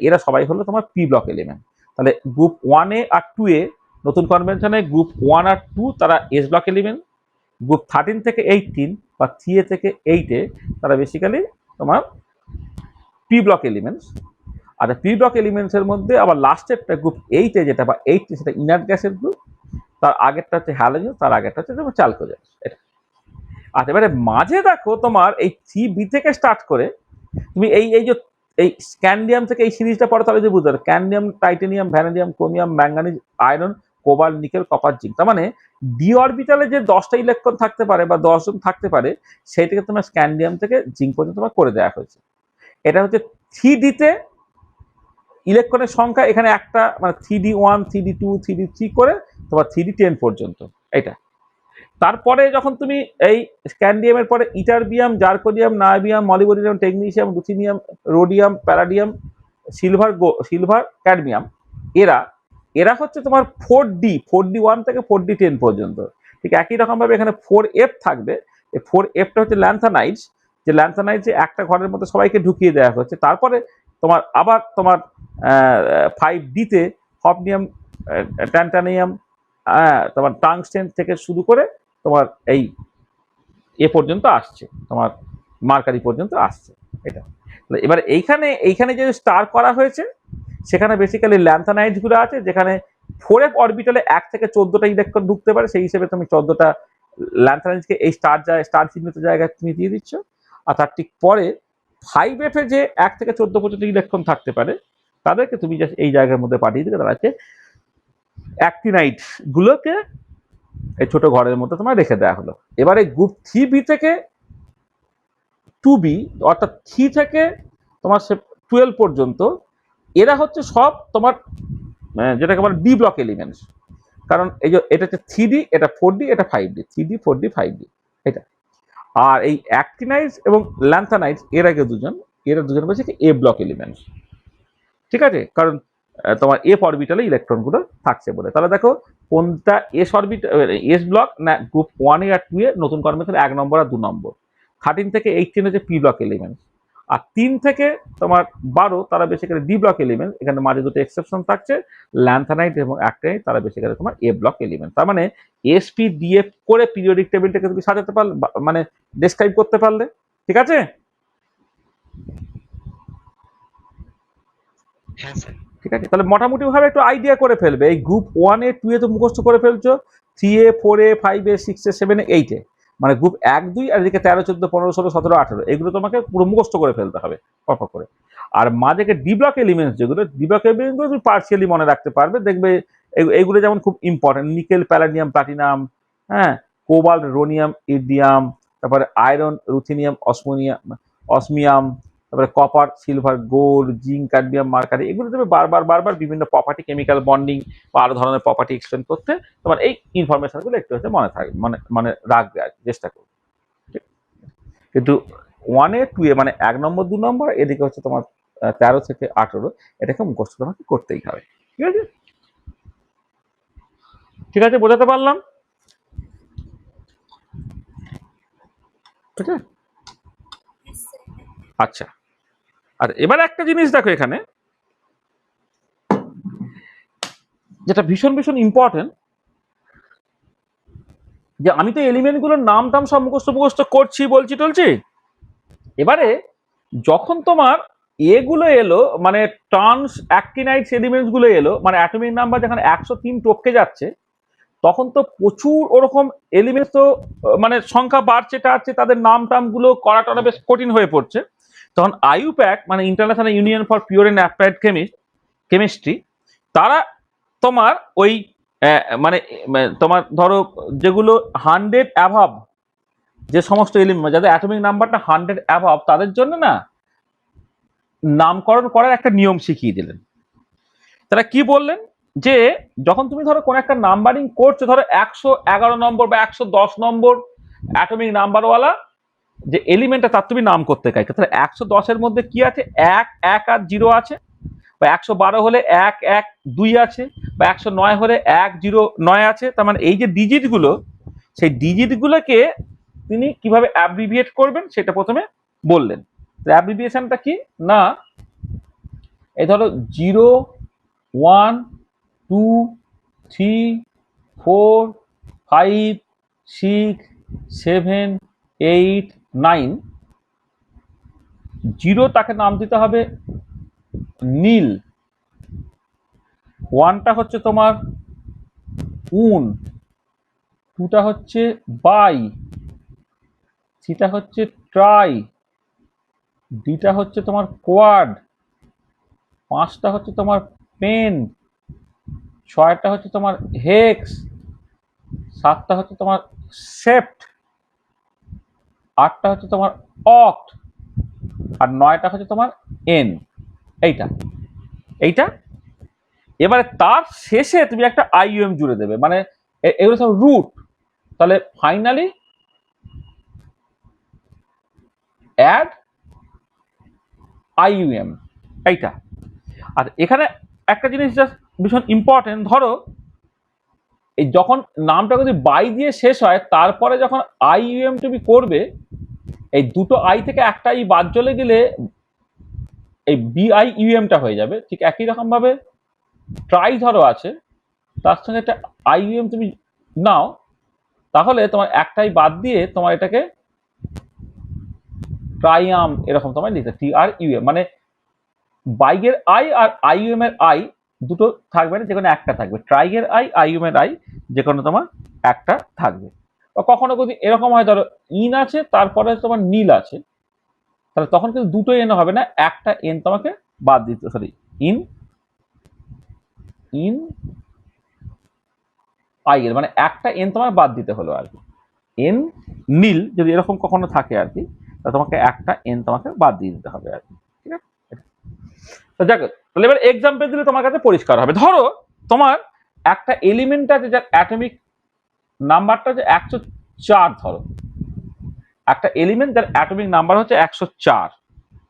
এরা সবাই হলো তোমার পি ব্লক এলিমেন্ট। তাহলে গ্রুপ 1-এ আর 2-এ নতুন কনভেনশনে গ্রুপ 1 আর 2 তারা এস ব্লক এলিমেন্ট। গ্রুপ 13 থেকে 18 বা 3 থেকে 8-এ তারা বেসিক্যালি তোমার পি ব্লক এলিমেন্টস। আর পি ব্লক এলিমেন্টস এর মধ্যে আবার লাস্টেরটা গ্রুপ 8-এ যেটা বা 8 সেটা ইনার্ট গ্যাসের গ্রুপ, তার আগেরটা হচ্ছে হ্যালোজেন, তার আগেরটা হচ্ছে তোমার চালকোজেন। এটা আচ্ছা, এবারে মাঝে দেখো তোমার এই 3B থেকে স্টার্ট করে তুমি এই এই যে এই স্ক্যান্ডিয়াম থেকে এই সিরিজটা পড়ো, তাহলে যে বুঝতে পারো scandium, titanium, vanadium, chromium, manganese, iron, cobalt, nickel, copper, zinc. তার মানে ডি অরবিটালে যে 10টা ইলেকট্রন থাকতে পারে বা 10 জন থাকতে পারে, সেইটাকে তোমার স্ক্যান্ডিয়াম থেকে জিঙ্ক পর্যন্ত তোমার করে দেওয়া হয়েছে। এটা হচ্ছে 3D-তে ইলেকট্রনের সংখ্যা এখানে একটা, মানে 3D1, 3D2, 3D3 করে তোমার 3D10 পর্যন্ত। এটা তারপরে যখন তুমি এই স্ক্যান্ডিয়ামের পরে ytterbium, zirconium, niobium, molybdenum, technetium, ruthenium, rhodium, palladium, silver, cadmium, এরা এরা হচ্ছে তোমার 4D 1 থেকে 4D10 পর্যন্ত। ঠিক একই রকম ভাবে এখানে 4F থাকবে। এই 4Fটা হচ্ছে ল্যান্থানাইডস, যে ল্যান্থানাইডস একটা ঘরের মধ্যে সবাইকে ঢুকিয়ে দেওয়া হচ্ছে। তারপরে তোমার আবার তোমার 5D-তে হফনিয়াম, ট্যান্টানিয়াম, তোমার টাংস্টেন থেকে শুরু করে তোমার এই এ পর্যন্ত আসছে, তোমার মার্কারি পর্যন্ত আসছে। এটা এবার এইখানে যে স্টার করা হয়েছে, সেখানে বেসিক্যালি ল্যান্থানাইডস গুলো আছে, যেখানে 4F অরবিটালে 1 থেকে 14টা ইলেকট্রন ঢুকতে পারে। সেই হিসেবে তুমি 14টা ল্যান্থানাইডসকে এই স্টার চিহ্নিত জায়গায় তুমি দিয়ে দিচ্ছ। আর তার ঠিক পরে 5F-এ যে 1 থেকে 14 পর্যন্ত ইলেকট্রন থাকতে পারে, তাদেরকে তুমি জাস্ট এই জায়গার মধ্যে পাঠিয়ে দিলে তারা হচ্ছে অ্যাক্টিনাইড গুলোকে এই ছোট ঘরের মধ্যে তোমার রেখে দেওয়া হলো। এবারে গ্রুপ 3B থেকে 2B, অর্থাৎ 3 থেকে তোমার 12 পর্যন্ত, এরা হচ্ছে সব তোমার যেটাকে বলে ডি ব্লক এলিমেন্টস। কারণ এই যে এটা হচ্ছে 3D, এটা 4D, এটা 5D, 3D, 4D, 5D। এটা আর এই অ্যাক্টিনাইডস এবং ল্যান্থানাইডস এরা দুজন বলছে কি এ ব্লক এলিমেন্টস। ঠিক আছে, কারণ তোমার এফ অরবিটালে ইলেকট্রনগুলো থাকছে বলে। তাহলে দেখো কোনটা এস ব্লক না গ্রুপ 1-এ আর 2-এ নতুন কনভেনশন 1 নম্বর আর 2 নম্বর। 13 থেকে 18 হচ্ছে পি ব্লক এলিমেন্ট, আর 3 থেকে তোমার 12 তারা বেসিক্যালি ডি ব্লক এলিমেন্ট। এখানে মাঝে দুটো এক্সেপশন থাকছে, ল্যান্থানাইট এবং অ্যাক্টিনাইট, তারা বেসিক্যালি তোমার এ ব্লক এলিমেন্ট। তার মানে এসপি ডিএফ করে পিরিয়ডিক টেবিলটাকে তুমি সাজাতে পারলে, মানে ডেসক্রাইব করতে পারলে। ঠিক আছে? হ্যাঁ স্যার। ঠিক আছে, তাহলে মোটামুটি ভাবে একটু আইডিয়া করে ফেলবে। এই গ্রুপ 1-এ 2-এ তো মুখস্থ করে ফেলছো, 3-এ 4-এ 5-এ 6-এ 7-এ 8-এ, মানে গ্রুপ 1 2 আর এদিকে 13 14 15 16 17 18, এগুলো তোমাকে পুরো মুখস্থ করে ফেলতে হবে পরপর করে। আর মাঝে ডি ব্লক এলিমেন্টস, যেগুলো ডি ব্লক এলিমেন্টগুলো তুমি পার্সিয়ালি মনে রাখতে পারবে, দেখবে এইগুলো যেমন খুব ইম্পর্টেন্ট, নিকেল, প্যালাডিয়াম, প্লাটিনাম, হ্যাঁ, কোবাল্ট, রোনিয়াম, ইডিয়াম, তারপরে আয়রন, রুথিনিয়াম, অসমিয়াম, তারপরে copper, silver, gold, zinc, cadmium, mercury, এগুলো তুমি বারবার বিভিন্ন প্রপার্টি, কেমিক্যাল বন্ডিং বা আরো ধরনের প্রপার্টি এক্সপ্লেন করতে তোমার এই ইনফরমেশনগুলো একটু হচ্ছে মনে থাকবে, মানে রাখবে আর চেষ্টা করবে। কিন্তু 1-এ 2-এ মানে 1 নম্বর 2 নম্বর, এদিকে হচ্ছে তোমার 13 থেকে 18, এটাকে মুখস্থ তোমাকে করতেই হবে। ঠিক আছে, ঠিক আছে, বোঝাতে পারলাম? ঠিক আছে, আচ্ছা। আর এবার একটা জিনিস দেখো এখানে, যেটা ভীষণ ইম্পর্টেন্ট, যে আমি তো এলিমেন্টগুলোর নাম টাম সব মুখস্থ করছি, বলছি টলছি। এবারে যখন তোমার এগুলো এলো, মানে ট্রান্স অ্যাক্টিনাইডস এলিমেন্টস গুলো এলো, মানে অ্যাটমিক নাম্বার যখন 103 টপকে যাচ্ছে, তখন তো প্রচুর ওরকম এলিমেন্টস তো মানে সংখ্যা বাড়ছে টাড়ছে, তাদের নাম টাম গুলো করাটা বেশ কঠিন হয়ে পড়ছে। তখন আইইউপ্যাক, মানে international union for pure and applied chemistry, তারা তোমার ওই মানে তোমার ধরো যেগুলো 100 অ্যাভাব, যে সমস্ত এলিমেন্ট যাদের অ্যাটমিক নাম্বারটা 100 অ্যাভাব, তাদের জন্য না নামকরণ করার একটা নিয়ম শিখিয়ে দিলেন। তারা কি বললেন, যে যখন তুমি ধরো কোন একটা নাম্বারিং করছো, ধরো 111 নম্বর বা 110 নম্বর অ্যাটমিক নাম্বারওয়ালা যে এলিমেন্টটা তার তুমি নাম করতে চাইছো, তাহলে 110-এর মধ্যে কি আছে, 1 1 আর 0 আছে। বা 112 হলে 112 আছে, বা 109 হলে 109 আছে। তার মানে এই যে ডিজিটগুলো, সেই ডিজিটগুলোকে তিনি কিভাবে অ্যাব্রিভিয়েট করবেন সেটা প্রথমে বললেন। অ্যাব্রিভিয়েশনটা কি না, এই ধরো 0, 1, 2, 3, 4, 5, 6, 7, 8, 9। 0 তাকে নাম দিতে হবে নীল, 1টা হচ্ছে তোমার উন, 2টা হচ্ছে বাই, 3টা হচ্ছে ট্রাই, ডিটা হচ্ছে তোমার কোয়াড, 5টা হচ্ছে তোমার পেন, 6টা হচ্ছে তোমার হেক্স, 7টা হচ্ছে তোমার সেপ্ট, 8টা হচ্ছে তোমার অক্ট, আর 9টা হচ্ছে তোমার এন। এইটা এইটা এবারে তার শেষে তুমি একটা আইইউএম জুড়ে দেবে, মানে এগুলো সব রুট। তাহলে ফাইনালি অ্যাড আইইউএম, এইটা। আর এখানে একটা জিনিস জাস্ট ভীষণ ইম্পর্টেন্ট, ধরো এই যখন নামটা যদি বাই দিয়ে শেষ হয়, তারপরে যখন আইইউএম তুমি করবে, এই দুটো আই থেকে একটা আই বাদ চলে গেলে এই বিআইইউএমটা হয়ে যাবে। ঠিক একই রকম ভাবে ট্রাই ধরো আছে, তার সঙ্গে একটা আইইউএম তুমি নাও, তাহলে তোমার একটাই বাদ দিয়ে তোমার এটাকে ট্রাইয়াম এরকম তোমার লিখতে, TRUM, মানে বাইয়ের আই আর আইইউএম এর আই দুটো থাকবে না, যে কোনো একটা থাকবে। ট্রাইয়ের আই, আইইউএম এর আই, যে কোনো তোমার একটা থাকবে। বা কখনো যদি এরকম হয়, ধরো ইন আছে তারপরে তোমার নীল আছে, তাহলে তখন কিন্তু দুটো এন হবে না, একটা এন তোমাকে বাদ দিতে, সরি, ইন ইন আই এর, মানে একটা এন তোমার বাদ দিতে হলো আর কি। এন নীল যদি এরকম কখনো থাকে আর কি, তাহলে তোমাকে একটা এন তোমাকে বাদ দিয়ে দিতে হবে আর কি। ঠিক আছে, তো যাক, তাহলে এবার এক্সাম্পল দিলে তোমার কাছে পরিষ্কার হবে। ধরো তোমার একটা এলিমেন্ট আছে যার অ্যাটমিক নাম্বারটা হচ্ছে 104, ধরো একটা এলিমেন্ট যার অ্যাটমিক নাম্বার হচ্ছে 104,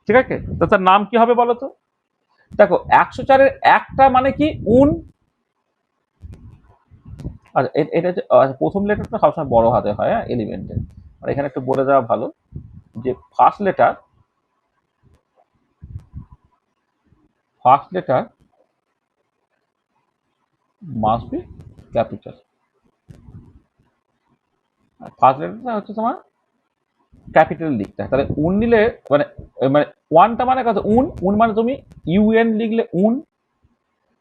ঠিক আছে, তো তার নাম কি হবে বলো তো? দেখো 104-এর একটা মানে কি উন, আচ্ছা এটা হচ্ছে প্রথম লেটারটা সবসময় বড় হাতে হয়, হ্যাঁ, এলিমেন্টের। আর এখানে একটু বলে দেওয়া ভালো যে first letter must be capital. First লেটারটা হচ্ছে তোমার ক্যাপিটাল লিখতে হয়। তাহলে উন নিলে মানে মানে ওয়ানটা মানে কত, উন, উন মানে তুমি ইউএন লিখলে উন।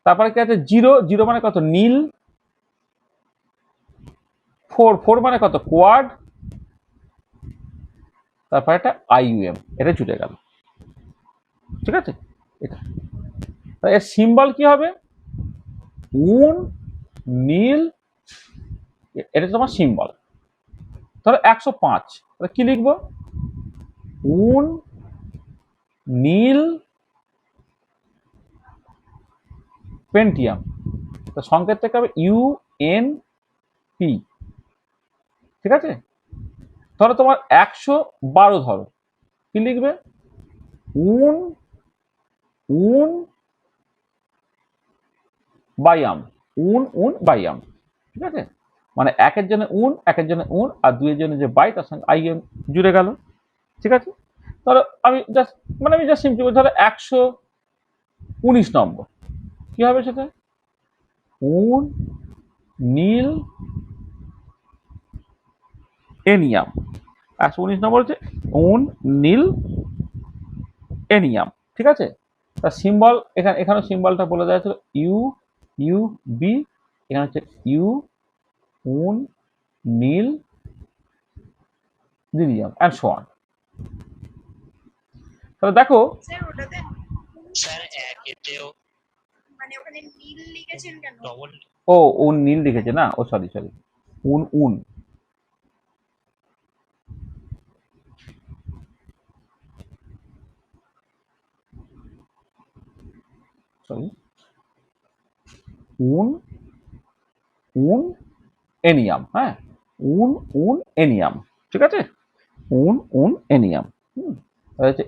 তারপরে কি আছে, জিরো, জিরো মানে কত, নীল। ফোর, ফোর মানে কত, কোয়াড। তারপরে একটা আইইউএম, এটা জুড়ে গেল, ঠিক আছে। এটা এর সিম্বল কি হবে, উন, নীল, এটা তোমার সিম্বল। ধরো 105, তাহলে কি লিখবো, উন, নীল, পেন্টিয়াম। তো সংকেত থেকে হবে UNP, ঠিক আছে। ধরো তোমার 112, ধরো কি লিখবে, উন, উন বাইয়াম, উন বাইয়াম, ঠিক আছে। মানে একের জন্য উন, একের জন্য উন, আর দুইয়ের জন্য যে বাই, তার সঙ্গে আইএম জুড়ে গেল, ঠিক আছে। ধরো আমি জাস্ট সিম্পলি ধরো 119 নম্বর, কি হবে সেটা, উন, নীল, এনিয়াম। 119 নম্বর হচ্ছে উন, নীল, এনিয়াম, ঠিক আছে। তার সিম্বল এখানে সিম্বলটা বলে দেওয়া ছিল UUB, এখানে হচ্ছে উন, নীল, লিলিয়াম অ্যান্ড সো অন। তাহলে দেখো, স্যার ওটাতে স্যার একেতেও মানে ওখানে নীল লিখেছেন কেন? ডবল ও উন নীল লিখেছে না, ও সরি, উন সরি, উন এনিয়াম, হ্যাঁ, উন এনিয়াম, ঠিক আছে, উন এনিয়াম। হচ্ছে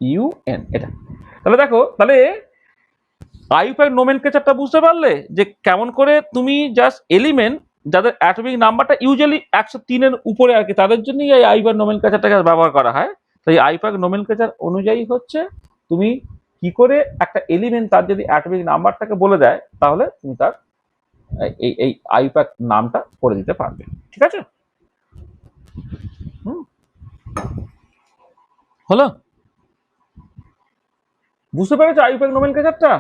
ইউএন, এটা। তাহলে দেখো, তাহলে আইউপ্যাক নোমেনক্লেচারটা বুঝতে পারলে যে কেমন করে তুমি জাস্ট এলিমেন্ট যাদের অ্যাটমিক নাম্বারটা ইউজুয়ালি 103-এর উপরে আর কি, তাদের জন্যই এই আইউপ্যাক নোমেনক্লেচারটাকে ব্যবহার করা হয়। তো এই আইউপ্যাক নোমেনক্লেচার অনুযায়ী হচ্ছে তুমি কি করে একটা এলিমেন্ট তার যদি অ্যাটমিক নাম্বারটাকে বলে দেয়, তাহলে তুমি তার এই এই আইউপ্যাক নামটা করে দিতে পারবে। ঠিক আছে? হুম, হলো? বুঝতে পেরেছো আইউপ্যাক নোমেনক্লেচারটা?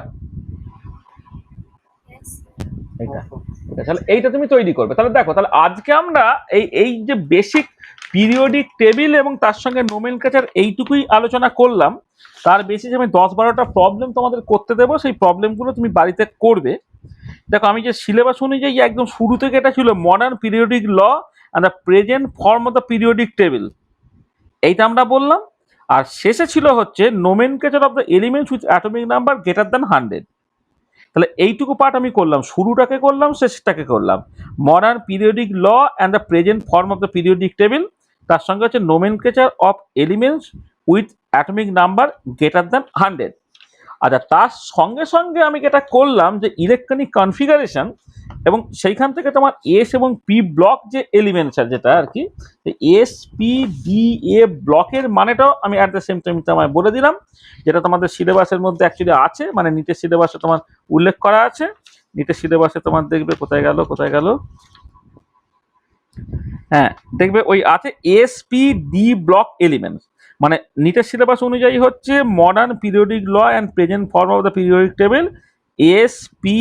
এইটা এটা তাহলে এইটা তুমি তৈরি করবে। তাহলে দেখো, তাহলে আজকে আমরা এই এই যে বেসিক পিরিয়ডিক টেবিল এবং তার সঙ্গে নোমেনক্লেচার এইটুকুই আলোচনা করলাম। তার বেসিস আমি 10-12টা প্রবলেম তোমাদের করতে দেবো, সেই প্রবলেমগুলো তুমি বাড়িতে করবে। দেখো, আমি যে সিলেবাস অনুযায়ী একদম শুরু থেকে এটা ছিল modern periodic law and the present form of the periodic table, এইটা আমরা বললাম। আর শেষে ছিল হচ্ছে nomenclature of the elements with atomic number greater than 100। তাহলে এইটুকু পার্ট আমি করলাম, শুরুটাকে করলাম, শেষটাকে করলাম। Modern periodic law and the present form of the periodic table, তার সঙ্গে হচ্ছে nomenclature of elements with atomic number greater than 100। আচ্ছা, তার সঙ্গে সঙ্গে আমি যেটা করলাম যে ইলেকট্রনিক কনফিগারেশন, এবং সেইখান থেকে তোমার এস এবং পি ব্লক যে এলিমেন্টস আছে যেটা আর কি, এস পি ডি এ ব্লকের মানেটাও আমি অ্যাট দ্য সেম টাইম তোমায় বলে দিলাম, যেটা তোমাদের সিলেবাসের মধ্যে অ্যাকচুয়ালি আছে, মানে নিচের সিলেবাসে তোমার উল্লেখ করা আছে। নিচের সিলেবাসে তোমার দেখবে কোথায় গেল, কোথায় গেল, হ্যাঁ দেখবে ওই আছে S P D block elements. মানে নিটের সিলেবাস অনুযায়ী হচ্ছে modern periodic law and present form of the periodic table, S P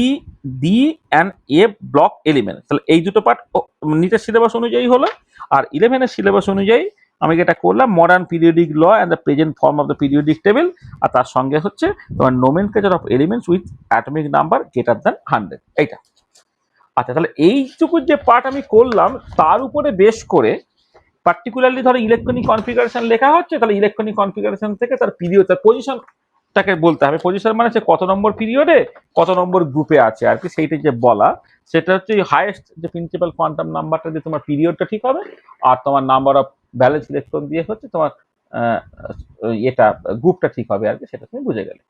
D and A block element. তাহলে এই দুটো পার্ট নিটের সিলেবাস অনুযায়ী হলো। আর 11-এর সিলেবাস অনুযায়ী আমি যেটা করলাম modern periodic law and the present form of the periodic table, আর তার সঙ্গে হচ্ছে তোমার nomenclature of elements with atomic number greater than 100, এইটা। আচ্ছা, তাহলে এইটুকু যে পার্ট আমি করলাম তার উপরে বেশ করে পার্টিকুলারলি ধরো ইলেকট্রনিক কনফিগারেশন লেখা হচ্ছে, তাহলে ইলেকট্রনিক কনফিগারেশন থেকে তার পিরিয়ড, তার পজিশনটাকে বলতে হবে। পজিশন মানে সে কত নম্বর পিরিয়ডে কত নম্বর গ্রুপে আছে আর কি, সেইটা যে বলা, সেটা হচ্ছে হাইয়েস্ট যে প্রিন্সিপাল কোয়ান্টাম নাম্বারটা দিয়ে তোমার পিরিয়ডটা ঠিক হবে, আর তোমার নাম্বার অফ ভ্যালেন্স ইলেকট্রন দিয়ে হচ্ছে তোমার এটা গ্রুপটা ঠিক হবে আর কি, সেটা তুমি বুঝে গেলে।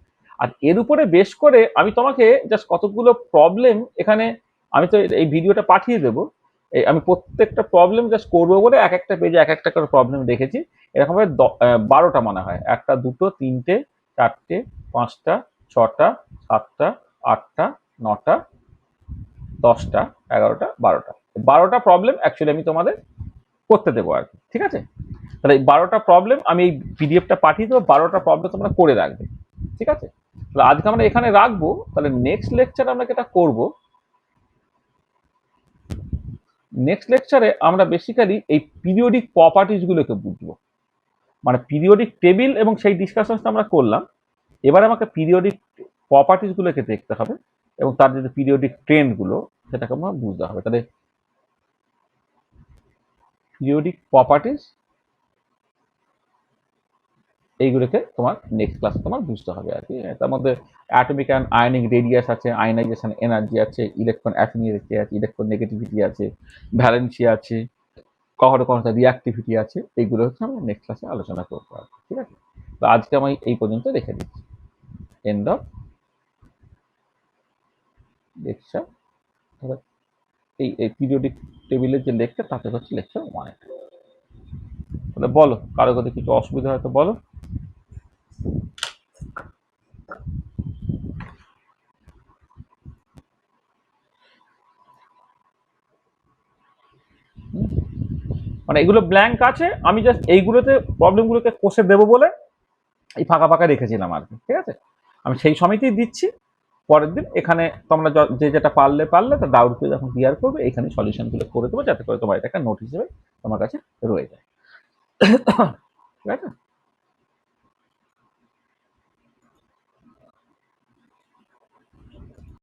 আর এর উপরে বেশ করে আমি তোমাকে জাস্ট কতগুলো প্রবলেম এখানে, আমি তো এই ভিডিওটা পাঠিয়ে দেবো, এই আমি প্রত্যেকটা প্রবলেম জাস্ট করবো বলে এক একটা পেজে এক একটা করে প্রবলেম রেখেছি। এরকম ভাবে 12টা মনে হয়, 1টা 2টো 3টে 4টে 5টা 6টা 7টা 8টা 9টা 10টা 11টা 12টা 12টা প্রবলেম অ্যাকচুয়ালি আমি তোমাদের করতে দেবো আর কি। ঠিক আছে? তাহলে এই 12টা প্রবলেম আমি এই পিডিএফটা পাঠিয়ে দেবো, 12টা প্রবলেম তোমরা করে রাখবে। ঠিক আছে? তাহলে আজকে আমরা এখানে রাখবো, তাহলে নেক্সট লেকচার আমরা যেটা করবো, নেক্সট লেকচারে আমরা বেসিক্যালি এই পিরিয়ডিক প্রপার্টিজ গুলোকে বুঝবো। মানে পিরিয়ডিক টেবিল এবং সেই ডিসকাশনটা আমরা করলাম, এবার আমাকে পিরিয়ডিক প্রপার্টিজ গুলোকে দেখতে হবে এবং তার যে পিরিয়ডিক ট্রেন্ড গুলো সেটাকে আমরা বুঝতে হবে। তাহলে পিরিয়ডিক প্রপার্টিজ এইগুলোকে তোমার নেক্সট ক্লাসে তোমার বুঝতে হবে আর কি। তার মধ্যে অ্যাটমিক অ্যান্ড আয়নিক রেডিয়াস আছে, আয়নাইজেশন এনার্জি আছে, ইলেকট্রন অ্যাফিনিটি আছে, ইলেকট্রন নেগেটিভিটি আছে, ভ্যালেন্সি আছে, কখনো কখনো রিঅ্যাক্টিভিটি আছে। এইগুলো হচ্ছে আমরা নেক্সট ক্লাসে আলোচনা করবো আর কি। ঠিক আছে? তো আজকে আমি এই পর্যন্ত রেখে দিচ্ছি। End of lecture. এই পিরিয়ডিক টেবিলের যে লেকচার তাতে হচ্ছে লেকচার 1। তাহলে বলো, কারো যদি কিছু অসুবিধা হয় তো বলো। মানে এগুলো ব্ল্যাঙ্ক আছে, আমি জাস্ট এইগুলোতে প্রবলেমগুলোকে কষে দেবো বলে এই ফাঁকা ফাঁকা রেখেছিলাম আর কি। ঠিক আছে? আমি সেই সময়তেই দিচ্ছি, পরের দিন এখানে তোমরা যে যেটা পারলে তার ডাউটগুলো যখন ক্লিয়ার করবে এখানে সলিউশনগুলো করে দেবো, যাতে করে তোমার এটা একটা নোট হিসেবে তোমার কাছে রয়ে যায়। ঠিক আছে?